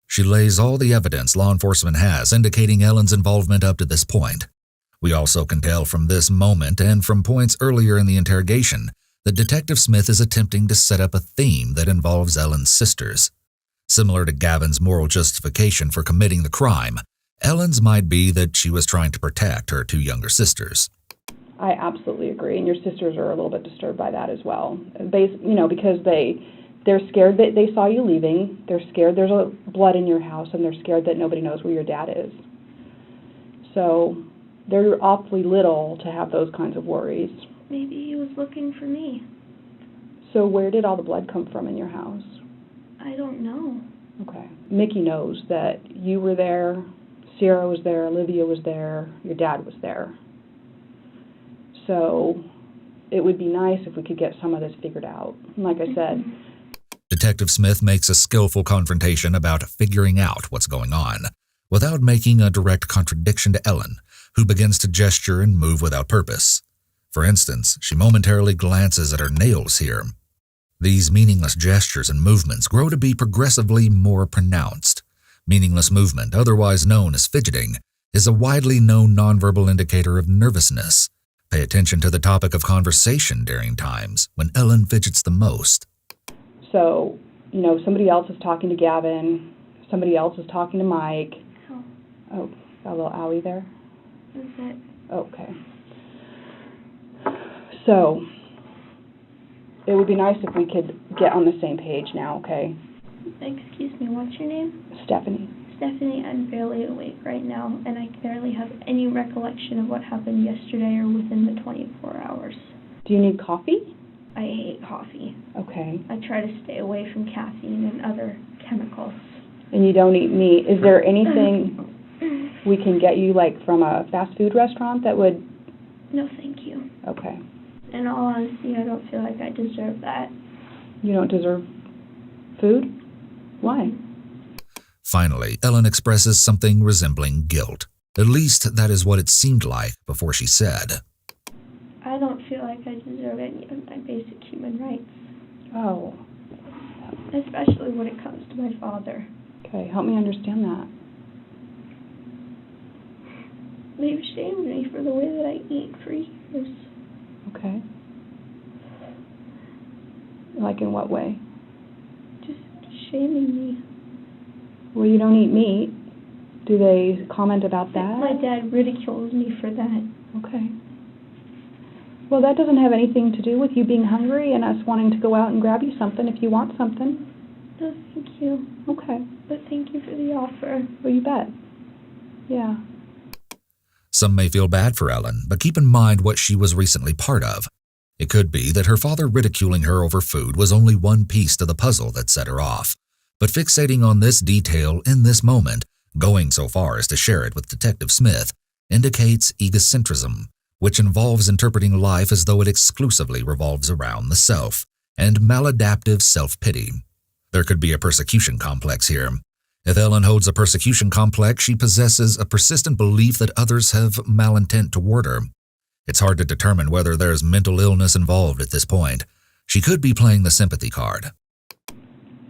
She lays all the evidence law enforcement has indicating Ellen's involvement up to this point. We also can tell from this moment and from points earlier in the interrogation that Detective Smith is attempting to set up a theme that involves Ellen's sisters. Similar to Gavin's moral justification for committing the crime, Ellen's might be that she was trying to protect her 2 younger sisters. I absolutely agree, and your sisters are a little bit disturbed by that as well. Because they're scared that they saw you leaving, they're scared there's blood in your house, and they're scared that nobody knows where your dad is. So they're awfully little to have those kinds of worries. Maybe he was looking for me. So where did all the blood come from in your house? I don't know. Okay. Mickey knows that you were there, Sierra was there, Olivia was there, your dad was there. So it would be nice if we could get some of this figured out. And like I said, Detective Smith makes a skillful confrontation about figuring out what's going on, without making a direct contradiction to Ellen, who begins to gesture and move without purpose. For instance, she momentarily glances at her nails here. These meaningless gestures and movements grow to be progressively more pronounced. Meaningless movement, otherwise known as fidgeting, is a widely known nonverbal indicator of nervousness. Pay attention to the topic of conversation during times when Ellen fidgets the most. So, somebody else is talking to Gavin, somebody else is talking to Mike. Oh, got a little owie there? That's it. Okay. So, it would be nice if we could get on the same page now, okay? Excuse me, what's your name? Stephanie. Stephanie, I'm barely awake right now, and I barely have any recollection of what happened yesterday or within the 24 hours. Do you need coffee? I hate coffee. Okay. I try to stay away from caffeine and other chemicals. And you don't eat meat. Is there anything we can get you, from a fast food restaurant that would... No, thank you. Okay. In all honesty, I don't feel like I deserve that. You don't deserve food? Why? Finally, Ellen expresses something resembling guilt. At least that is what it seemed like before she said, I don't feel like I deserve any of my basic human rights. Oh. Especially when it comes to my father. Okay, help me understand that. They've shamed me for the way that I eat for years. Okay. Like in what way? Just shaming me. Well, you don't eat meat. Do they comment about that? My dad ridicules me for that. Okay. Well, that doesn't have anything to do with you being hungry and us wanting to go out and grab you something if you want something. No, thank you. Okay. But thank you for the offer. Well, you bet. Yeah. Some may feel bad for Ellen, but keep in mind what she was recently part of. It could be that her father ridiculing her over food was only one piece to the puzzle that set her off. But fixating on this detail in this moment, going so far as to share it with Detective Smith, indicates egocentrism, which involves interpreting life as though it exclusively revolves around the self, and maladaptive self-pity. There could be a persecution complex here. If Ellen holds a persecution complex, she possesses a persistent belief that others have malintent toward her. It's hard to determine whether there's mental illness involved at this point. She could be playing the sympathy card.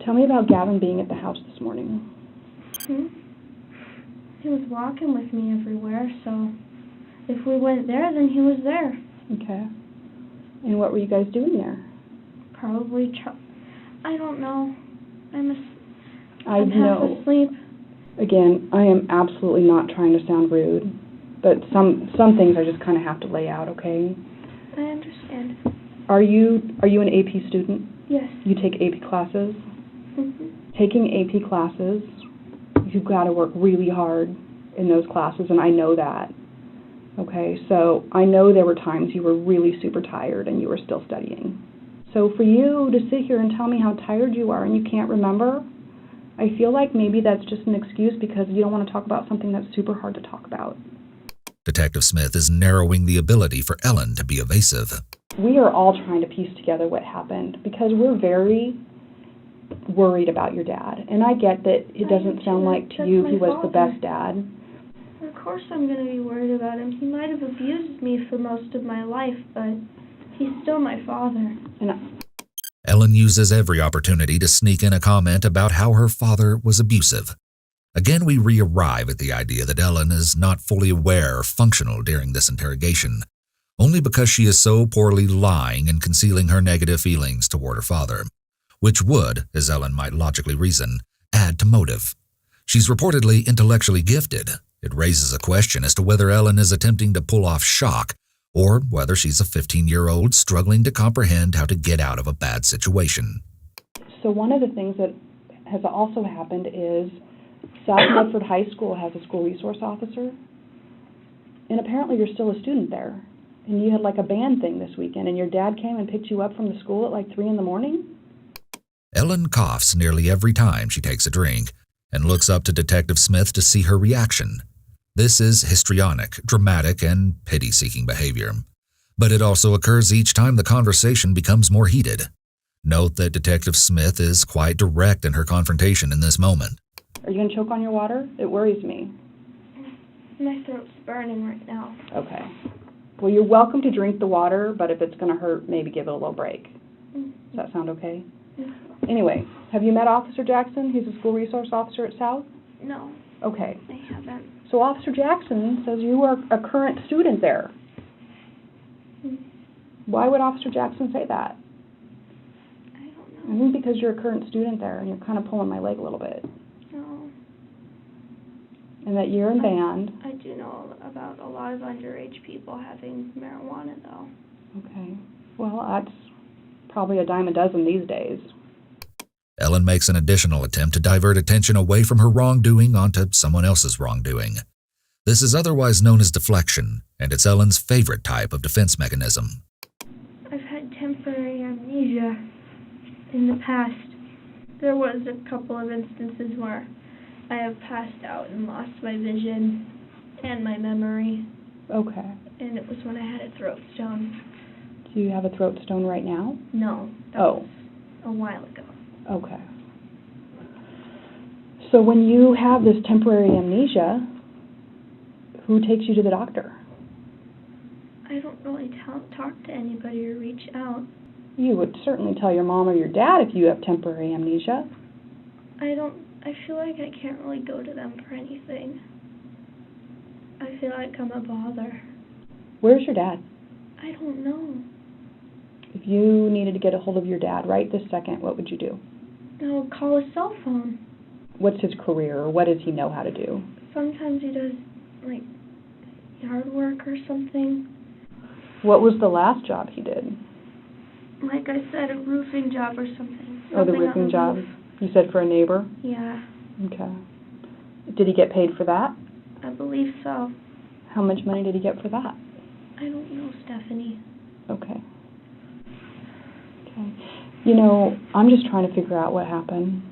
Tell me about Gavin being at the house this morning. He was walking with me everywhere, so if we went there, then he was there. Okay. And what were you guys doing there? Probably, I don't know. I'm I know. half asleep. Again, I am absolutely not trying to sound rude, but some things I just kind of have to lay out, okay? I understand. Are you an AP student? Yes. You take AP classes? Mm-hmm. Taking AP classes, you've got to work really hard in those classes, and I know that. Okay, so I know there were times you were really super tired and you were still studying. So for you to sit here and tell me how tired you are and you can't remember, I feel like maybe that's just an excuse because you don't want to talk about something that's super hard to talk about. Detective Smith is narrowing the ability for Ellen to be evasive. We are all trying to piece together what happened because we're very worried about your dad. And I get that it doesn't sound like to you he was the best dad. Of course I'm going to be worried about him. He might have abused me for most of my life, but he's still my father. Ellen uses every opportunity to sneak in a comment about how her father was abusive. Again, we re-arrive at the idea that Ellen is not fully aware or functional during this interrogation, only because she is so poorly lying and concealing her negative feelings toward her father, which would, as Ellen might logically reason, add to motive. She's reportedly intellectually gifted. It raises a question as to whether Ellen is attempting to pull off shock or whether she's a 15-year-old struggling to comprehend how to get out of a bad situation. So one of the things that has also happened is South Medford High School has a school resource officer, and apparently you're still a student there. And you had like a band thing this weekend, and your dad came and picked you up from the school at like 3 a.m? Ellen coughs nearly every time she takes a drink and looks up to Detective Smith to see her reaction. This is histrionic, dramatic, and pity-seeking behavior. But it also occurs each time the conversation becomes more heated. Note that Detective Smith is quite direct in her confrontation in this moment. Are you going to choke on your water? It worries me. My throat's burning right now. Okay. Well, you're welcome to drink the water, but if it's going to hurt, maybe give it a little break. Does that sound okay? Anyway, have you met Officer Jackson? He's a school resource officer at South? No. Okay. I haven't. So Officer Jackson says you are a current student there. Why would Officer Jackson say that? I don't know. Because you're a current student there and you're kind of pulling my leg a little bit. No. And that you're in band. I do know about a lot of underage people having marijuana, though. Okay. Well, that's probably a dime a dozen these days. Ellen makes an additional attempt to divert attention away from her wrongdoing onto someone else's wrongdoing. This is otherwise known as deflection, and it's Ellen's favorite type of defense mechanism. I've had temporary amnesia in the past. There was a couple of instances where I have passed out and lost my vision and my memory. Okay. And it was when I had a throat stone. Do you have a throat stone right now? No. That was a while ago. Okay. So when you have this temporary amnesia, who takes you to the doctor? I don't really talk to anybody or reach out. You would certainly tell your mom or your dad if you have temporary amnesia. I feel like I can't really go to them for anything. I feel like I'm a bother. Where's your dad? I don't know. If you needed to get a hold of your dad right this second, what would you do? I'll call his cell phone. What's his career, or what does he know how to do? Sometimes he does, like, yard work or something. What was the last job he did? Like I said, a roofing job or something. Oh, the Something on roofing job? roof. You said for a neighbor? Yeah, Okay. Did he get paid for that? I believe so. How much money did he get for that? I don't know, Stephanie. Okay. Okay. You know, I'm just trying to figure out what happened.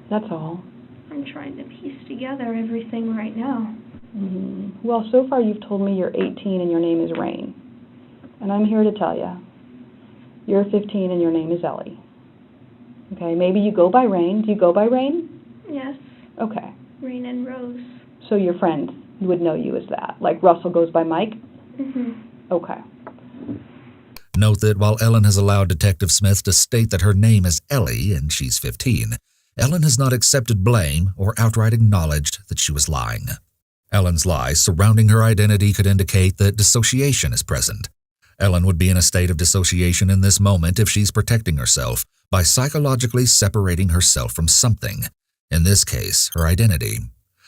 That's all. I'm trying to piece together everything right now. Well, so far you've told me you're 18 and your name is Rain. And I'm here to tell you, you're 15 and your name is Ellie. Okay, maybe you go by Rain. Do you go by Rain? Yes, Okay. Rain and Rose. So your friend would know you as that. Like Russell goes by Mike? Okay. Note that while Ellen has allowed Detective Smith to state that her name is Ellie and she's 15, Ellen has not accepted blame or outright acknowledged that she was lying. Ellen's lies surrounding her identity could indicate that dissociation is present. Ellen would be in a state of dissociation in this moment if she's protecting herself by psychologically separating herself from something, in this case, her identity.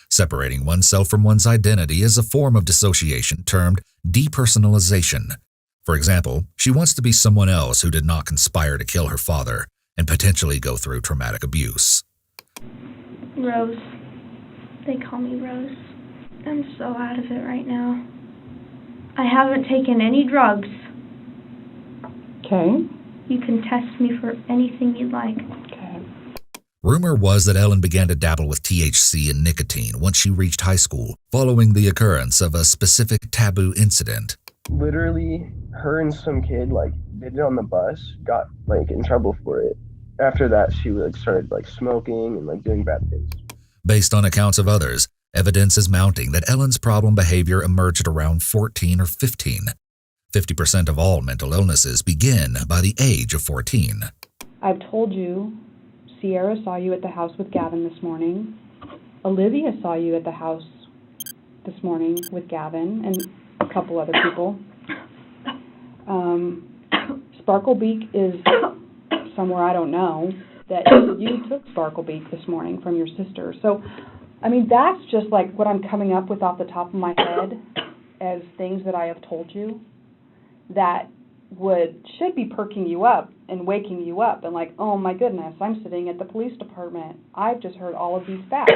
Separating oneself from one's identity is a form of dissociation termed depersonalization. For example, she wants to be someone else who did not conspire to kill her father and potentially go through traumatic abuse. Rose. They call me Rose. I'm so out of it right now. I haven't taken any drugs. Okay. You can test me for anything you'd like. Rumor was that Ellen began to dabble with THC and nicotine once she reached high school, following the occurrence of a specific taboo incident. Literally, her and some kid did it on the bus, got in trouble for it. After that, she started smoking and doing bad things. Based on accounts of others, evidence is mounting that Ellen's problem behavior emerged around 14 or 15. 50% of all mental illnesses begin by the age of 14. I've told you, Sierra saw you at the house with Gavin this morning. Olivia saw you at the house this morning with Gavin and a couple other people. Sparklebeak is somewhere I don't know, that you took Sparklebeak this morning from your sister. So, I mean, that's just what I'm coming up with off the top of my head as things that I have told you that should be perking you up and waking you up and oh my goodness, I'm sitting at the police department. I've just heard all of these facts.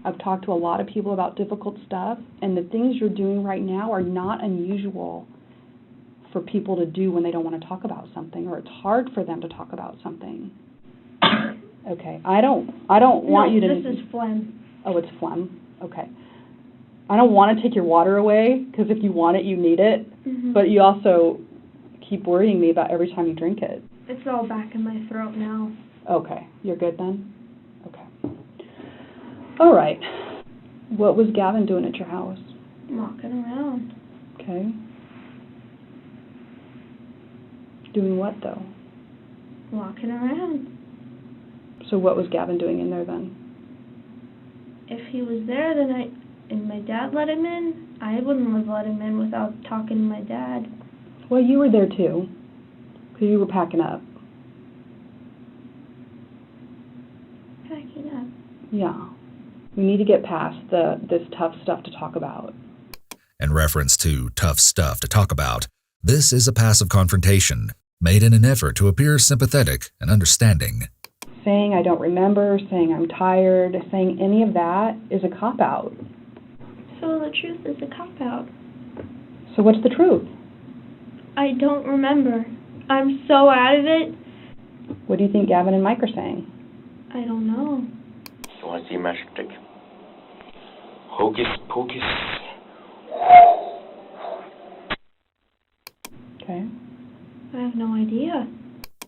I've talked to a lot of people about difficult stuff, and the things you're doing right now are not unusual for people to do when they don't want to talk about something, or it's hard for them to talk about something. Okay, I don't want you to... this is phlegm. Oh, it's phlegm? Okay. I don't want to take your water away, because if you want it, you need it. But you also keep worrying me about every time you drink it. It's all back in my throat now. Okay, you're good then? Okay. All right. What was Gavin doing at your house? Walking around. Okay. Doing what, though? Walking around. So what was Gavin doing in there then? If he was there, then and my dad let him in, I wouldn't have let him in without talking to my dad. Well, you were there too, because you were packing up. Packing up? Yeah. We need to get past this tough stuff to talk about. In reference to tough stuff to talk about, this is a passive confrontation made in an effort to appear sympathetic and understanding. Saying I don't remember, saying I'm tired, saying any of that is a cop-out. So the truth is a cop-out. So what's the truth? I don't remember. I'm so out of it. What do you think Gavin and Mike are saying? I don't know. You want to see a magic trick? Hocus pocus. Okay. I have no idea.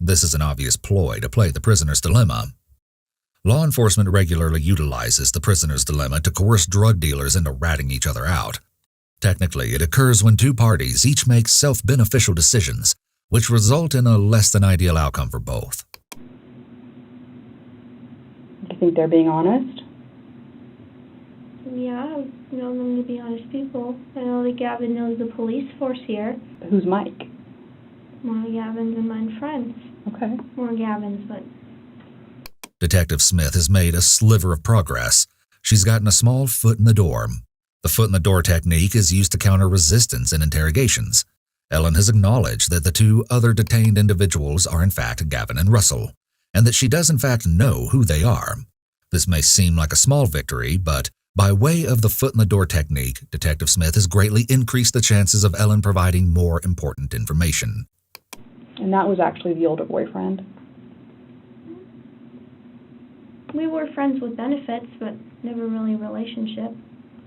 This is an obvious ploy to play the prisoner's dilemma. Law enforcement regularly utilizes the prisoner's dilemma to coerce drug dealers into ratting each other out. Technically, it occurs when two parties each make self-beneficial decisions, which result in a less than ideal outcome for both. Do you think they're being honest? Yeah, I've known them to be honest people. I know that Gavin knows the police force here. Who's Mike? More Gavins and mine friends. Okay. More Gavins, but... Detective Smith has made a sliver of progress. She's gotten a small foot in the door. The foot-in-the-door technique is used to counter resistance in interrogations. Ellen has acknowledged that the two other detained individuals are in fact Gavin and Russell, and that she does in fact know who they are. This may seem like a small victory, but by way of the foot-in-the-door technique, Detective Smith has greatly increased the chances of Ellen providing more important information. And that was actually the older boyfriend. We were friends with benefits, but never really a relationship.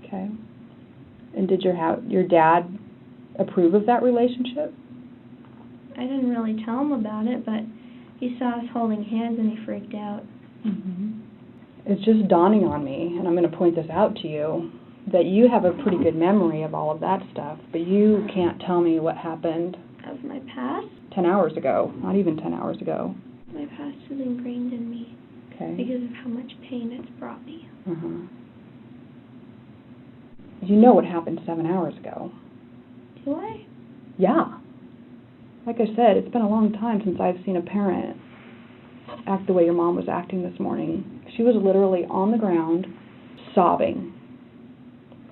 Okay. And did your dad approve of that relationship? I didn't really tell him about it, but he saw us holding hands and he freaked out. Mm-hmm. It's just dawning on me, and I'm going to point this out to you, that you have a pretty good memory of all of that stuff, but you can't tell me what happened Of my past? 10 hours ago, not even 10 hours ago. My past is ingrained in me Okay. because of how much pain it's brought me. Uh-huh. You know what happened 7 hours ago. Do I? Yeah. Like I said, it's been a long time since I've seen a parent act the way your mom was acting this morning. She was literally on the ground, sobbing.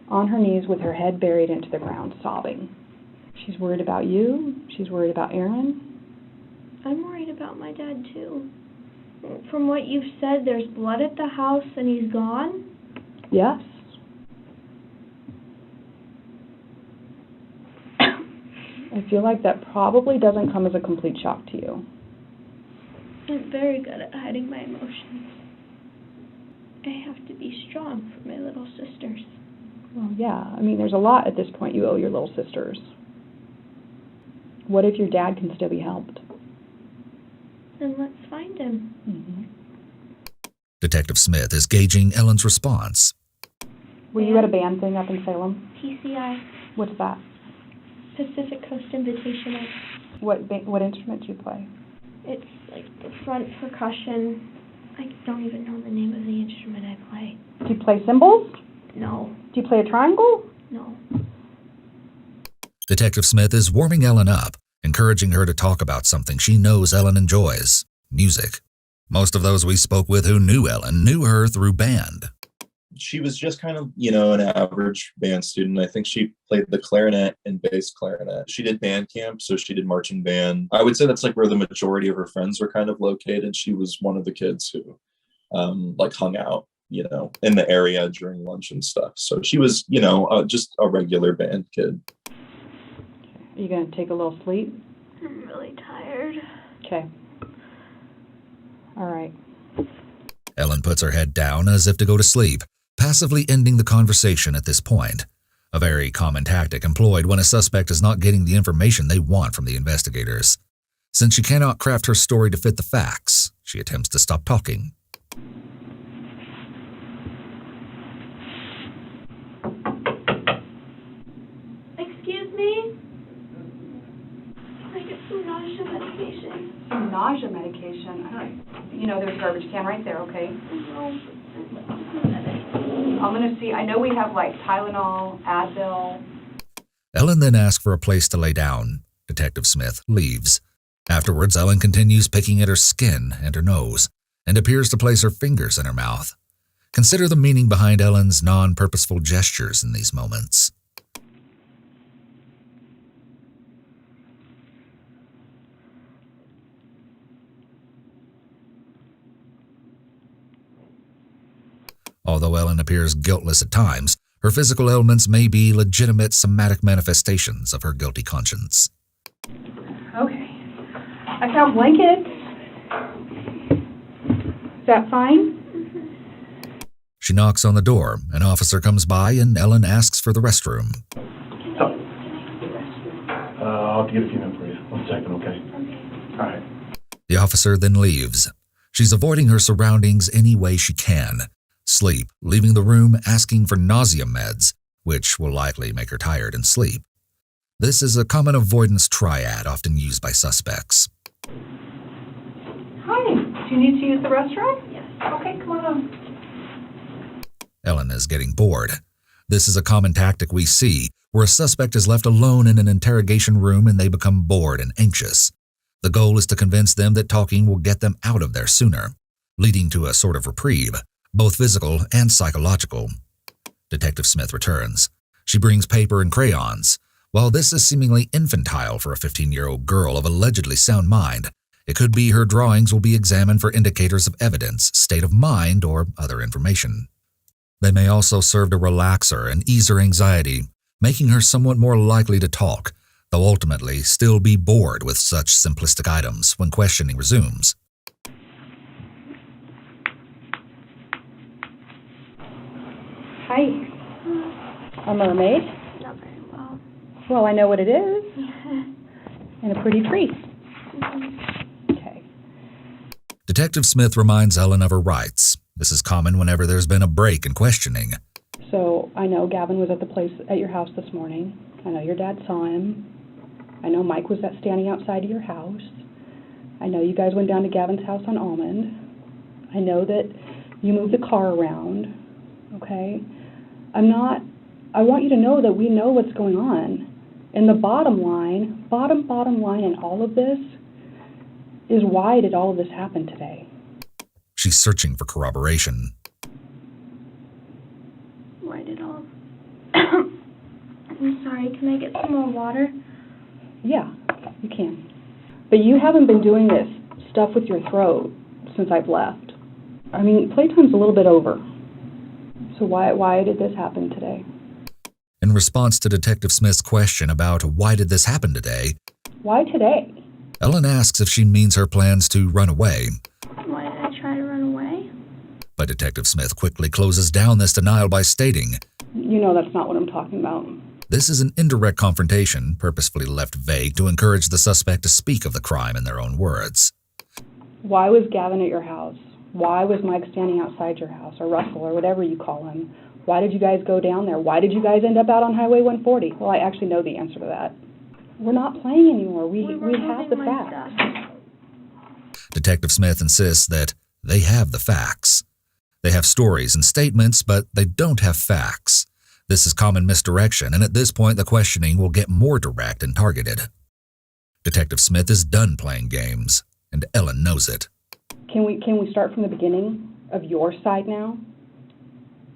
On her knees with her head buried into the ground, sobbing. She's worried about you. She's worried about Aaron. I'm worried about my dad, too. From what you've said, there's blood at the house and he's gone? Yes. I feel like that probably doesn't come as a complete shock to you. I'm very good at hiding my emotions. I have to be strong for my little sisters. Well, yeah. I mean, there's a lot at this point you owe your little sisters. What if your dad can still be helped? Then let's find him. Mm-hmm. Detective Smith is gauging Ellen's response. Were you at a band thing up in Salem? PCI, What's that? Pacific Coast Invitational. What instrument do you play? It's like the front percussion. I don't even know the name of the instrument I play. Do you play cymbals? No. Do you play a triangle? No. Detective Smith is warming Ellen up, encouraging her to talk about something she knows Ellen enjoys, music. Most of those we spoke with who knew Ellen knew her through band. She was just kind of, an average band student. I think she played the clarinet and bass clarinet. She did band camp, so she did marching band. I would say that's like where the majority of her friends were kind of located. She was one of the kids who hung out, in the area during lunch and stuff. So she was, just a regular band kid. Are you going to take a little sleep? I'm really tired. Okay. All right. Ellen puts her head down as if to go to sleep, passively ending the conversation at this point. A very common tactic employed when a suspect is not getting the information they want from the investigators. Since she cannot craft her story to fit the facts, she attempts to stop talking. Excuse me? Can I get some nausea medication? Some nausea medication? There's a garbage can right there, okay? No. I'm going to see. I know we have Tylenol, Advil. Ellen then asks for a place to lay down. Detective Smith leaves. Afterwards, Ellen continues picking at her skin and her nose, and appears to place her fingers in her mouth. Consider the meaning behind Ellen's non-purposeful gestures in these moments. Although Ellen appears guiltless at times, her physical ailments may be legitimate somatic manifestations of her guilty conscience. Okay. I found blankets. Is that fine? She knocks on the door. An officer comes by and Ellen asks for the restroom. I'll have to get a few minutes for you. 1 second, okay? All right. The officer then leaves. She's avoiding her surroundings any way she can. Sleep, leaving the room asking for nausea meds, which will likely make her tired and sleep. This is a common avoidance triad often used by suspects. Hi. Do you need to use the restroom? Yes. Okay, come on. Ellen is getting bored. This is a common tactic we see, where a suspect is left alone in an interrogation room and they become bored and anxious. The goal is to convince them that talking will get them out of there sooner, leading to a sort of reprieve, both physical and psychological. Detective Smith returns. She brings paper and crayons. While this is seemingly infantile for a 15-year-old girl of allegedly sound mind, it could be her drawings will be examined for indicators of evidence, state of mind, or other information. They may also serve to relax her and ease her anxiety, making her somewhat more likely to talk, though ultimately still be bored with such simplistic items when questioning resumes. Hi. A mermaid? Not very well. Well, I know what it is. And a pretty tree. Okay. Detective Smith reminds Ellen of her rights. This is common whenever there's been a break in questioning. So, I know Gavin was at the place at your house this morning. I know your dad saw him. I know Mike was standing outside of your house. I know you guys went down to Gavin's house on Almond. I know that you moved the car around. Okay? I want you to know that we know what's going on. And the bottom line in all of this is, why did all of this happen today? She's searching for corroboration. Why did all... I'm sorry, can I get some more water? Yeah, you can. But you haven't been doing this stuff with your throat since I've left. I mean, playtime's a little bit over. So why did this happen today? In response to Detective Smith's question about why did this happen today, Why today? Ellen asks if she means her plans to run away. Why did I try to run away? But Detective Smith quickly closes down this denial by stating, You know that's not what I'm talking about. this is an indirect confrontation, purposefully left vague to encourage the suspect to speak of the crime in their own words. Why was Gavin at your house? Why was Mike standing outside your house, or Russell, or whatever you call him? Why did you guys go down there? Why did you guys end up out on Highway 140? Well, I actually know the answer to that. We're not playing anymore. We have the facts. Detective Smith insists that they have the facts. They have stories and statements, but they don't have facts. This is common misdirection, and at this point the questioning will get more direct and targeted. Detective Smith is done playing games, and Ellen knows it. Can we start from the beginning of your side now?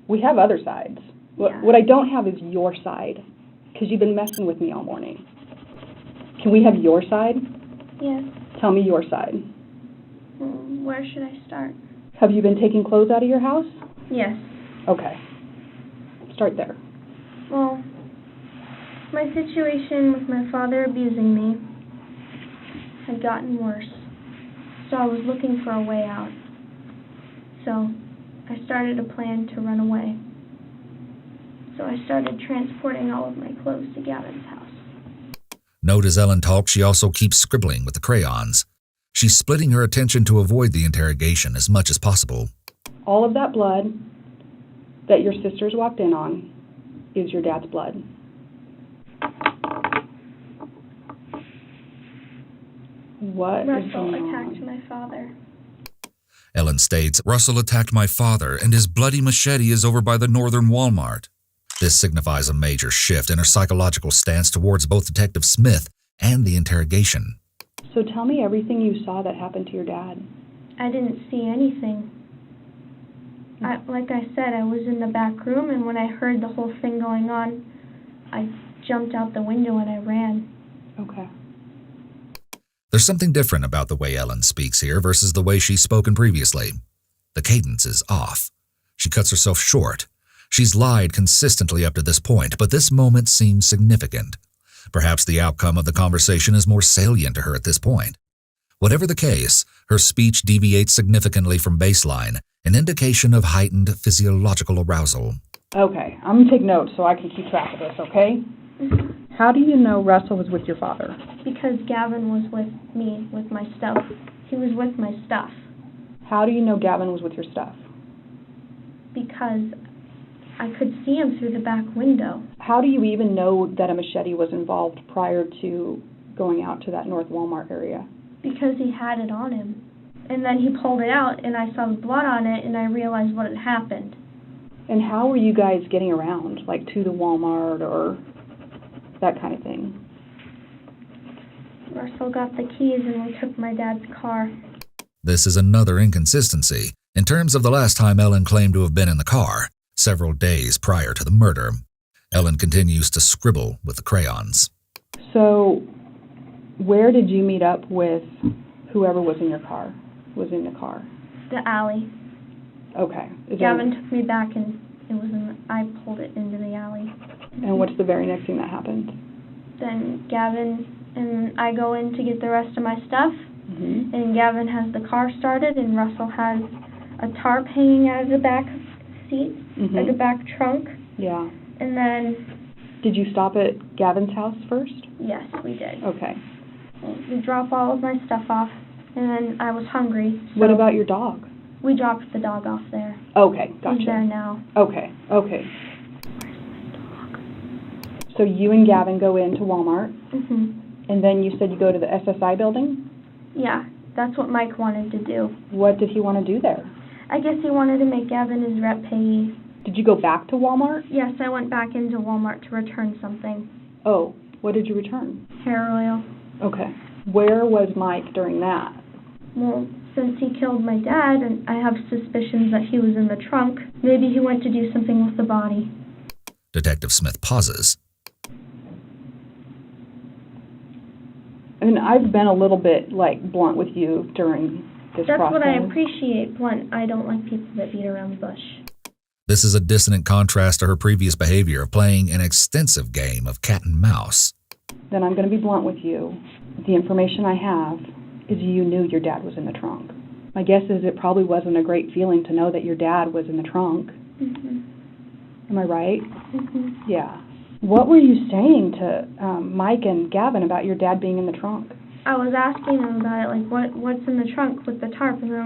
We have other sides. What I don't have is your side, because you've been messing with me all morning. Can we have your side? Yes. Tell me your side. Where should I start? Have you been taking clothes out of your house? Yes. Okay. Start there. Well, my situation with my father abusing me had gotten worse, so I was looking for a way out. So I started a plan to run away. So I started transporting all of my clothes to Gavin's house. Note as Ellen talks, she also keeps scribbling with the crayons. She's splitting her attention to avoid the interrogation as much as possible. All of that blood that your sisters walked in on is your dad's blood. What Russell attacked my father. Ellen states, Russell attacked my father and his bloody machete is over by the northern Walmart. This signifies a major shift in her psychological stance towards both Detective Smith and the interrogation. So tell me everything you saw that happened to your dad. I didn't see anything. Like I said, I was in the back room, and when I heard the whole thing going on, I jumped out the window and I ran. Okay. There's something different about the way Ellen speaks here versus the way she's spoken previously. The cadence is off. She cuts herself short. She's lied consistently up to this point, but this moment seems significant. Perhaps the outcome of the conversation is more salient to her at this point. Whatever the case, her speech deviates significantly from baseline, an indication of heightened physiological arousal. Okay, I'm going to take notes so I can keep track of this, okay? How do you know Russell was with your father? Because Gavin was with me, with my stuff. He was with my stuff. How do you know Gavin was with your stuff? Because I could see him through the back window. How do you even know that a machete was involved prior to going out to that North Walmart area? Because he had it on him. And then he pulled it out, and I saw the blood on it, and I realized what had happened. And how were you guys getting around, like to the Walmart or that kind of thing? Russell got the keys, and we took my dad's car. This is another inconsistency. In terms of the last time Ellen claimed to have been in the car, several days prior to the murder. Ellen continues to scribble with the crayons. So, where did you meet up with whoever was in your car? Was in the car? The alley. Okay. Gavin took me back and I pulled it into the alley. And what's the very next thing that happened? Then Gavin and I go in to get the rest of my stuff, and Gavin has the car started, and Russell has a tarp hanging out of the back seat, or the back trunk. Yeah. And then... Did you stop at Gavin's house first? Yes, we did. Okay. We dropped all of my stuff off, and then I was hungry. So what about your dog? We dropped the dog off there. Okay, gotcha. He's there now. Okay. So you and Gavin go into Walmart, and then you said you go to the SSI building? Yeah, that's what Mike wanted to do. What did he want to do there? I guess he wanted to make Gavin his rep payee. Did you go back to Walmart? Yes, I went back into Walmart to return something. Oh, what did you return? Hair oil. Okay. Where was Mike during that? Well, since he killed my dad, and I have suspicions that he was in the trunk, maybe he went to do something with the body. Detective Smith pauses. And I've been a little bit, blunt with you during this process. That's what I appreciate, blunt. I don't like people that beat around the bush. This is a dissonant contrast to her previous behavior of playing an extensive game of cat and mouse. Then I'm going to be blunt with you. The information I have is you knew your dad was in the trunk. My guess is it probably wasn't a great feeling to know that your dad was in the trunk. Am I right? Yeah. What were you saying to Mike and Gavin about your dad being in the trunk? I was asking them about it, what's in the trunk with the tarp, and they're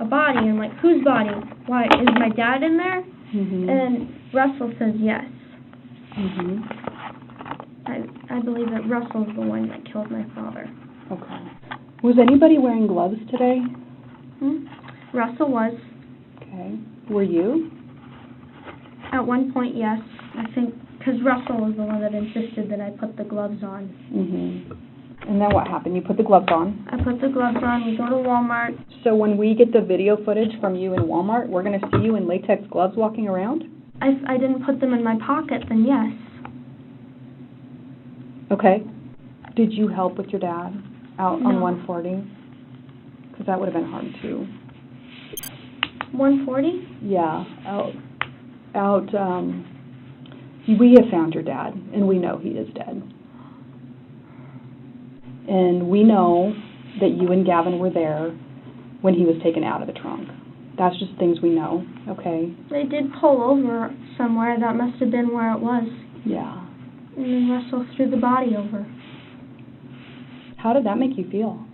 a body. I'm like, whose body? Why, is my dad in there? And Russell says yes. I believe that Russell's the one that killed my father. Okay. Was anybody wearing gloves today? Russell was. Okay. Were you? At one point, yes. I think, because Russell was the one that insisted that I put the gloves on. And then what happened? You put the gloves on? I put the gloves on. We go to Walmart. So when we get the video footage from you in Walmart, we're going to see you in latex gloves walking around? I didn't put them in my pocket, then yes. Okay. Did you help with your dad out on 140? Because that would have been hard too. 140? Yeah. We have found your dad, and we know he is dead. And we know that you and Gavin were there when he was taken out of the trunk. That's just things we know, okay? They did pull over somewhere. That must have been where it was. Yeah. And then Russell threw the body over. How did that make you feel?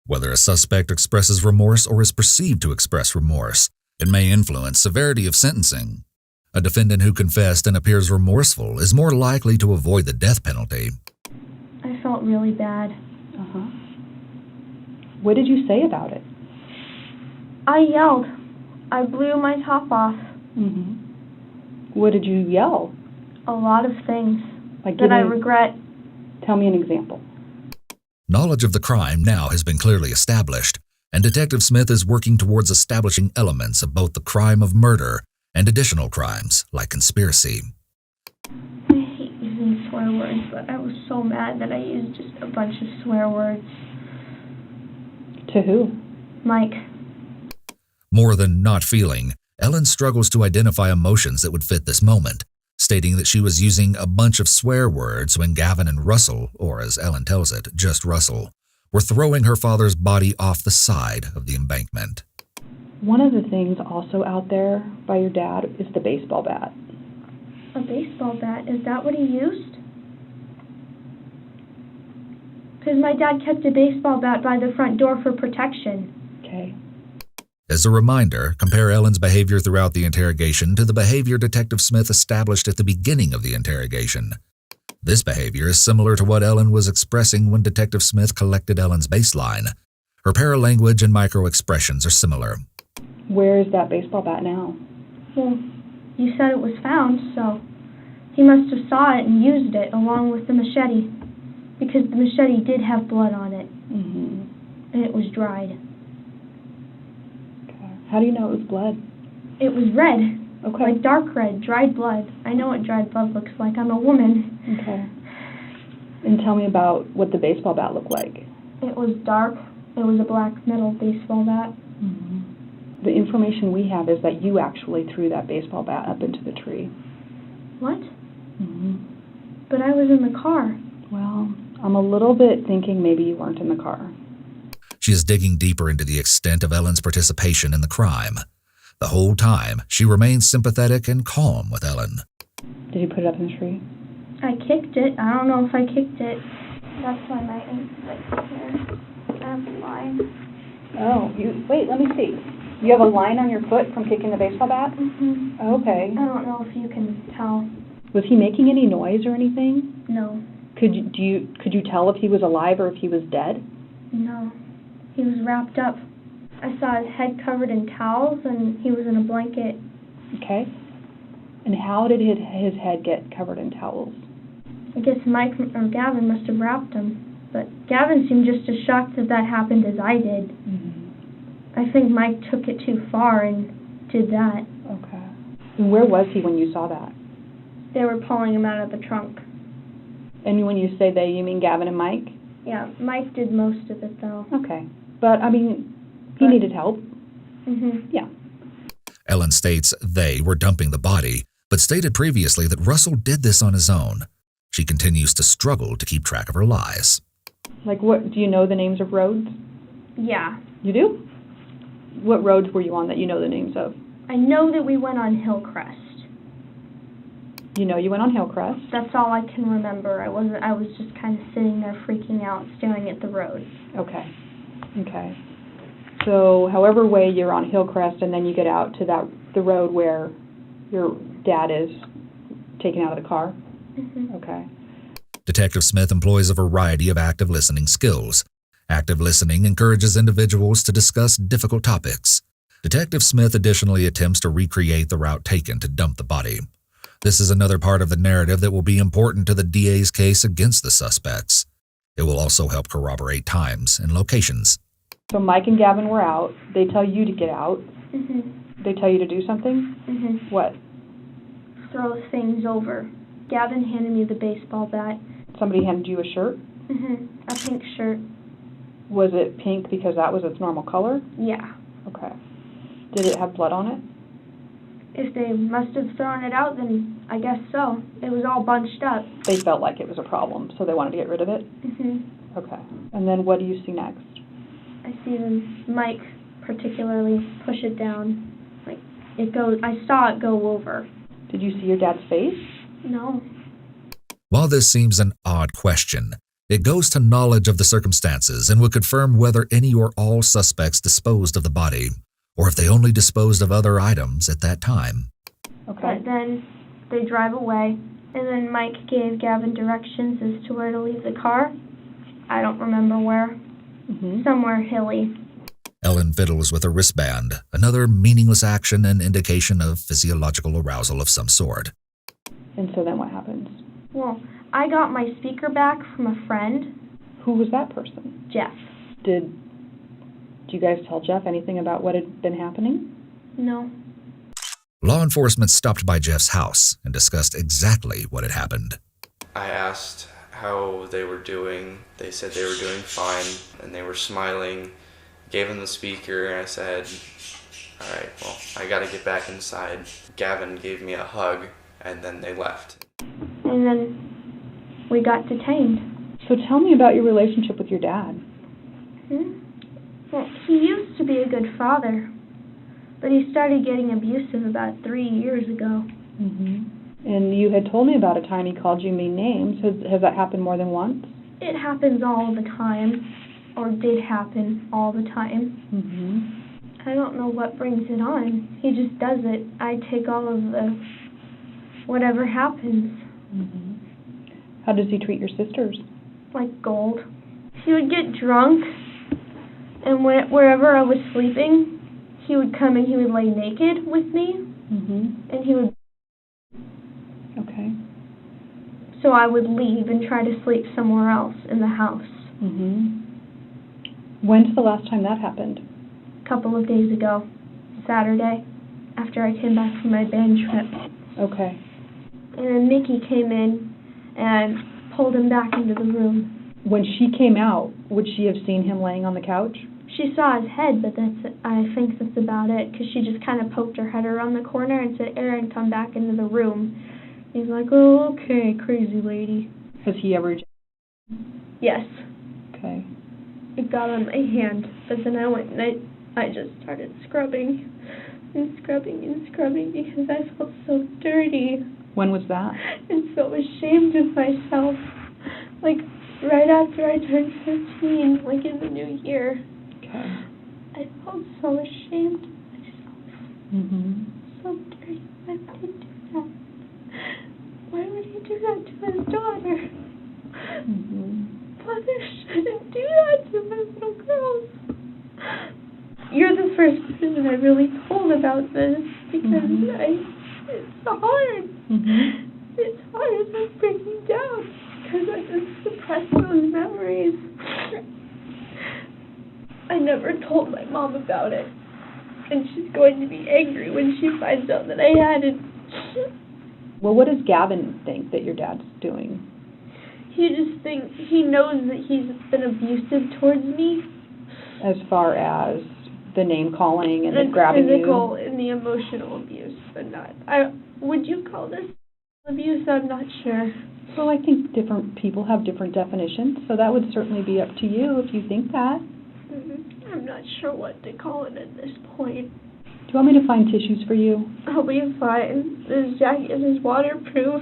Whether a suspect expresses remorse or is perceived to express remorse, it may influence severity of sentencing. A defendant who confessed and appears remorseful is more likely to avoid the death penalty. I felt really bad. What did you say about it? I yelled. I blew my top off. What did you yell? A lot of things Like that I regret. Tell me an example. Knowledge of the crime now has been clearly established, and Detective Smith is working towards establishing elements of both the crime of murder and additional crimes like conspiracy. I hate using swear words, but I was so mad that I used just a bunch of swear words. To who? Mike. More than not feeling, Ellen struggles to identify emotions that would fit this moment, stating that she was using a bunch of swear words when Gavin and Russell, or as Ellen tells it, just Russell, were throwing her father's body off the side of the embankment. One of the things also out there by your dad is the baseball bat. A baseball bat? Is that what he used? Because my dad kept a baseball bat by the front door for protection. Okay. As a reminder, compare Ellen's behavior throughout the interrogation to the behavior Detective Smith established at the beginning of the interrogation. This behavior is similar to what Ellen was expressing when Detective Smith collected Ellen's baseline. Her paralanguage and micro-expressions are similar. Where is that baseball bat now? Well, you said it was found, so he must have saw it and used it along with the machete, because the machete did have blood on it, and it was dried. How do you know it was blood? It was red. Okay. Like dark red, dried blood. I know what dried blood looks like. I'm a woman. Okay. And tell me about what the baseball bat looked like. It was dark. It was a black metal baseball bat. The information we have is that you actually threw that baseball bat up into the tree. What? But I was in the car. Well, I'm a little bit thinking maybe you weren't in the car. She is digging deeper into the extent of Ellen's participation in the crime. The whole time, she remains sympathetic and calm with Ellen. Did you put it up in the tree? I kicked it. I don't know if I kicked it. That's why my like here. I have a line. Oh, wait, let me see. You have a line on your foot from kicking the baseball bat? Okay. I don't know if you can tell. Was he making any noise or anything? No. Could you tell if he was alive or if he was dead? No. He was wrapped up. I saw his head covered in towels, and he was in a blanket. Okay. And how did his head get covered in towels? I guess Mike or Gavin must have wrapped him. But Gavin seemed just as shocked that that happened as I did. I think Mike took it too far and did that. Okay. And where was he when you saw that? They were pulling him out of the trunk. And when you say they, you mean Gavin and Mike? Yeah, Mike did most of it, though. Okay. But, I mean, he needed help. Yeah. Ellen states they were dumping the body, but stated previously that Russell did this on his own. She continues to struggle to keep track of her lies. Like, what, do you know the names of roads? Yeah. You do? What roads were you on that you know the names of? I know that we went on Hillcrest. You know you went on Hillcrest? That's all I can remember. I was just kind of sitting there freaking out, staring at the road. Okay. Okay. So, however way you're on Hillcrest and then you get out to the road where your dad is taken out of the car? Okay. Detective Smith employs a variety of active listening skills. Active listening encourages individuals to discuss difficult topics. Detective Smith additionally attempts to recreate the route taken to dump the body. This is another part of the narrative that will be important to the DA's case against the suspects. It will also help corroborate times and locations. So Mike and Gavin were out. They tell you to get out. They tell you to do something? What? Throw things over. Gavin handed me the baseball bat. Somebody handed you a shirt? A pink shirt. Was it pink because that was its normal color? Yeah. Okay. Did it have blood on it? If they must have thrown it out, then I guess so. It was all bunched up. They felt like it was a problem, so they wanted to get rid of it? Okay. And then what do you see next? I see Mike particularly push it down. Like, it goes, I saw it go over. Did you see your dad's face? No. While this seems an odd question, it goes to knowledge of the circumstances and would confirm whether any or all suspects disposed of the body, or if they only disposed of other items at that time. Okay. But then they drive away, and then Mike gave Gavin directions as to where to leave the car. I don't remember where. Somewhere hilly. Ellen fiddles with a wristband, another meaningless action and indication of physiological arousal of some sort. And so then what happens? Well, I got my speaker back from a friend. Who was that person? Jeff. Did you guys tell Jeff anything about what had been happening? No. Law enforcement stopped by Jeff's house and discussed exactly what had happened. I asked how they were doing. They said they were doing fine, and they were smiling. Gave them the speaker, and I said, all right, well, I gotta get back inside. Gavin gave me a hug, and then they left. And then we got detained. So tell me about your relationship with your dad. Well, he used to be a good father, but he started getting abusive about 3 years ago. And you had told me about a time he called you mean names. Has that happened more than once? It happens all the time, or did happen all the time. I don't know what brings it on. He just does it. I take all of the whatever happens. How does he treat your sisters? Like gold. He would get drunk, and wherever I was sleeping, he would come and he would lay naked with me, and he would... Okay. So I would leave and try to sleep somewhere else in the house. When's the last time that happened? A couple of days ago. Saturday. after I came back from my band trip. Okay. And then Mickey came in and pulled him back into the room. When she came out, would she have seen him laying on the couch? She saw his head, but I think that's about it, because she just kind of poked her head around the corner and said, Aaron, come back into the room. He's like, oh, okay, crazy lady. Has he ever? Yes. Okay. It got on my hand, but then I went and I just started scrubbing and scrubbing and scrubbing because I felt so dirty. When was that? And so ashamed of myself. Like, right after I turned 15, like in the new year. Okay. I felt so ashamed of myself. Mm-hmm. So dirty. Why would he do that? Why would he do that to his daughter? Mm-hmm. Father shouldn't do that to my little girls. You're the first person I really told about this because it's hard. Mm-hmm. It's hard. It's breaking down because I just suppressed those memories. I never told my mom about it, and she's going to be angry when she finds out that I had it. Well, what does Gavin think that your dad's doing? He knows that he's been abusive towards me. As far as the name calling and the grabbing physical you? and the emotional abuse, but not. Would you call this abuse? I'm not sure. Well, I think different people have different definitions, so that would certainly be up to you if you think that. I'm not sure what to call it at this point. Do you want me to find tissues for you? I'll be fine. This jacket is waterproof.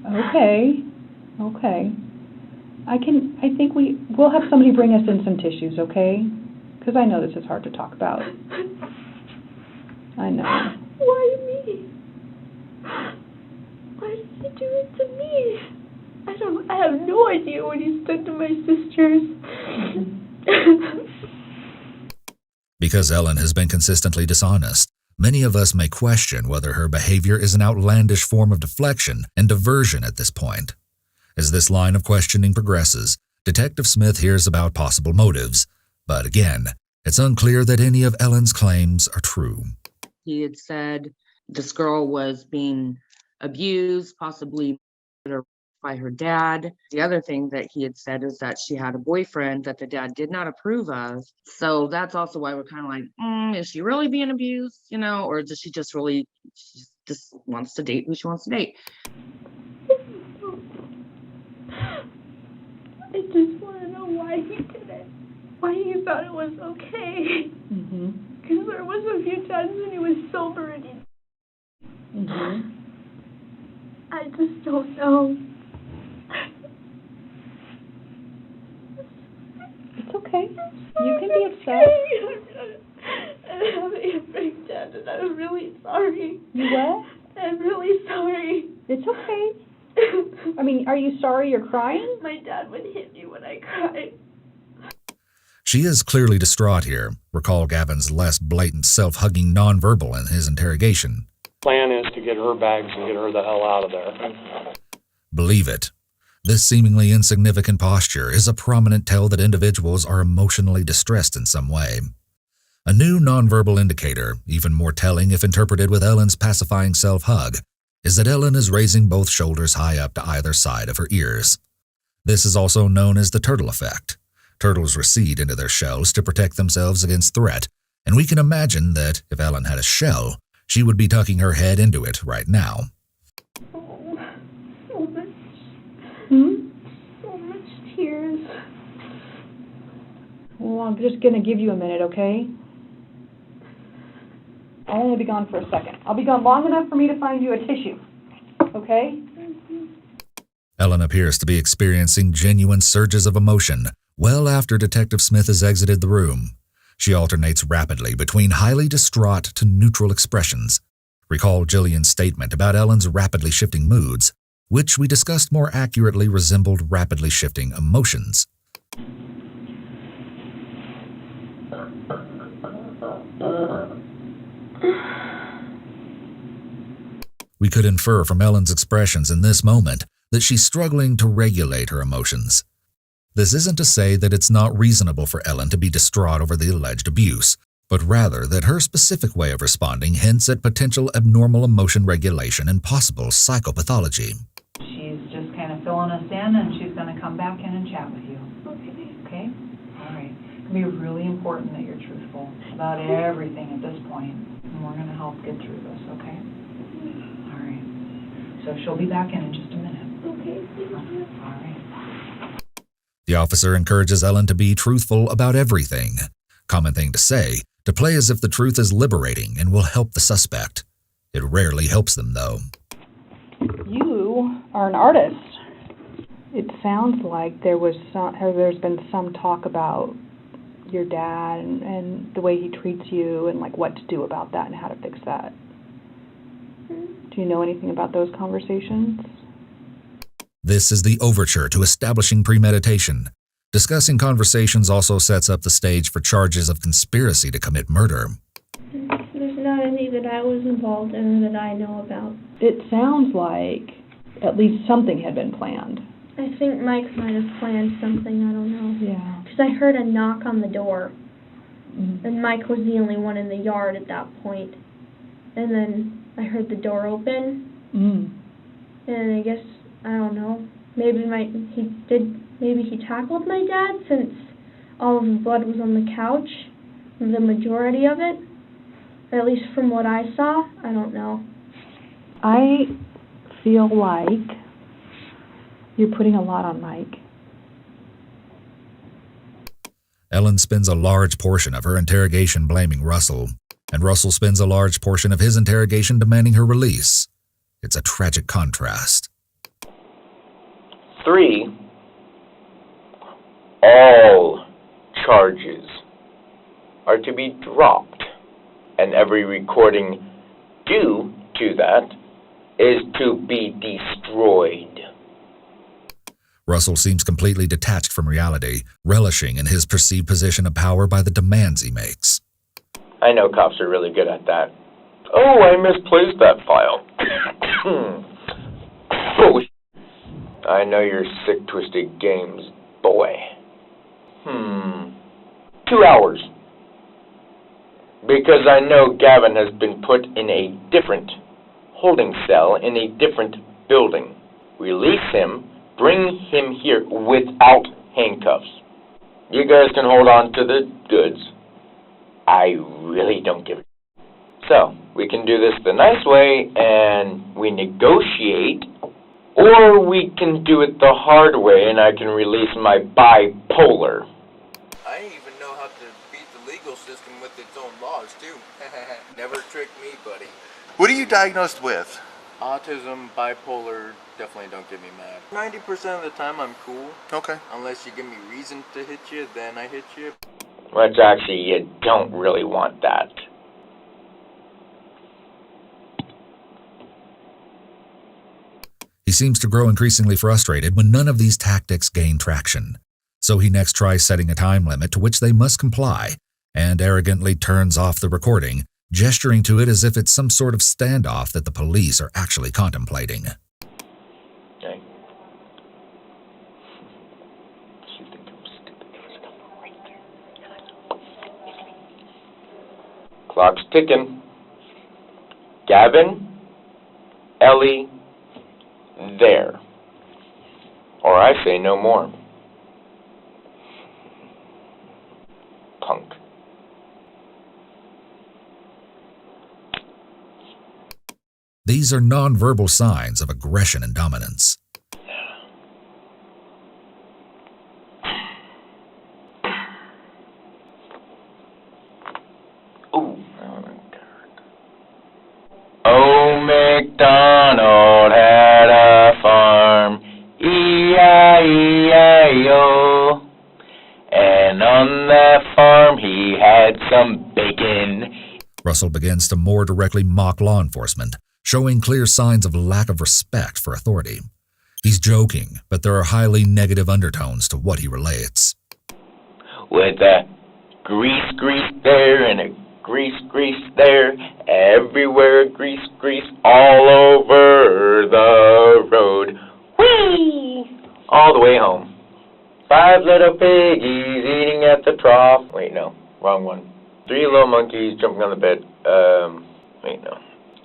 Okay. I think we'll have somebody bring us in some tissues, okay? Because I know this is hard to talk about. I know. Why me? Why did he do it to me? I have no idea what he's done to my sisters. Because Ellen has been consistently dishonest, many of us may question whether her behavior is an outlandish form of deflection and diversion at this point. As this line of questioning progresses, Detective Smith hears about possible motives, but again, it's unclear that any of Ellen's claims are true. He had said this girl was being abused, possibly by her dad. The other thing that he had said is that she had a boyfriend that the dad did not approve of. So that's also why we're kind of like, is she really being abused, or does she just just wants to date who she wants to date? I just want to know why he did it. Why he thought it was okay. Because there was a few times when he was sober and he... I just don't know. It's okay. You can be upset. I'm having a breakdown and I'm really sorry. You what? I'm really sorry. It's okay. I mean, are you sorry you're crying? My dad would hit me when I cried. She is clearly distraught here. Recall Gavin's less blatant self-hugging nonverbal in his interrogation. Plan is to get her bags and get her the hell out of there. Believe it. This seemingly insignificant posture is a prominent tell that individuals are emotionally distressed in some way. A new nonverbal indicator, even more telling if interpreted with Ellen's pacifying self-hug, is that Ellen is raising both shoulders high up to either side of her ears. This is also known as the turtle effect. Turtles recede into their shells to protect themselves against threat, and we can imagine that if Ellen had a shell, she would be tucking her head into it right now. Oh, so much. So much tears. Well, I'm just going to give you a minute, okay? I'll only be gone for a second. I'll be gone long enough for me to find you a tissue, okay? Ellen appears to be experiencing genuine surges of emotion well after Detective Smith has exited the room. She alternates rapidly between highly distraught to neutral expressions. Recall Jillian's statement about Ellen's rapidly shifting moods, which we discussed more accurately resembled rapidly shifting emotions. We could infer from Ellen's expressions in this moment that she's struggling to regulate her emotions. This isn't to say that it's not reasonable for Ellen to be distraught over the alleged abuse. but rather that her specific way of responding hints at potential abnormal emotion regulation and possible psychopathology. She's just kind of filling us in, and she's going to come back in and chat with you. Okay? All right. It's going to be really important that you're truthful about everything at this point, and we're going to help get through this, okay? All right. So she'll be back in just a minute. Okay. All right. The officer encourages Ellen to be truthful about everything. Common thing to say, to play as if the truth is liberating and will help the suspect. It rarely helps them, though. You are an artist. It sounds like there's been some talk about your dad and the way he treats you and like what to do about that and how to fix that. Do you know anything about those conversations? This is the overture to establishing premeditation. Discussing conversations also sets up the stage for charges of conspiracy to commit murder. There's not any that I was involved in or that I know about. It sounds like at least something had been planned. I think Mike might have planned something, I don't know. Yeah. Because I heard a knock on the door. And Mike was the only one in the yard at that point. And then I heard the door open. And I guess, I don't know, maybe he tackled my dad since all of the blood was on the couch, the majority of it. At least from what I saw, I don't know. I feel like you're putting a lot on Mike. Ellen spends a large portion of her interrogation blaming Russell, and Russell spends a large portion of his interrogation demanding her release. It's a tragic contrast. 3, all charges are to be dropped, and every recording due to that is to be destroyed. Russell seems completely detached from reality, relishing in his perceived position of power by the demands he makes. I know cops are really good at that. Oh, I misplaced that file. Oh, I know your sick, twisted games, boy. 2 hours. Because I know Gavin has been put in a different holding cell in a different building. Release him, bring him here without handcuffs. You guys can hold on to the goods. I really don't give a So, we can do this the nice way and we negotiate, or we can do it the hard way and I can release my bipolar. I even know how to beat the legal system with its own laws, too. Never tricked me, buddy. What are you diagnosed with? Autism, bipolar, definitely don't get me mad. 90% of the time I'm cool. Okay. Unless you give me reason to hit you, then I hit you. Which actually, you don't really want that. He seems to grow increasingly frustrated when none of these tactics gain traction. So he next tries setting a time limit to which they must comply, and arrogantly turns off the recording, gesturing to it as if it's some sort of standoff that the police are actually contemplating. Okay. Clock's ticking. Gavin, Ellie, there. Or I say no more. Punk. These are nonverbal signs of aggression and dominance. Old MacDonald had a farm, E-I-E-I-O. And on that farm he had some bacon. Russell begins to more directly mock law enforcement, showing clear signs of lack of respect for authority. He's joking, but there are highly negative undertones to what he relates. With a grease there and a grease there, everywhere grease all over the road. Whee! All the way home. 5 little piggies eating at the trough. Wait, no, wrong one. 3 little monkeys jumping on the bed. Wait, no.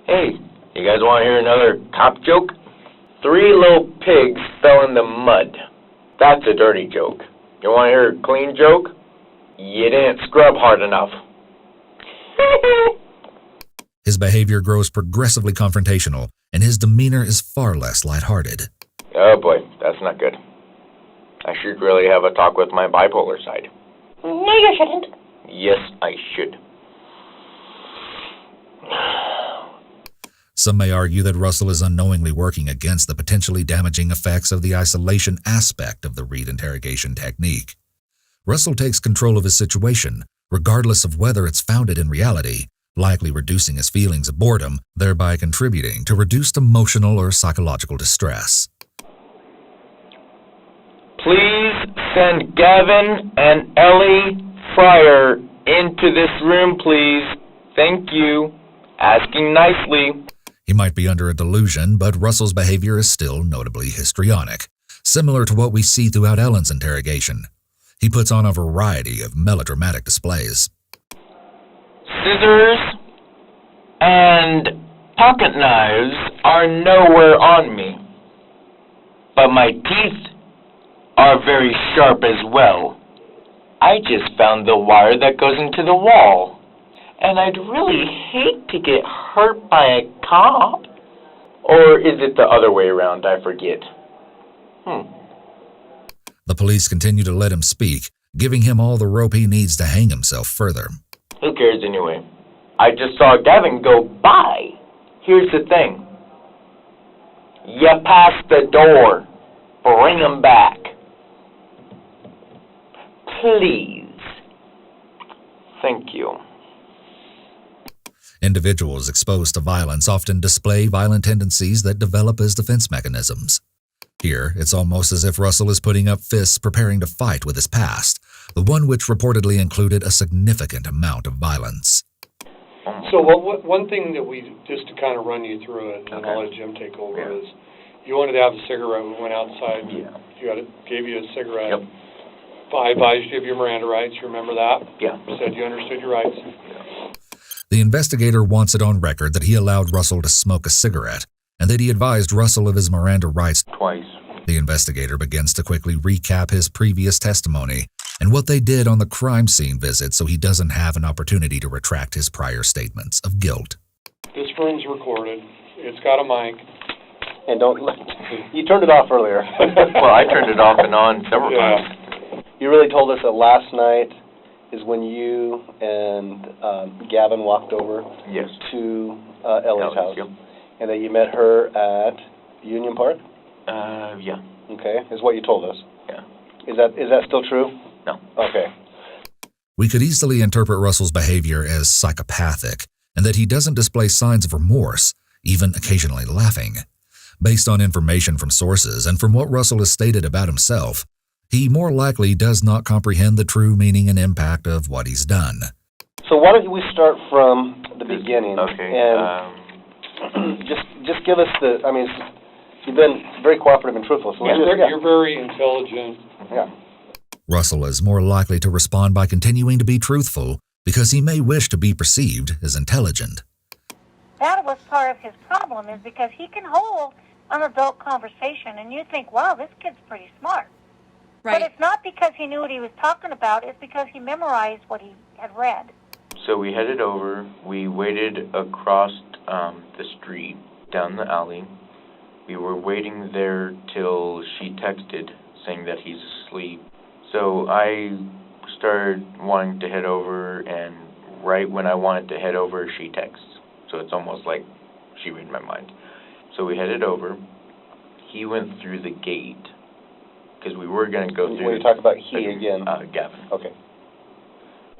Hey, you guys want to hear another cop joke? 3 little pigs fell in the mud. That's a dirty joke. You want to hear a clean joke? You didn't scrub hard enough. His behavior grows progressively confrontational, and his demeanor is far less lighthearted. Oh boy, that's not good. I should really have a talk with my bipolar side. No, you shouldn't. Yes, I should. Some may argue that Russell is unknowingly working against the potentially damaging effects of the isolation aspect of the Reid interrogation technique. Russell takes control of his situation, regardless of whether it's founded in reality, likely reducing his feelings of boredom, thereby contributing to reduced emotional or psychological distress. Please send Gavin and Ellie Fryer into this room, please. Thank you. Asking nicely. He might be under a delusion, but Russell's behavior is still notably histrionic, similar to what we see throughout Ellen's interrogation. He puts on a variety of melodramatic displays. Scissors and pocket knives are nowhere on me, but my teeth are very sharp as well. I just found the wire that goes into the wall, and I'd really hate to get hurt by a cop. Or is it the other way around? I forget. The police continue to let him speak, giving him all the rope he needs to hang himself further. Who cares anyway? I just saw Gavin go by. Here's the thing. You passed the door. Bring him back. Please. Thank you. Individuals exposed to violence often display violent tendencies that develop as defense mechanisms. Here, it's almost as if Russell is putting up fists preparing to fight with his past, the one which reportedly included a significant amount of violence. So one thing that we, just to kind of run you through it, and I'll let Jim take over, is you wanted to have a cigarette. We went outside. Yeah. Gave you a cigarette. Yep. I advised you of your Miranda rights. You remember that? Yeah. Said you understood your rights. The investigator wants it on record that he allowed Russell to smoke a cigarette, and that he advised Russell of his Miranda rights twice. The investigator begins to quickly recap his previous testimony and what they did on the crime scene visit so he doesn't have an opportunity to retract his prior statements of guilt. This room's recorded. It's got a mic. And you turned it off earlier. Well, I turned it off and on several times. You really told us that last night is when you and Gavin walked over to Ellie's house. Yep. And that you met her at Union Park? Yeah. Okay, is what you told us. Yeah. Is that still true? No. Okay. We could easily interpret Russell's behavior as psychopathic, and that he doesn't display signs of remorse, even occasionally laughing. Based on information from sources and from what Russell has stated about himself, he more likely does not comprehend the true meaning and impact of what he's done. So why don't we start from the beginning? Okay. And just give us the, I mean, you've been very cooperative and truthful. So you're very intelligent. Yeah. Russell is more likely to respond by continuing to be truthful because he may wish to be perceived as intelligent. That was part of his problem, is because he can hold an adult conversation and you think, wow, this kid's pretty smart. Right. But it's not because he knew what he was talking about, it's because he memorized what he had read. So we headed over. We waited across the street, down the alley. We were waiting there till she texted saying that he's asleep. So I started wanting to head over, and right when I wanted to head over, she texts. So it's almost like she read my mind. So we headed over. He went through the gate, because we were going to go through... When you talk about he again? Gavin. Okay.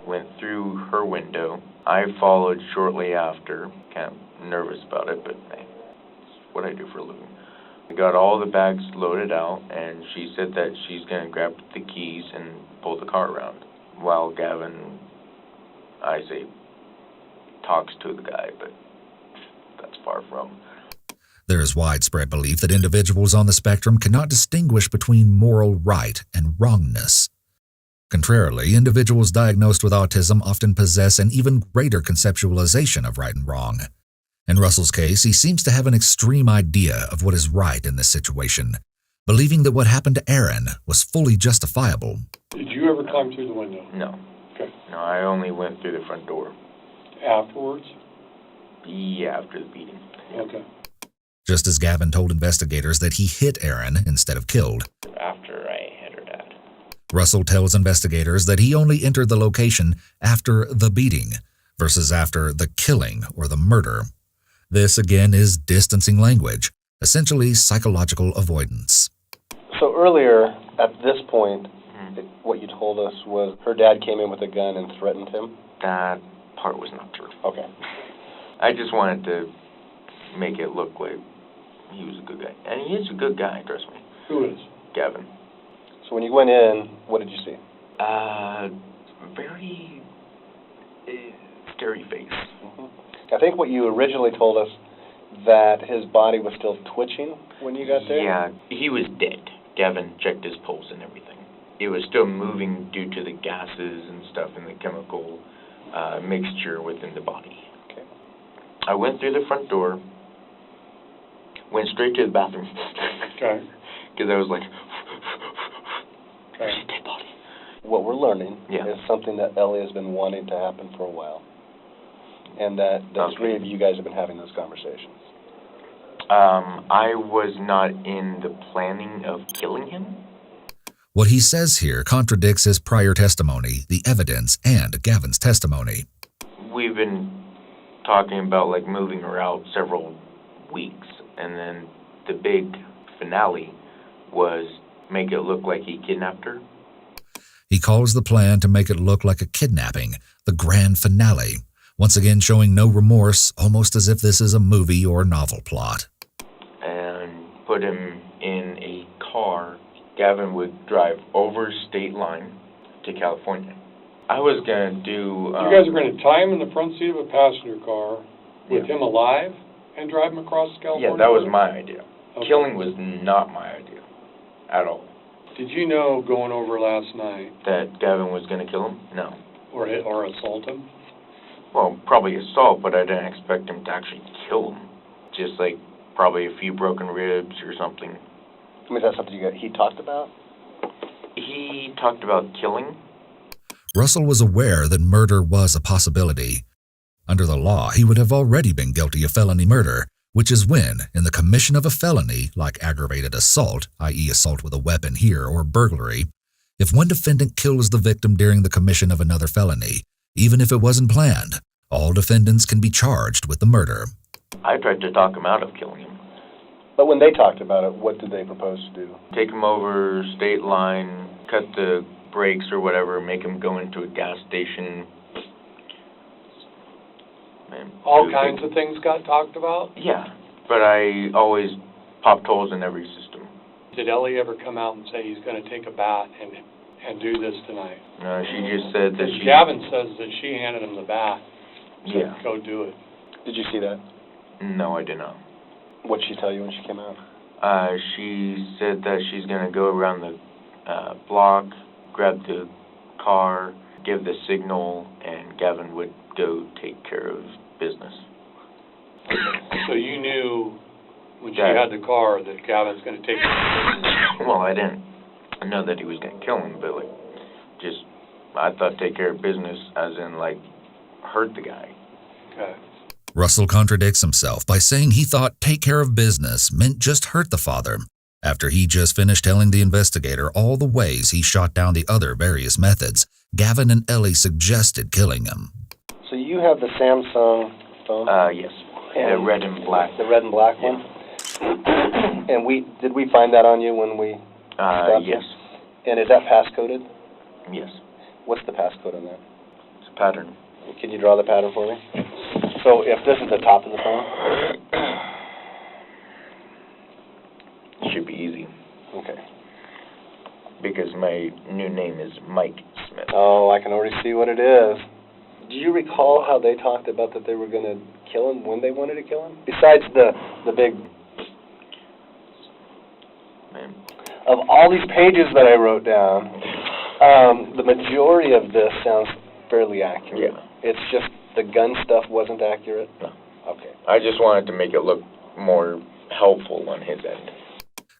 Went through her window. I followed shortly after. Kind of nervous about it, but hey, it's what I do for a living. We got all the bags loaded out, and she said that she's going to grab the keys and pull the car around. While Gavin, I say, talks to the guy, but that's far from. There is widespread belief that individuals on the spectrum cannot distinguish between moral right and wrongness. Contrarily, individuals diagnosed with autism often possess an even greater conceptualization of right and wrong. In Russell's case, he seems to have an extreme idea of what is right in this situation, believing that what happened to Aaron was fully justifiable. Did you ever climb through the window? No. Okay. No, I only went through the front door. Afterwards? Yeah, after the beating. Okay. Just as Gavin told investigators that he hit Aaron instead of killed. After I hit her dad. Russell tells investigators that he only entered the location after the beating versus after the killing or the murder. This, again, is distancing language, essentially psychological avoidance. So earlier, at this point, what you told us was her dad came in with a gun and threatened him? That part was not true. Okay. I just wanted to make it look like he was a good guy. And he is a good guy, trust me. Who is? Gavin. So when you went in, what did you see? Very scary face. I think what you originally told us, that his body was still twitching when you got there? Yeah, he was dead. Gavin checked his pulse and everything. It was still moving due to the gases and stuff and the chemical mixture within the body. Okay. I went through the front door, went straight to the bathroom. Okay. Because I was like, Okay. dead body. What we're learning Yeah. is something that Ellie has been wanting to happen for a while. And that the three of you guys have been having those conversations. I was not in the planning of killing him. What he says here contradicts his prior testimony, the evidence, and Gavin's testimony. We've been talking about like moving her out several weeks, and then the big finale was make it look like he kidnapped her. He calls the plan to make it look like a kidnapping, the grand finale, once again showing no remorse, almost as if this is a movie or novel plot. And put him in a car. Gavin would drive over state line to California. I was going to do... You guys are going to tie him in the front seat of a passenger car with Yeah. him alive and drive him across California? Yeah, that was my idea. Okay. Killing was not my idea at all. Did you know going over last night, That Gavin was going to kill him? No. or assault him? Well, probably assault, but I didn't expect him to actually kill him. Just like probably a few broken ribs or something. I mean, is that something he talked about? He talked about killing. Russell was aware that murder was a possibility. Under the law, he would have already been guilty of felony murder, which is when, in the commission of a felony, like aggravated assault, i.e. assault with a weapon here, or burglary, if one defendant kills the victim during the commission of another felony, even if it wasn't planned, all defendants can be charged with the murder. I tried to talk him out of killing him. But when they talked about it, what did they propose to do? Take him over state line, cut the brakes or whatever, make him go into a gas station. Man, All kinds of things got talked about? Yeah, but I always popped holes in every system. Did Ellie ever come out and say he's going to take a bat and do this tonight? No, she just said that she... Gavin says that she handed him the bat. Said, Yeah. go do it. Did you see that? No, I did not. What did she tell you when she came out? She said that she's going to go around the block, grab the car, give the signal, and Gavin would go take care of business. So you knew when she Yeah. had the car that Gavin's going to take Well, I didn't know that he was going to kill him, but like, just, I thought take care of business as in like, hurt the guy. Okay. Russell contradicts himself by saying he thought take care of business meant just hurt the father, after he just finished telling the investigator all the ways he shot down the other various methods Gavin and Ellie suggested killing him. So you have the Samsung phone? Yes. The red and black. The red and black one? And did we find that on you when we stopped you? Yes. And is that passcoded? Yes. What's the passcode on that? It's a pattern. Can you draw the pattern for me? So if this is the top of the phone? It should be easy. Okay. Because my new name is Mike Smith. Oh, I can already see what it is. Do you recall how they talked about that they were going to kill him, when they wanted to kill him? Besides the big... Man. Of all these pages that I wrote down, The majority of this sounds fairly accurate. Yeah. It's just the gun stuff wasn't accurate? No. Okay. I just wanted to make it look more helpful on his end.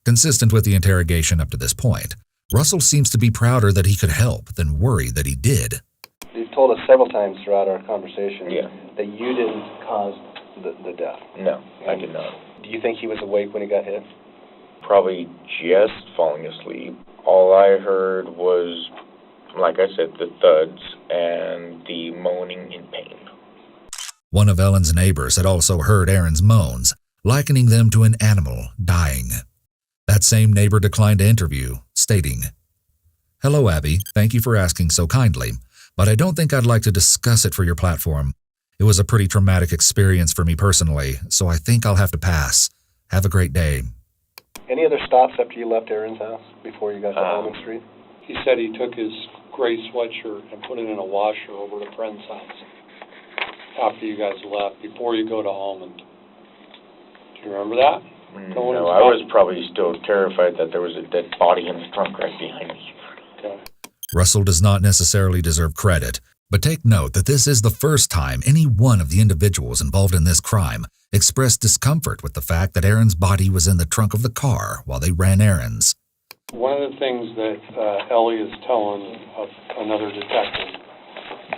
Consistent with the interrogation up to this point, Russell seems to be prouder that he could help than worried that he did. You've told us several times throughout our conversation Yeah. that you didn't cause the death. No, I did not. Do you think he was awake when he got hit? Probably just falling asleep. All I heard was, like I said, the thuds and the moaning in pain. One of Ellen's neighbors had also heard Aaron's moans, likening them to an animal dying. That same neighbor declined to interview, stating, "Hello, Abby. Thank you for asking so kindly, but I don't think I'd like to discuss it for your platform. It was a pretty traumatic experience for me personally, so I think I'll have to pass. Have a great day." Any other stops after you left Aaron's house before you got to Almond Street? He said he took his gray sweatshirt and put it in a washer over at a friend's house after you guys left, before you go to Almond. Do you remember that? No, I was probably still terrified that there was a dead body in the trunk right behind me. Okay. Russell does not necessarily deserve credit, but take note that this is the first time any one of the individuals involved in this crime expressed discomfort with the fact that Aaron's body was in the trunk of the car while they ran errands. One of the things that Ellie is telling another detective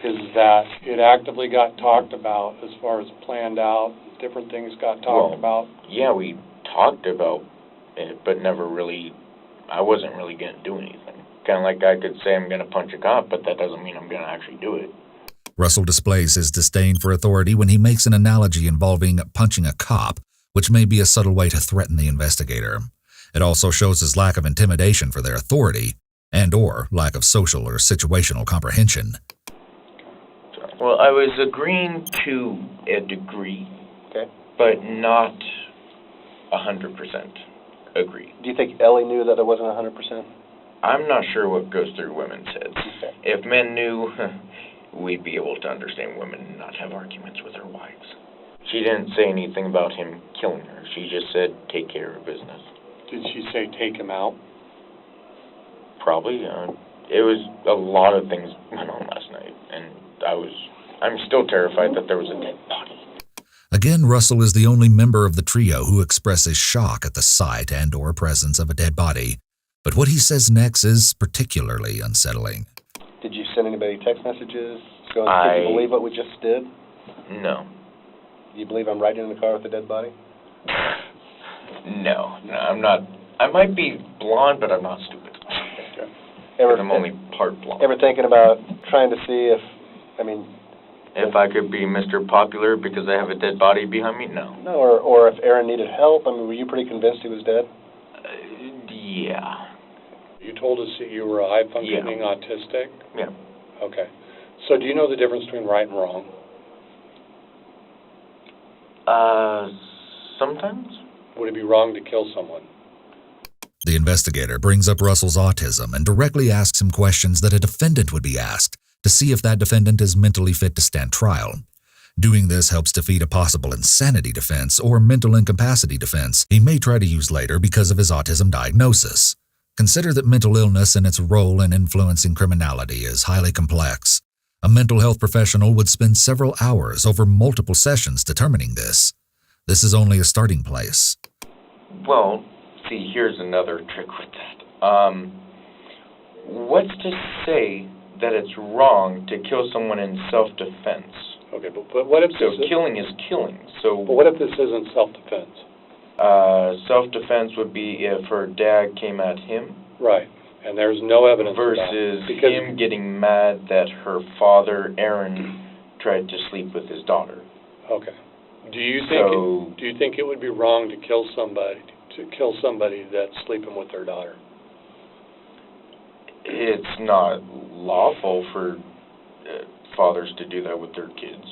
is that it actively got talked about as far as planned out, different things got talked about. Yeah, we talked about it, but never really, I wasn't really going to do anything. Kind of like I could say I'm going to punch a cop, but that doesn't mean I'm going to actually do it. Russell displays his disdain for authority when he makes an analogy involving punching a cop, which may be a subtle way to threaten the investigator. It also shows his lack of intimidation for their authority and/or lack of social or situational comprehension. Well, I was agreeing to a degree, okay, but not 100% agree. Do you think Ellie knew that it wasn't 100%? I'm not sure what goes through women's heads. Okay. If men knew, we'd be able to understand women and not have arguments with their wives. She didn't say anything about him killing her. She just said, take care of business. Did she say take him out? Probably. It was a lot of things went on last night, and I'm still terrified that there was a dead body. Again, Russell is the only member of the trio who expresses shock at the sight and/or presence of a dead body. But what he says next is particularly unsettling. Did you send anybody text messages going, can you believe what we just did? No. Do you believe I'm riding in the car with a dead body? No, I'm not. I might be blonde, but I'm not stupid. I'm only part blonde. Ever thinking about trying to see if I could be Mr. Popular because I have a dead body behind me? No. No, or if Aaron needed help? I mean, were you pretty convinced he was dead? Yeah. You told us that you were a high-functioning autistic? Yeah. Okay. So do you know the difference between right and wrong? Sometimes. Would it be wrong to kill someone? The investigator brings up Russell's autism and directly asks him questions that a defendant would be asked to see if that defendant is mentally fit to stand trial. Doing this helps defeat a possible insanity defense or mental incapacity defense he may try to use later because of his autism diagnosis. Consider that mental illness and its role in influencing criminality is highly complex. A mental health professional would spend several hours over multiple sessions determining this. This is only a starting place. Well, see, here's another trick with that. What's to say that it's wrong to kill someone in self-defense? Okay, but what if killing is killing, so... But what if this isn't self-defense? Self-defense would be if her dad came at him. Right, and there's no evidence versus of that. Him getting mad that her father, Aaron, tried to sleep with his daughter. Okay. Do you think it would be wrong to kill somebody that's sleeping with their daughter? It's not lawful for fathers to do that with their kids.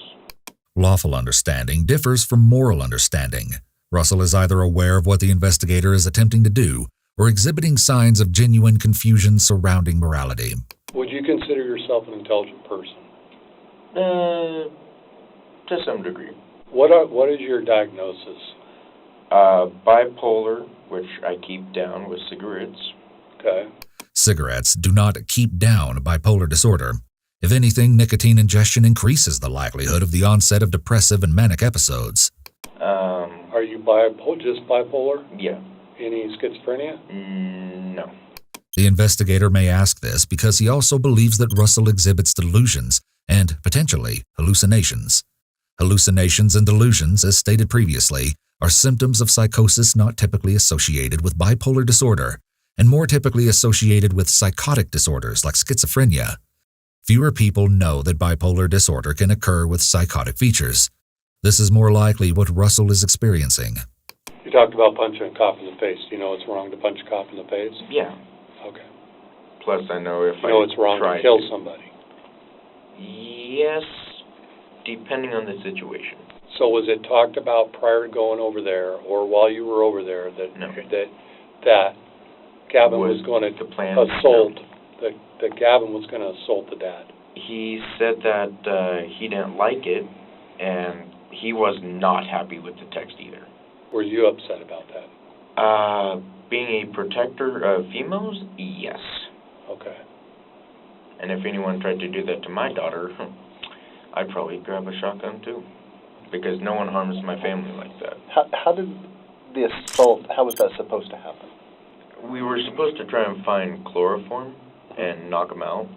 Lawful understanding differs from moral understanding. Russell is either aware of what the investigator is attempting to do or exhibiting signs of genuine confusion surrounding morality. Would you consider yourself an intelligent person? To some degree. What is your diagnosis? Bipolar, which I keep down with cigarettes. Okay. Cigarettes do not keep down bipolar disorder. If anything, nicotine ingestion increases the likelihood of the onset of depressive and manic episodes. Are you just bipolar? Yeah. Any schizophrenia? No. The investigator may ask this because he also believes that Russell exhibits delusions and, potentially, hallucinations. Hallucinations and delusions, as stated previously, are symptoms of psychosis not typically associated with bipolar disorder and more typically associated with psychotic disorders like schizophrenia. Fewer people know that bipolar disorder can occur with psychotic features. This is more likely what Russell is experiencing. You talked about punching a cop in the face. Do you know it's wrong to punch a cop in the face? Yeah. Okay. Plus, I know if You know it's wrong to kill somebody. Yes, depending on the situation. So was it talked about prior to going over there, or while you were over there, that No. that Gavin was going to the plan? assault, that Gavin was going to assault the dad? He said that he didn't like it, and he was not happy with the text either. Were you upset about that? Being a protector of females, yes. Okay. And if anyone tried to do that to my daughter, I'd probably grab a shotgun too. Because no one harms my family like that. How did the assault, how was that supposed to happen? We were supposed to try and find chloroform and knock him out,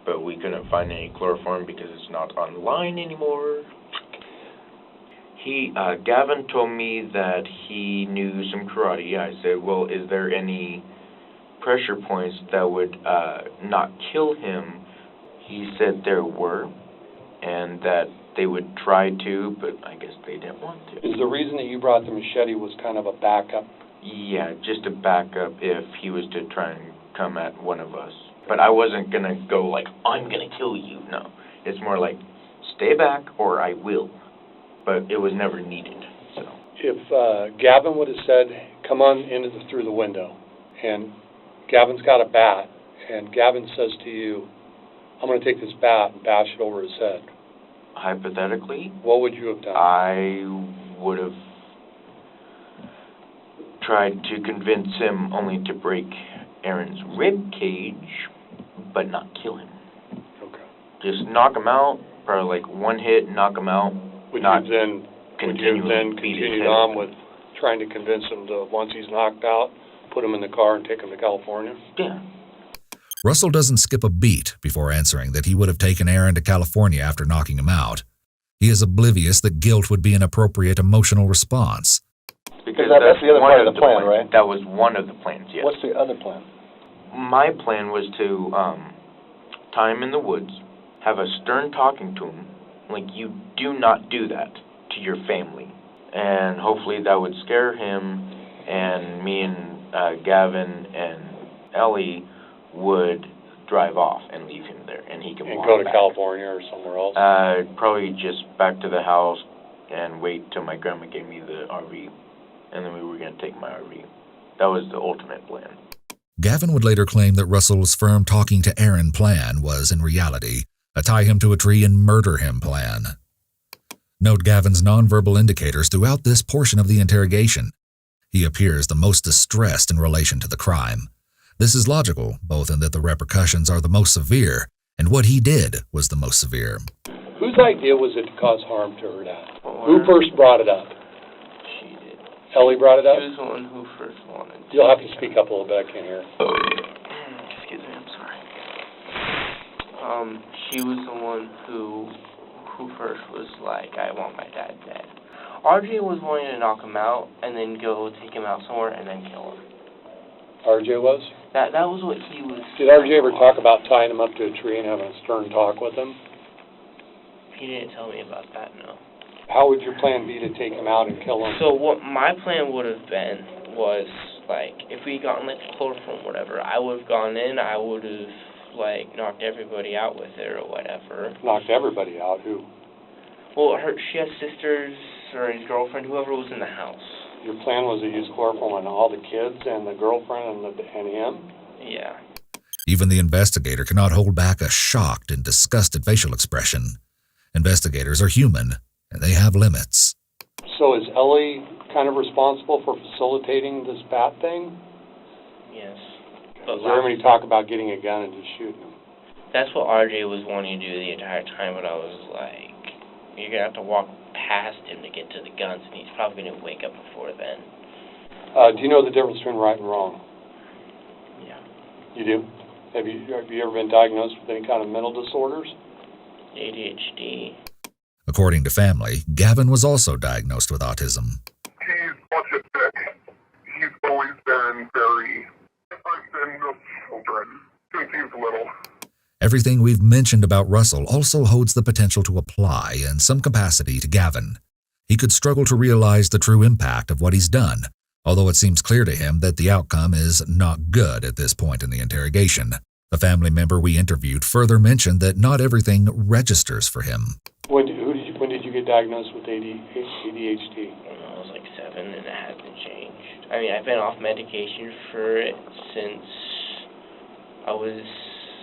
but we couldn't find any chloroform because it's not online anymore. Gavin told me that he knew some karate. I said, well, is there any pressure points that would not kill him? He said there were, and that they would try to, but I guess they didn't want to. Is the reason that you brought the machete was kind of a backup? Yeah, just a backup if he was to try and come at one of us. But I wasn't going to go like, I'm going to kill you. No. It's more like, stay back or I will. But it was never needed. So If Gavin would have said, come on through the window, and Gavin's got a bat, and Gavin says to you, I'm going to take this bat and bash it over his head. Hypothetically, what would you have done? I would have tried to convince him only to break Aaron's rib cage, but not kill him. Okay. Just knock him out, probably like one hit, knock him out. Would you have then continued on with trying to convince him to, once he's knocked out, put him in the car and take him to California? Yeah. Russell doesn't skip a beat before answering that he would have taken Aaron to California after knocking him out. He is oblivious that guilt would be an appropriate emotional response. Because that's the other part of the plan, right? That was one of the plans, yes. What's the other plan? My plan was to tie him in the woods, have a stern talking to him, like, you do not do that to your family. And hopefully that would scare him, and me and Gavin and Ellie would drive off and leave him there, and he can walk go to back. California or somewhere else? Probably just back to the house and wait till my grandma gave me the RV, and then we were going to take my RV. That was the ultimate plan. Gavin would later claim that Russell's firm talking to Aaron plan was, in reality, a tie him to a tree and murder him plan. Note Gavin's nonverbal indicators throughout this portion of the interrogation. He appears the most distressed in relation to the crime. This is logical, both in that the repercussions are the most severe, and what he did was the most severe. Whose idea was it to cause harm to her dad? Who first brought it up? She did. Ellie brought it up? She was the one who first wanted to. You'll have to speak up a little bit, I can't hear. Excuse me, I'm sorry. She was the one who first was like, I want my dad dead. RJ was wanting to knock him out and then go take him out somewhere and then kill him. RJ was? That was what he was. Did RJ ever talk about tying him up to a tree and having a stern talk with him? He didn't tell me about that, no. How would your plan be to take him out and kill him? So what my plan would have been was, like, if we gotten, like, chloroform or whatever, I would have gone in, I would have, like, knocked everybody out with it or whatever. Knocked everybody out? Who? Well, she has sisters or his girlfriend, whoever was in the house. Your plan was to use chloroform on all the kids and the girlfriend and him? Yeah. Even the investigator cannot hold back a shocked and disgusted facial expression. Investigators are human, and they have limits. So is Ellie kind of responsible for facilitating this bat thing? Yes. Okay. But Is there any talk about getting a gun and just shooting him? that's what RJ was wanting to do the entire time, but I was like, you're going to have to walk past him to get to the guns, and he's probably going to wake up before then. Do you know the difference between right and wrong? Yeah. You do? Have you ever been diagnosed with any kind of mental disorders? ADHD. According to family, Gavin was also diagnosed with autism. He's autistic. He's always been very different than the children since he's little. Everything we've mentioned about Russell also holds the potential to apply in some capacity to Gavin. He could struggle to realize the true impact of what he's done, although it seems clear to him that the outcome is not good at this point in the interrogation. A family member we interviewed further mentioned that not everything registers for him. When did you get diagnosed with ADHD? When I was like 7, and it hasn't changed. I mean, I've been off medication for it since I was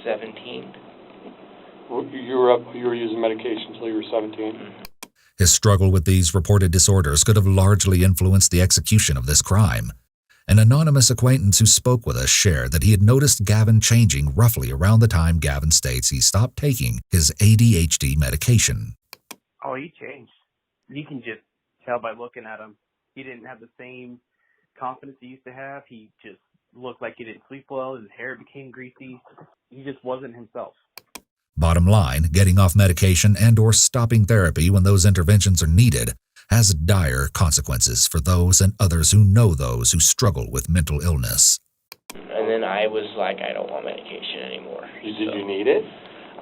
17. You were using medication until you were 17? Mm-hmm. His struggle with these reported disorders could have largely influenced the execution of this crime. An anonymous acquaintance who spoke with us shared that he had noticed Gavin changing roughly around the time Gavin states he stopped taking his ADHD medication. Oh, he changed. You can just tell by looking at him. He didn't have the same confidence he used to have. He just looked like he didn't sleep well. His hair became greasy. He just wasn't himself. Bottom line, getting off medication and/or stopping therapy when those interventions are needed has dire consequences for those and others who know those who struggle with mental illness. And then I was like, I don't want medication anymore. Did you need it?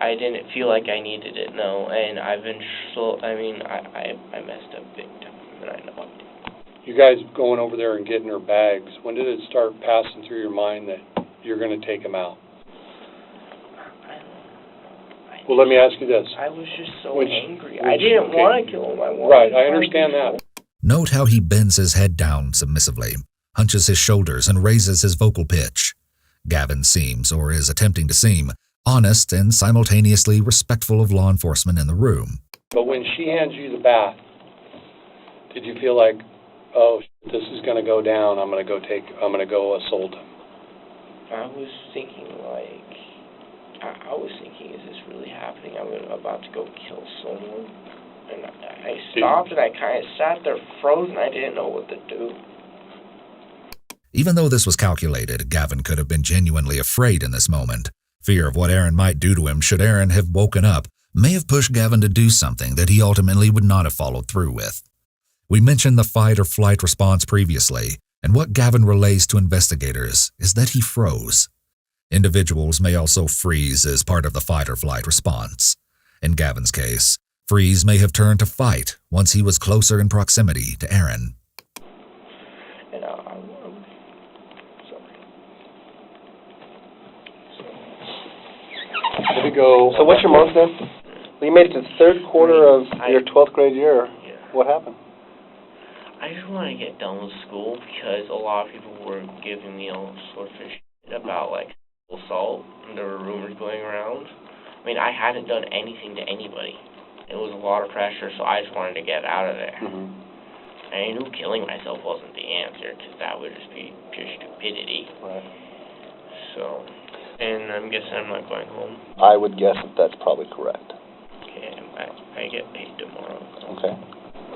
I didn't feel like I needed it, no. And I've been I messed up big time, and I know I did. You guys going over there and getting her bags, when did it start passing through your mind that you're going to take him out? Well, let me ask you this. I was just so angry. I didn't want to kill him. Right, I understand that. Note how he bends his head down submissively, hunches his shoulders, and raises his vocal pitch. Gavin seems, or is attempting to seem, honest and simultaneously respectful of law enforcement in the room. But when she hands you the bat, did you feel like, oh, this is going to go down, I'm going to go assault him? I was thinking is this really happening? I'm about to go kill someone. And I stopped and I kind of sat there frozen. I didn't know what to do. Even though this was calculated, Gavin could have been genuinely afraid in this moment. Fear of what Aaron might do to him should Aaron have woken up may have pushed Gavin to do something that he ultimately would not have followed through with. We mentioned the fight or flight response previously, and what Gavin relays to investigators is that he froze. Individuals may also freeze as part of the fight or flight response. In Gavin's case, freeze may have turned to fight once he was closer in proximity to Aaron. And I'm sorry. There we go. So what's your mom's name? Well, you made it to the third quarter of your 12th grade year. Yeah. What happened? I just wanted to get done with school because a lot of people were giving me all sorts of shit about, like, assault, and there were rumors going around. I mean, I hadn't done anything to anybody. It was a lot of pressure, so I just wanted to get out of there. Mm-hmm. And I knew killing myself wasn't the answer, because that would just be pure stupidity. Right. So, and I'm guessing I'm not going home. I would guess that that's probably correct. Okay, I get paid tomorrow. Okay.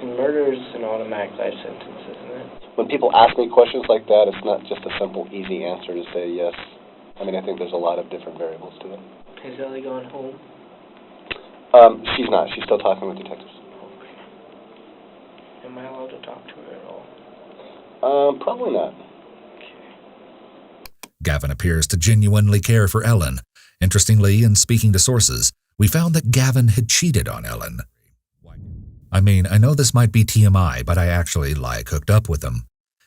Murder is an automatic life sentence, isn't it? When people ask me questions like that, it's not just a simple, easy answer to say yes. I mean, I think there's a lot of different variables to it. Has Ellie gone home? She's not. She's still talking with detectives. Okay. Am I allowed to talk to her at all? Probably not. Gavin appears to genuinely care for Ellen. Interestingly, in speaking to sources, we found that Gavin had cheated on Ellen. I mean, I know this might be TMI, but I actually, hooked up with him.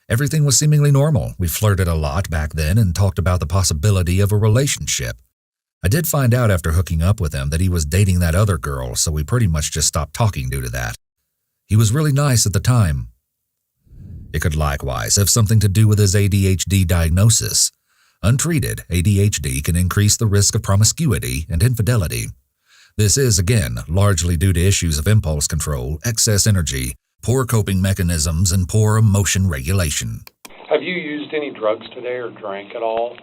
Everything was seemingly normal. We flirted a lot back then and talked about the possibility of a relationship. I did find out after hooking up with him that he was dating that other girl, so we pretty much just stopped talking due to that. He was really nice at the time. It could likewise have something to do with his ADHD diagnosis. Untreated, ADHD can increase the risk of promiscuity and infidelity. This is, again, largely due to issues of impulse control, excess energy, poor coping mechanisms, and poor emotion regulation. Have you used any drugs today or drank at all?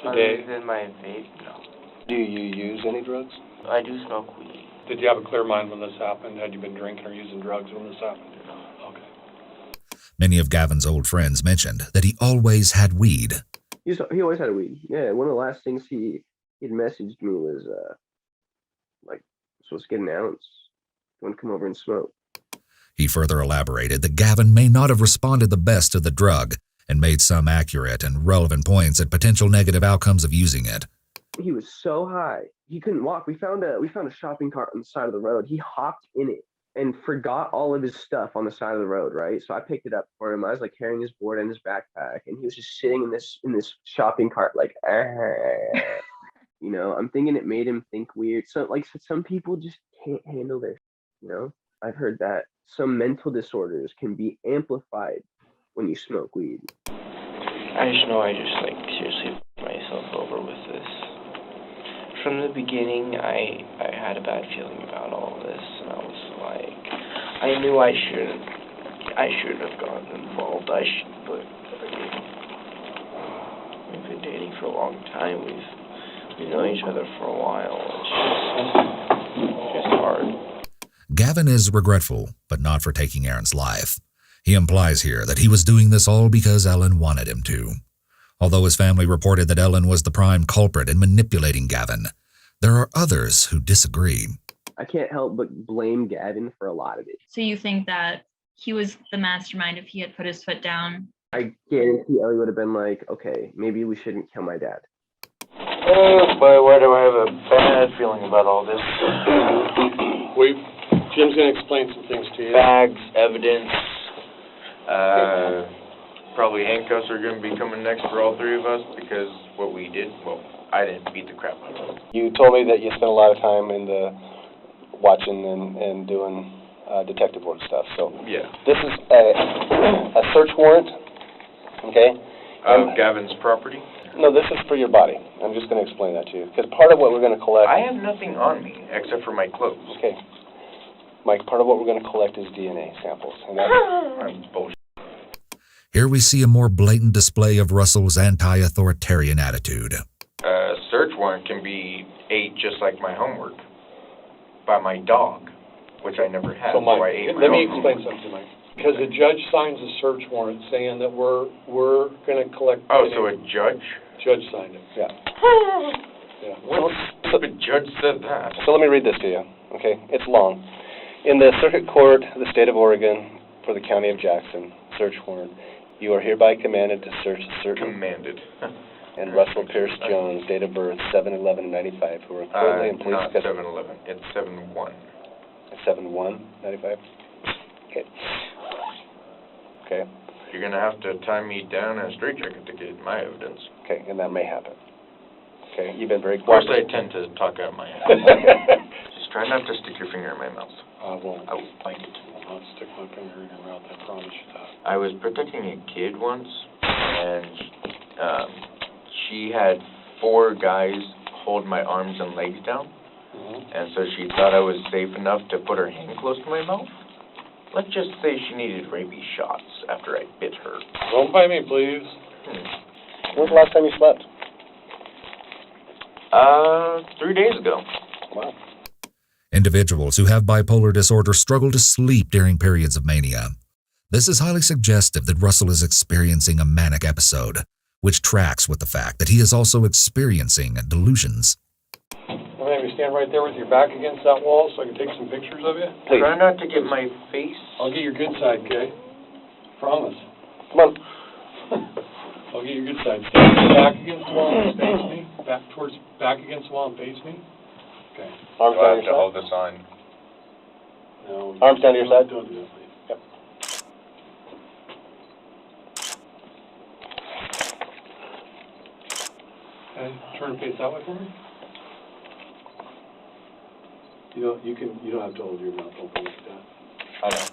Today? Other than my vape, no. Do you use any drugs? I do smoke weed. Did you have a clear mind when this happened? Had you been drinking or using drugs when this happened? Okay. Many of Gavin's old friends mentioned that he always had weed. He always had a weed. Yeah, one of the last things he'd messaged me was like, supposed to get an ounce. Want to come over and smoke? He further elaborated that Gavin may not have responded the best to the drug and made some accurate and relevant points at potential negative outcomes of using it. He was so high he couldn't walk. We found a shopping cart on the side of the road. He hopped in it and forgot all of his stuff on the side of the road, right? So I picked it up for him. I was like carrying his board and his backpack, and he was just sitting in this shopping cart like, you know. I'm thinking it made him think weird. So like some people just can't handle this, you know. I've heard that some mental disorders can be amplified when you smoke weed. I just know I just like seriously f***ed myself over with this. From the beginning, I had a bad feeling about all this, and I was like, I knew I shouldn't have gotten involved. But I mean, we've been dating for a long time. We've known each other for a while. It's just hard. Gavin is regretful, but not for taking Aaron's life. He implies here that he was doing this all because Ellen wanted him to. Although his family reported that Ellen was the prime culprit in manipulating Gavin, there are others who disagree. I can't help but blame Gavin for a lot of it. So you think that he was the mastermind if he had put his foot down? I guarantee Ellie would have been like, okay, maybe we shouldn't kill my dad. Oh boy, why do I have a bad feeling about all this? Jim's going to explain some things to you. Bags, evidence, probably handcuffs are going to be coming next for all three of us because what we did, well, I didn't beat the crap out of them. You told me that you spent a lot of time in the watching and doing detective work stuff. So yeah, this is a search warrant, okay? Gavin's property? No, this is for your body. I'm just going to explain that to you. Because part of what we're going to collect... I have nothing on me except for my clothes. Okay. Mike, part of what we're going to collect is DNA samples. And that's bullshit. Here we see a more blatant display of Russell's anti-authoritarian attitude. A search warrant can be ate just like my homework by my dog, which I never had. So, Mike, I ate my let me own explain homework. something, Mike. Because a judge signs a search warrant saying that we're going to collect... Oh, so a judge? Judge signed it. Yeah. Yeah. What stupid judge said that? So let me read this to you, okay? It's long. In the Circuit Court of the State of Oregon for the County of Jackson, search warrant, you are hereby commanded to search a certain... Commanded. And Russell Pierce Jones, date of birth 7/11/95, who are currently in police custody. Not 7/11. It's 7/1. 7/1/95. Okay. Okay. You're gonna have to tie me down in a straitjacket to get my evidence. Okay, and that may happen. Okay, you've been very Of course, I cooperative. tend to talk out of my head. Just try not to stick your finger in my mouth. I won't. I will bite it. I'll stick my finger in your mouth, I promise you that. I was protecting a kid once, and she had 4 guys hold my arms and legs down, and so she thought I was safe enough to put her hand close to my mouth. Let's just say she needed rabies shots after I bit her. Don't bite me, please. When's the last time you slept? 3 days ago. Wow. Individuals who have bipolar disorder struggle to sleep during periods of mania. This is highly suggestive that Russell is experiencing a manic episode, which tracks with the fact that he is also experiencing delusions. Well, maybe stand right there with your back against that wall so I can take some pictures of you. Please. Try not to get my face. I'll get your good side, okay? Promise. Come on. I'll get your good side. Stand back against the wall and face me. Back against the wall and face me. Okay. Arms Do I down have your to hold side. this on? No. Arms down to your side. Don't do that, please. Yep. Okay. Turn and face that way for me. You don't have to hold your mouth open like that. I know.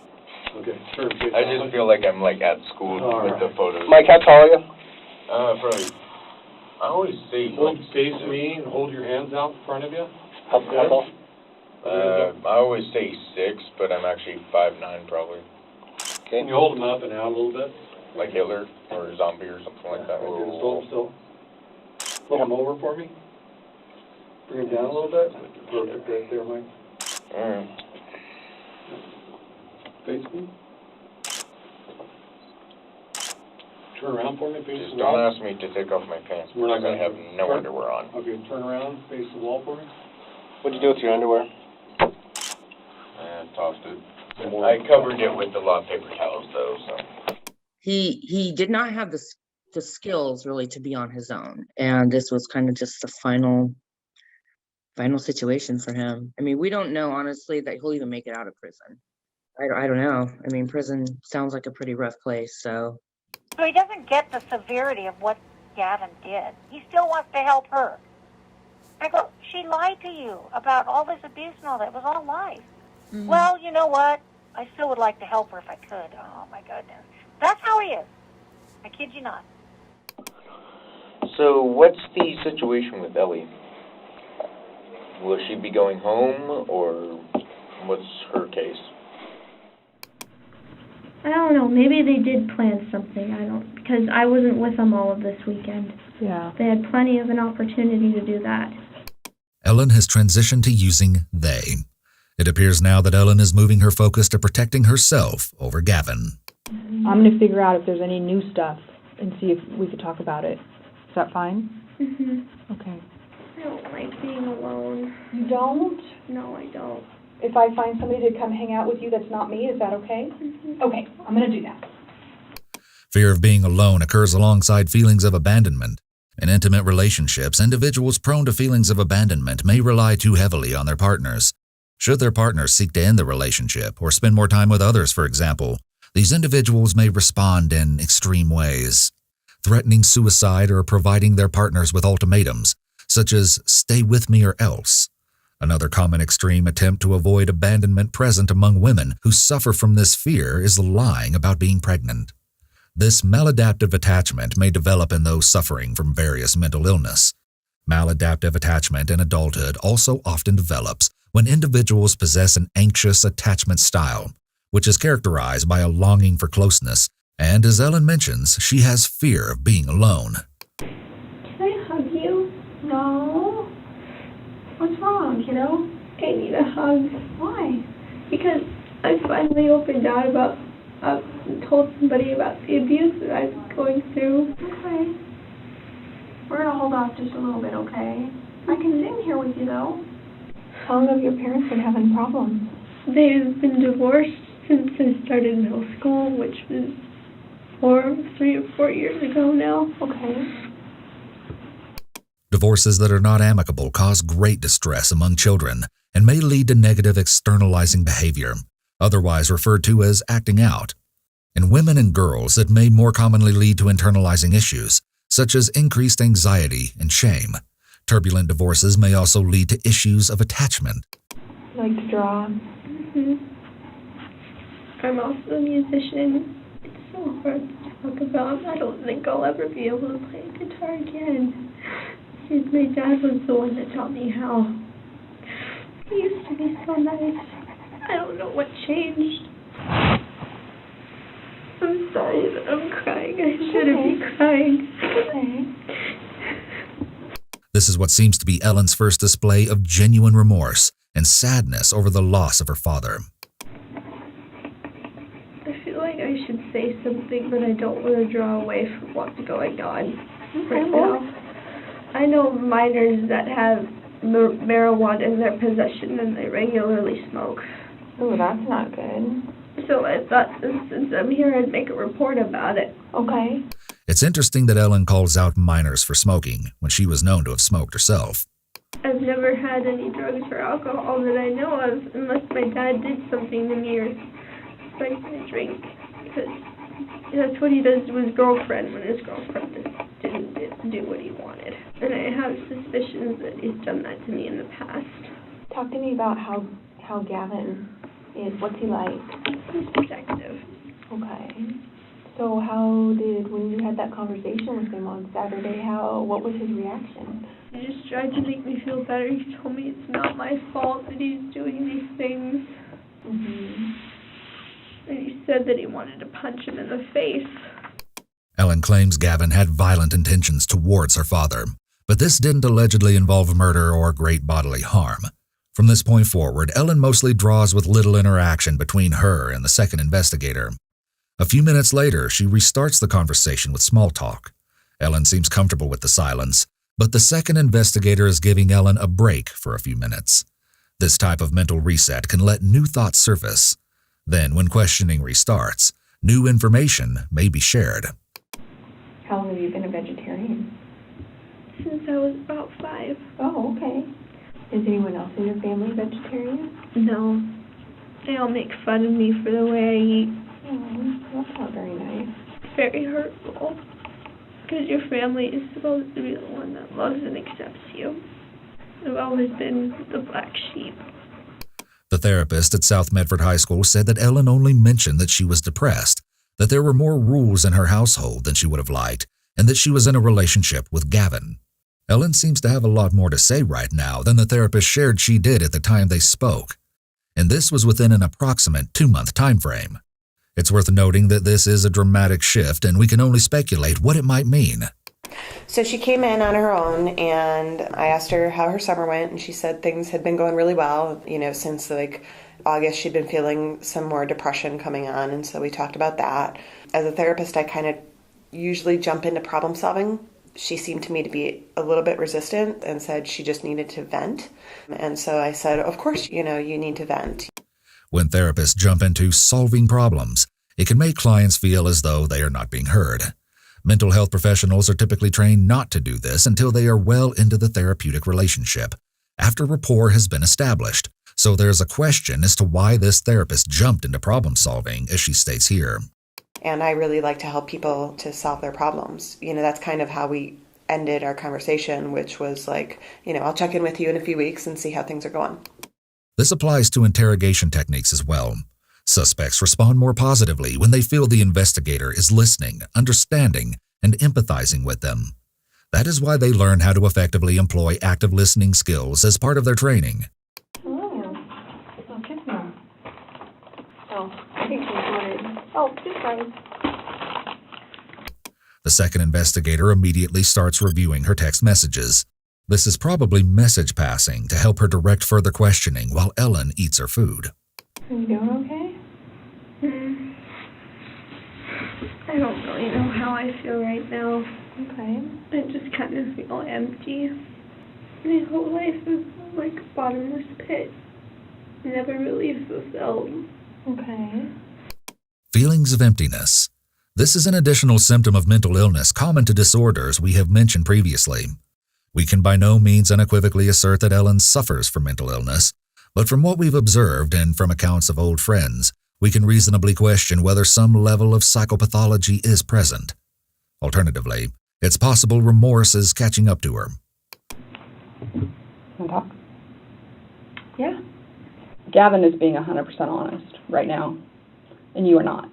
Okay. Turn and face I that way. just feel like I'm like at school All with right. the photos. Mike, how tall are you? Probably. I always say Hold, like face me and hold your hands out in front of you. How tall? I always say 6, but I'm actually 5'9" probably. Okay. Can you hold them up and out a little bit? Like Hitler or a zombie or something like that. Okay, just hold them still. Come over for me. Bring him down a little bit. Perfect, right there, Mike. Alright. Face me. Turn around for me, face Just the wall. don't ask me to take off my pants. We're not because I gonna have no underwear on. Okay, turn around, face the wall for me. What'd you do with your underwear? And tossed it. I covered it with the lot paper towels though, so. He did not have the skills really to be on his own, and this was kind of just the final situation for him. I mean, we don't know honestly that he'll even make it out of prison. I don't know. I mean, prison sounds like a pretty rough place, so. So he doesn't get the severity of what Gavin did. He still wants to help her. I go, she lied to you about all this abuse and all that. It was all lies. Mm-hmm. Well, you know what? I still would like to help her if I could. Oh, my goodness. That's how he is. I kid you not. So what's the situation with Ellie? Will she be going home, or what's her case? I don't know. Maybe they did plan something. Because I wasn't with them all of this weekend. Yeah. They had plenty of an opportunity to do that. Ellen has transitioned to using they. It appears now that Ellen is moving her focus to protecting herself over Gavin. I'm going to figure out if there's any new stuff and see if we could talk about it. Is that fine? Mm-hmm. Okay. I don't like being alone. You don't? No, I don't. If I find somebody to come hang out with you that's not me, is that okay? Mm-hmm. Okay, I'm going to do that. Fear of being alone occurs alongside feelings of abandonment. In intimate relationships, individuals prone to feelings of abandonment may rely too heavily on their partners. Should their partners seek to end the relationship or spend more time with others, for example, these individuals may respond in extreme ways, threatening suicide or providing their partners with ultimatums, such as "stay with me or else." Another common extreme attempt to avoid abandonment present among women who suffer from this fear is lying about being pregnant. This maladaptive attachment may develop in those suffering from various mental illness. Maladaptive attachment in adulthood also often develops when individuals possess an anxious attachment style, which is characterized by a longing for closeness, and as Ellen mentions, she has fear of being alone. Can I hug you? No. What's wrong, kiddo? I need a hug. Why? Because I finally opened out about, told somebody about the abuse that I was going through. Okay. We're gonna hold off just a little bit, okay? I can sit here with you, though. How long have your parents been having problems? They've been divorced since I started middle school, which was 3 or 4 years ago now. Okay. Divorces that are not amicable cause great distress among children and may lead to negative externalizing behavior, otherwise referred to as acting out. In women and girls, it may more commonly lead to internalizing issues, such as increased anxiety and shame. Turbulent divorces may also lead to issues of attachment. I like to draw. Mm-hmm. I'm also a musician. It's so hard to talk about. I don't think I'll ever be able to play guitar again. My dad was the one that taught me how. He used to be so nice. I don't know what changed. I'm sorry that I'm crying. I shouldn't be crying. Okay. This is what seems to be Ellen's first display of genuine remorse and sadness over the loss of her father. I feel like I should say something, but I don't want to draw away from what's going on right now. I know minors that have marijuana in their possession and they regularly smoke. Oh, that's not good. So I thought since I'm here, I'd make a report about it. Okay. It's interesting that Ellen calls out minors for smoking when she was known to have smoked herself. I've never had any drugs or alcohol that I know of, unless my dad did something to me or spiked my drink. Because that's what he does to his girlfriend when his girlfriend didn't do what he wanted. And I have suspicions that he's done that to me in the past. Talk to me about how Gavin is. What's he like? He's protective. Okay. So when you had that conversation with him on Saturday, what was his reaction? He just tried to make me feel better. He told me it's not my fault that he's doing these things. Mm-hmm. And he said that he wanted to punch him in the face. Ellen claims Gavin had violent intentions towards her father, But this didn't allegedly involve murder or great bodily harm. From this point forward, Ellen mostly draws with little interaction between her and the second investigator. A few minutes later, she restarts the conversation with small talk. Ellen seems comfortable with the silence, but the second investigator is giving Ellen a break for a few minutes. This type of mental reset can let new thoughts surface. Then, when questioning restarts, new information may be shared. How long have you been a vegetarian? Since I was about 5. Oh, okay. Is anyone else in your family vegetarian? No. They all make fun of me for the way I eat. Oh, that's not very nice. It's very hurtful. Because your family is supposed to be the one that loves and accepts you. I've always been the black sheep. The therapist at South Medford High School said that Ellen only mentioned that she was depressed, that there were more rules in her household than she would have liked, and that she was in a relationship with Gavin. Ellen seems to have a lot more to say right now than the therapist shared she did at the time they spoke. And this was within an approximate 2-month time frame. It's worth noting that this is a dramatic shift, and we can only speculate what it might mean. So she came in on her own, and I asked her how her summer went, and she said things had been going really well. Since August, she'd been feeling some more depression coming on, and so we talked about that. As a therapist, I kind of usually jump into problem solving. She seemed to me to be a little bit resistant and said she just needed to vent. And so I said, of course, you need to vent. When therapists jump into solving problems, it can make clients feel as though they are not being heard. Mental health professionals are typically trained not to do this until they are well into the therapeutic relationship, after rapport has been established. So there's a question as to why this therapist jumped into problem solving, as she states here. And I really like to help people to solve their problems. That's kind of how we ended our conversation, which was I'll check in with you in a few weeks and see how things are going. This applies to interrogation techniques as well. Suspects respond more positively when they feel the investigator is listening, understanding, and empathizing with them. That is why they learn how to effectively employ active listening skills as part of their training. Okay, now. Oh, I think she wanted... Oh, this guy. The second investigator immediately starts reviewing her text messages. This is probably message passing to help her direct further questioning while Ellen eats her food. Are you doing okay? I don't really know how I feel right now. Okay. I just kind of feel empty. My whole life is like a bottomless pit. Never really fulfilled. Okay. Feelings of emptiness. This is an additional symptom of mental illness common to disorders we have mentioned previously. We can by no means unequivocally assert that Ellen suffers from mental illness, but from what we've observed and from accounts of old friends, we can reasonably question whether some level of psychopathology is present. Alternatively, it's possible remorse is catching up to her. Can I talk? Yeah. Gavin is being 100% honest right now, and you are not.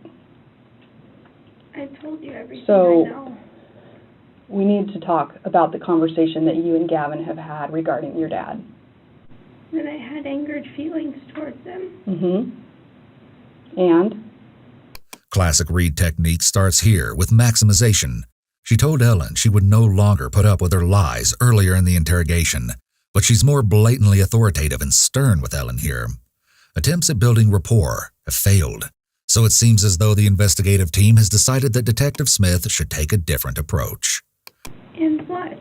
I told you everything So, I know. We need to talk about the conversation that you and Gavin have had regarding your dad. And I had angered feelings towards him. Mm-hmm. And? Classic Reid technique starts here with maximization. She told Ellen she would no longer put up with her lies earlier in the interrogation, but she's more blatantly authoritative and stern with Ellen here. Attempts at building rapport have failed, so it seems as though the investigative team has decided that Detective Smith should take a different approach. And what?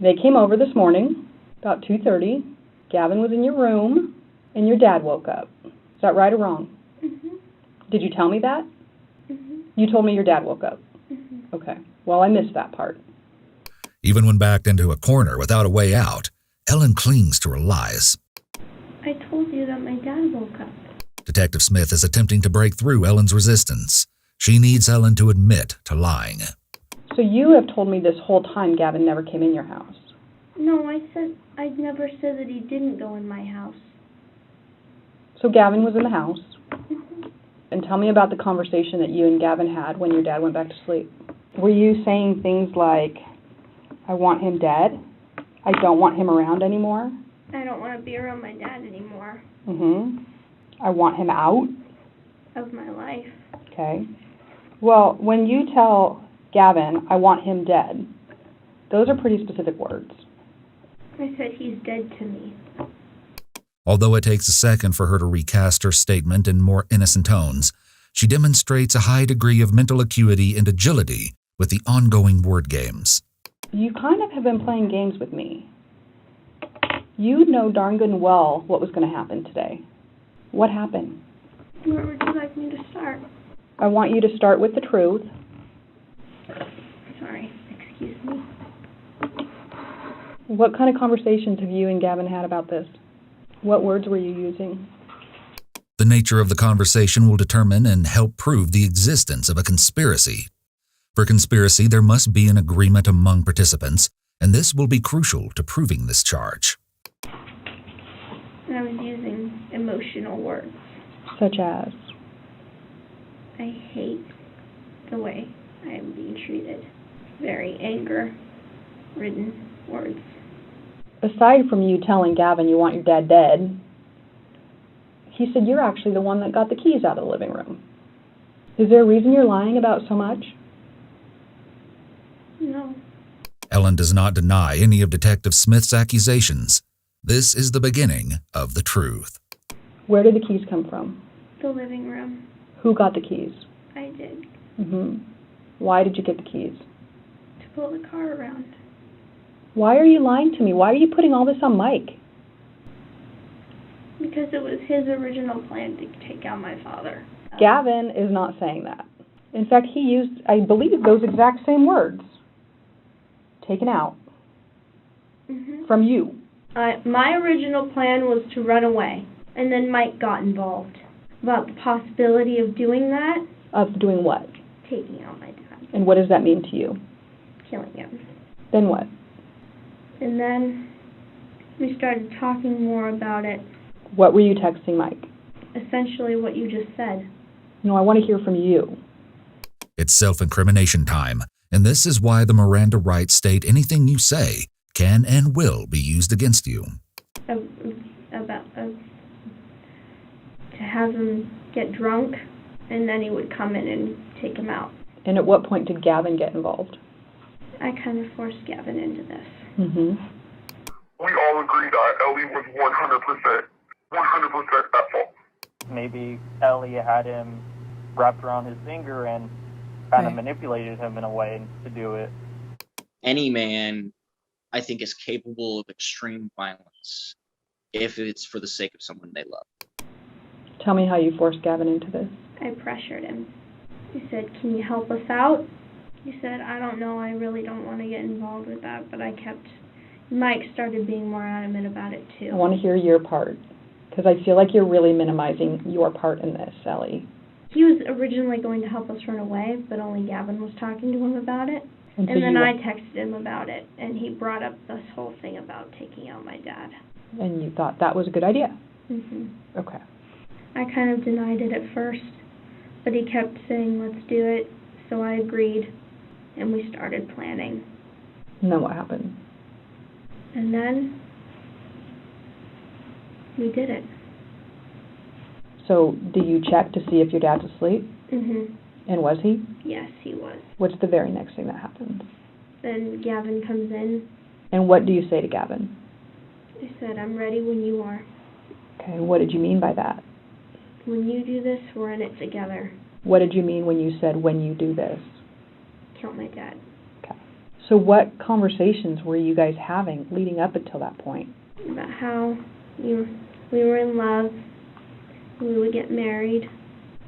They came over this morning, about 2:30. Gavin was in your room, and your dad woke up. Is that right or wrong? Mm-hmm. Did you tell me that? Mm-hmm. You told me your dad woke up. Mm-hmm. Okay. Well, I missed that part. Even when backed into a corner without a way out, Ellen clings to her lies. I told you that my dad woke up. Detective Smith is attempting to break through Ellen's resistance. She needs Ellen to admit to lying. So you have told me this whole time Gavin never came in your house. No, I never said that he didn't go in my house. So Gavin was in the house. Mm-hmm. And tell me about the conversation that you and Gavin had when your dad went back to sleep. Were you saying things like, I want him dead? I don't want him around anymore? I don't want to be around my dad anymore. Mm-hmm. I want him out? Of my life. Okay. Well, when you tell Gavin, I want him dead, Those are pretty specific words. I said he's dead to me. Although it takes a second for her to recast her statement in more innocent tones, she demonstrates a high degree of mental acuity and agility with the ongoing word games. You kind of have been playing games with me. You know darn good and well what was going to happen today. What happened? Where would you like me to start? I want you to start with the truth. Sorry, excuse me. What kind of conversations have you and Gavin had about this? What words were you using? The nature of the conversation will determine and help prove the existence of a conspiracy. For conspiracy, there must be an agreement among participants, and this will be crucial to proving this charge. I was using emotional words. Such as? I hate the way I am being treated. Very anger-ridden words. Aside from you telling Gavin you want your dad dead, he said you're actually the one that got the keys out of the living room. Is there a reason you're lying about so much? No. Ellen does not deny any of Detective Smith's accusations. This is the beginning of the truth. Where did the keys come from? The living room. Who got the keys? I did. Why did you get the keys? To pull the car around. Why are you lying to me? Why are you putting all this on Mike? Because it was his original plan to take out my father. Gavin is not saying that. In fact, he used, I believe, those exact same words. Taken out. From you. My original plan was to run away, and then Mike got involved. About the possibility of doing that. Of doing what? Taking out my dad. And what does that mean to you? Killing him. Then what? And then we started talking more about it. What were you texting Mike? Essentially what you just said. No, I want to hear from you. It's self-incrimination time, and this is why the Miranda rights state anything you say can and will be used against you. To have him get drunk, and then he would come in and take him out. And at what point did Gavin get involved? I kind of forced Gavin into this. We all agree that Ellie was 100% at fault. Maybe Ellie had him wrapped around his finger and kind of manipulated him in a way to do it. Any man, I think, is capable of extreme violence if it's for the sake of someone they love. Tell me how you forced Gavin into this. I pressured him. He said, "Can you help us out?" He said, "I don't know, I really don't want to get involved with that," but Mike started being more adamant about it too. I want to hear your part, because I feel like you're really minimizing your part in this, Ellie. He was originally going to help us run away, but only Gavin was talking to him about it. And so then I texted him about it, and he brought up this whole thing about taking out my dad. And you thought that was a good idea? Okay. I kind of denied it at first, but he kept saying, "Let's do it," so I agreed, and we started planning. And then what happened? And then we did it. So do you check to see if your dad's asleep? And was he? Yes, he was. What's the very next thing that happens? Then Gavin comes in. And what do you say to Gavin? I said, "I'm ready when you are." Okay, what did you mean by that? When you do this, we're in it together. What did you mean when you said, "when you do this"? Kill my dad. Okay. So what conversations were you guys having leading up until that point? About how we were in love, we would get married,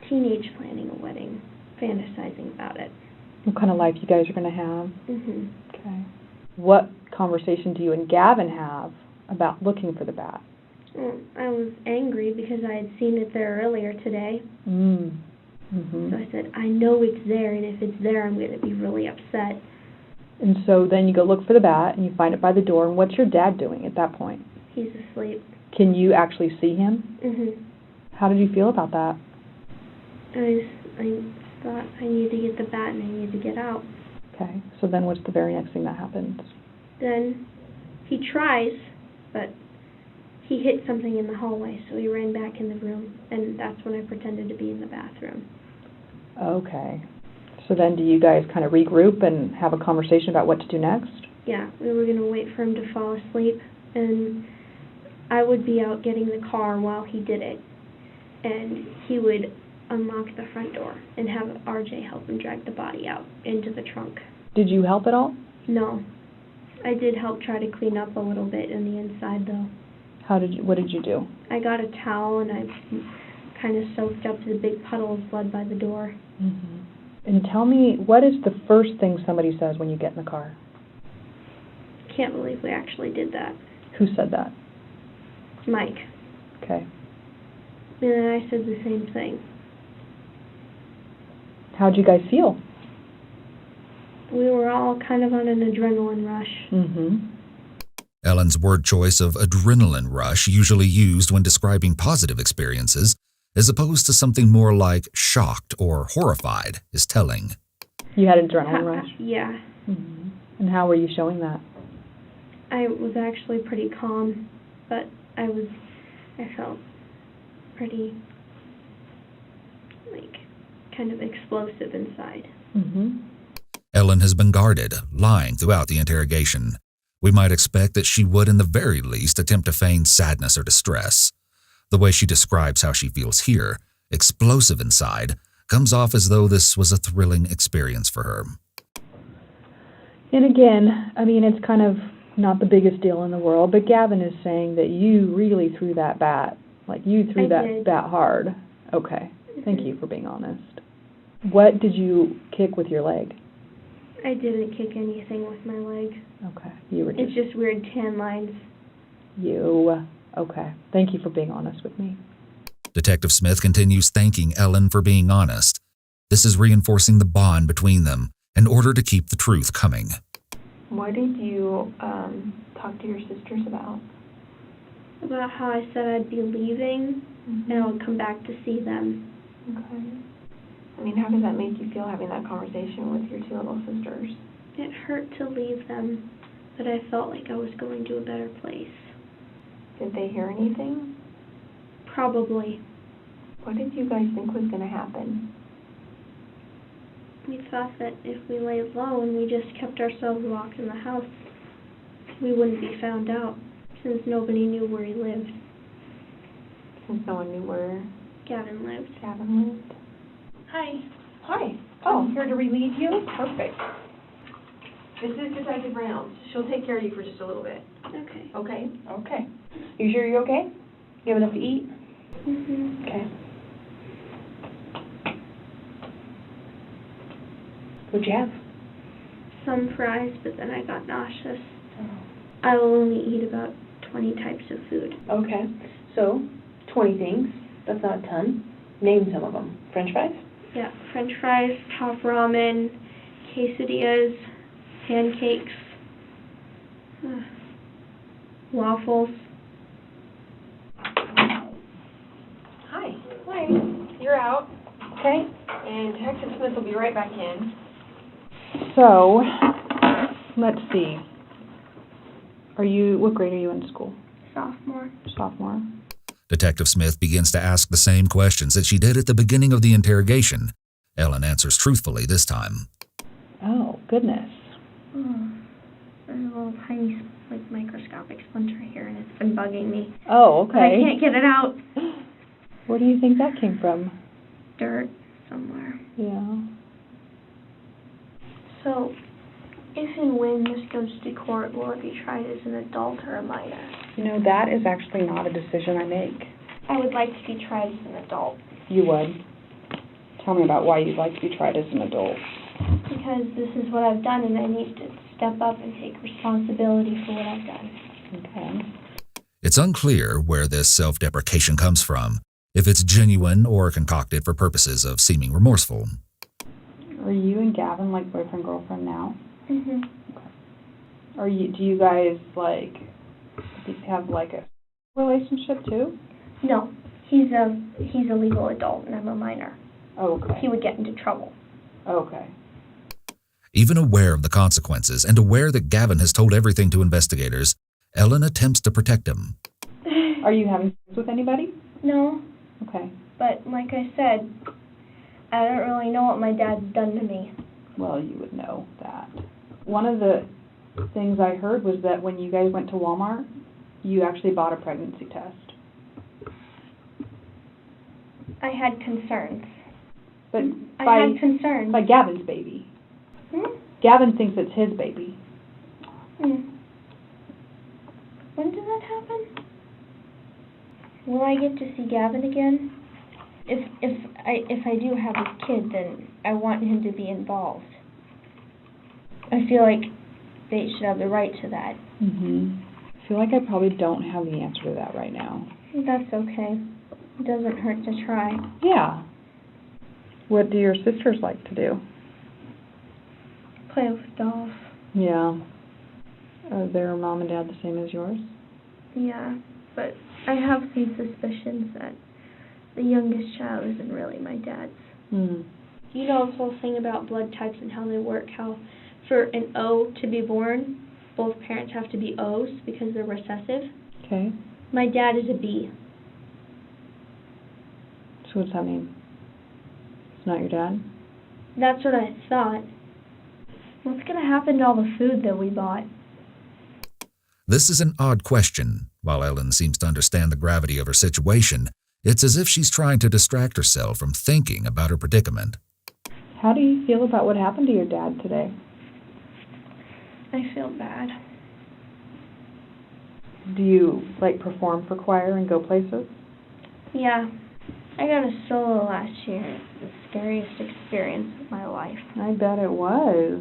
teenage planning a wedding, fantasizing about it. What kind of life you guys are going to have? Okay. What conversation do you and Gavin have about looking for the bat? Well, I was angry because I had seen it there earlier today. So I said, "I know it's there, and if it's there, I'm going to be really upset." And so then you go look for the bat, and you find it by the door, and what's your dad doing at that point? He's asleep. Can you actually see him? How did you feel about that? I thought I needed to get the bat and I needed to get out. Okay, so then what's the very next thing that happens? Then he tries, but he hit something in the hallway, so he ran back in the room, and that's when I pretended to be in the bathroom. Okay. So then do you guys kind of regroup and have a conversation about what to do next? Yeah, we were going to wait for him to fall asleep, and I would be out getting the car while he did it. And he would unlock the front door and have RJ help him drag the body out into the trunk. Did you help at all? No. I did help try to clean up a little bit in the inside, though. What did you do? I got a towel and I kind of soaked up the big puddle of blood by the door. Mm-hmm. And tell me, what is the first thing somebody says when you get in the car? Can't believe we actually did that. Who said that? Mike. Okay. And then I said the same thing. How'd you guys feel? We were all kind of on an adrenaline rush. Mm-hmm. Ellen's word choice of adrenaline rush, usually used when describing positive experiences, as opposed to something more like shocked or horrified, is telling. You had adrenaline rush? Yeah. Mm-hmm. And how were you showing that? I was actually pretty calm, but I felt pretty, kind of explosive inside. Mm-hmm. Ellen has been guarded, lying throughout the interrogation. We might expect that she would, in the very least, attempt to feign sadness or distress. The way she describes how she feels here, explosive inside, comes off as though this was a thrilling experience for her. And again, I mean, it's kind of not the biggest deal in the world, but Gavin is saying that you really threw that bat. Like, you threw that bat hard. Okay. Thank you for being honest. What did you kick with your leg? I didn't kick anything with my leg. Okay. You were It's just weird tan lines. Okay. Thank you for being honest with me. Detective Smith continues thanking Ellen for being honest. This is reinforcing the bond between them in order to keep the truth coming. What did you talk to your sisters about? About how I said I'd be leaving, and I would come back to see them. Okay. I mean, how does that make you feel having that conversation with your two little sisters? It hurt to leave them, but I felt like I was going to a better place. Did they hear anything? Probably. What did you guys think was going to happen? We thought that if we lay low and we just kept ourselves locked in the house, we wouldn't be found out, since nobody knew where he lived. Since no one knew where Gavin lived. Hi. Hi. Oh, here to relieve you? Perfect. This is Detective Reynolds. She'll take care of you for just a little bit. Okay. Okay? Okay. You sure you're okay? You have enough to eat? Mm-hmm. Okay. What'd you have? Some fries, but then I got nauseous. I will only eat about 20 types of food. Okay. So, 20 things. That's not a ton. Name some of them. French fries? Yeah, French fries, top ramen, quesadillas, pancakes, waffles. Hi. Hi. You're out. Okay. And Detective Smith will be right back in. So, let's see. What grade are you in school? Sophomore. Sophomore. Detective Smith begins to ask the same questions that she did at the beginning of the interrogation. Ellen answers truthfully this time. Oh, goodness. There's a little tiny, microscopic splinter here, and it's been bugging me. Oh, okay. But I can't get it out. Where do you think that came from? Dirt somewhere. Yeah. So, if and when this goes to court, will it be tried as an adult or a minor? You know, that is actually not a decision I make. I would like to be tried as an adult. You would? Tell me about why you'd like to be tried as an adult. Because this is what I've done, and I need to step up and take responsibility for what I've done. Okay. It's unclear where this self-deprecation comes from, if it's genuine or concocted for purposes of seeming remorseful. Are you and Gavin like boyfriend, girlfriend now? Mm-hmm. Okay. Do you guys have a relationship too? No. He's a legal adult and I'm a minor. Oh, okay. He would get into trouble. Okay. Even aware of the consequences and aware that Gavin has told everything to investigators, Ellen attempts to protect him. Are you having sex with anybody? No. Okay. But like I said, I don't really know what my dad's done to me. Well, you would know that. One of the things I heard was that when you guys went to Walmart, you actually bought a pregnancy test. I had concerns. But I had concerns. By Gavin's baby. Gavin thinks it's his baby. When did that happen? Will I get to see Gavin again? If I do have a kid, then I want him to be involved. I feel like they should have the right to that. I feel like I probably don't have the answer to that right now. That's okay. It doesn't hurt to try. Yeah. What do your sisters like to do? Play with dolls. Yeah. Are their mom and dad the same as yours? Yeah, but I have some suspicions that the youngest child isn't really my dad's. You know this whole thing about blood types and how they work, how for an O to be born, both parents have to be O's because they're recessive. Okay. My dad is a B. So what's that mean? It's not your dad? That's what I thought. What's going to happen to all the food that we bought? This is an odd question. While Ellen seems to understand the gravity of her situation, it's as if she's trying to distract herself from thinking about her predicament. How do you feel about what happened to your dad today? I feel bad. Do you, perform for choir and go places? Yeah. I got a solo last year. It's the scariest experience of my life. I bet it was.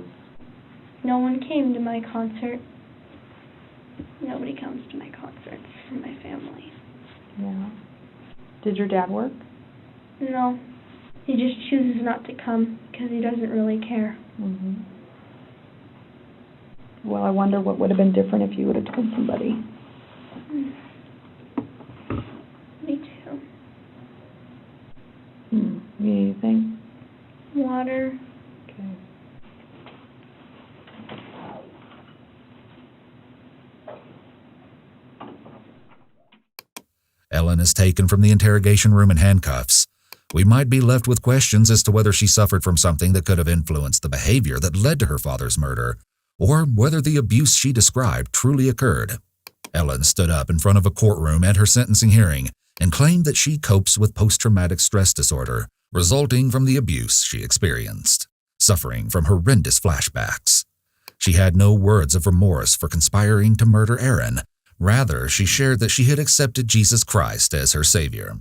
No one came to my concert. Nobody comes to my concerts from my family. Yeah. Did your dad work? No. He just chooses not to come because he doesn't really care. Well, I wonder what would have been different if you would have told somebody. Me too. You need anything? Water. Okay. Ellen is taken from the interrogation room in handcuffs. We might be left with questions as to whether she suffered from something that could have influenced the behavior that led to her father's murder, or whether the abuse she described truly occurred. Ellen stood up in front of a courtroom at her sentencing hearing and claimed that she copes with post-traumatic stress disorder resulting from the abuse she experienced, suffering from horrendous flashbacks. She had no words of remorse for conspiring to murder Aaron. Rather, she shared that she had accepted Jesus Christ as her Savior.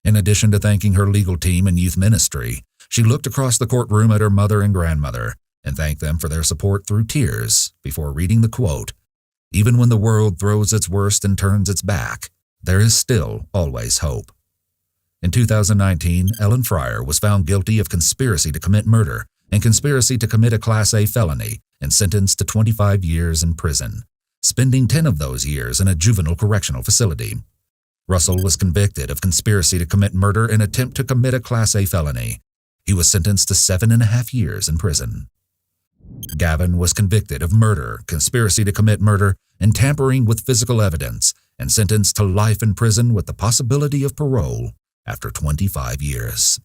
In addition to thanking her legal team and youth ministry, she looked across the courtroom at her mother and grandmother and thanked them for their support through tears before reading the quote, "Even when the world throws its worst and turns its back, there is still always hope." In 2019, Ellen Fryer was found guilty of conspiracy to commit murder and conspiracy to commit a Class A felony and sentenced to 25 years in prison, spending 10 of those years in a juvenile correctional facility. Russell was convicted of conspiracy to commit murder and attempt to commit a Class A felony. He was sentenced to 7.5 years in prison. Gavin was convicted of murder, conspiracy to commit murder, and tampering with physical evidence, and sentenced to life in prison with the possibility of parole after 25 years.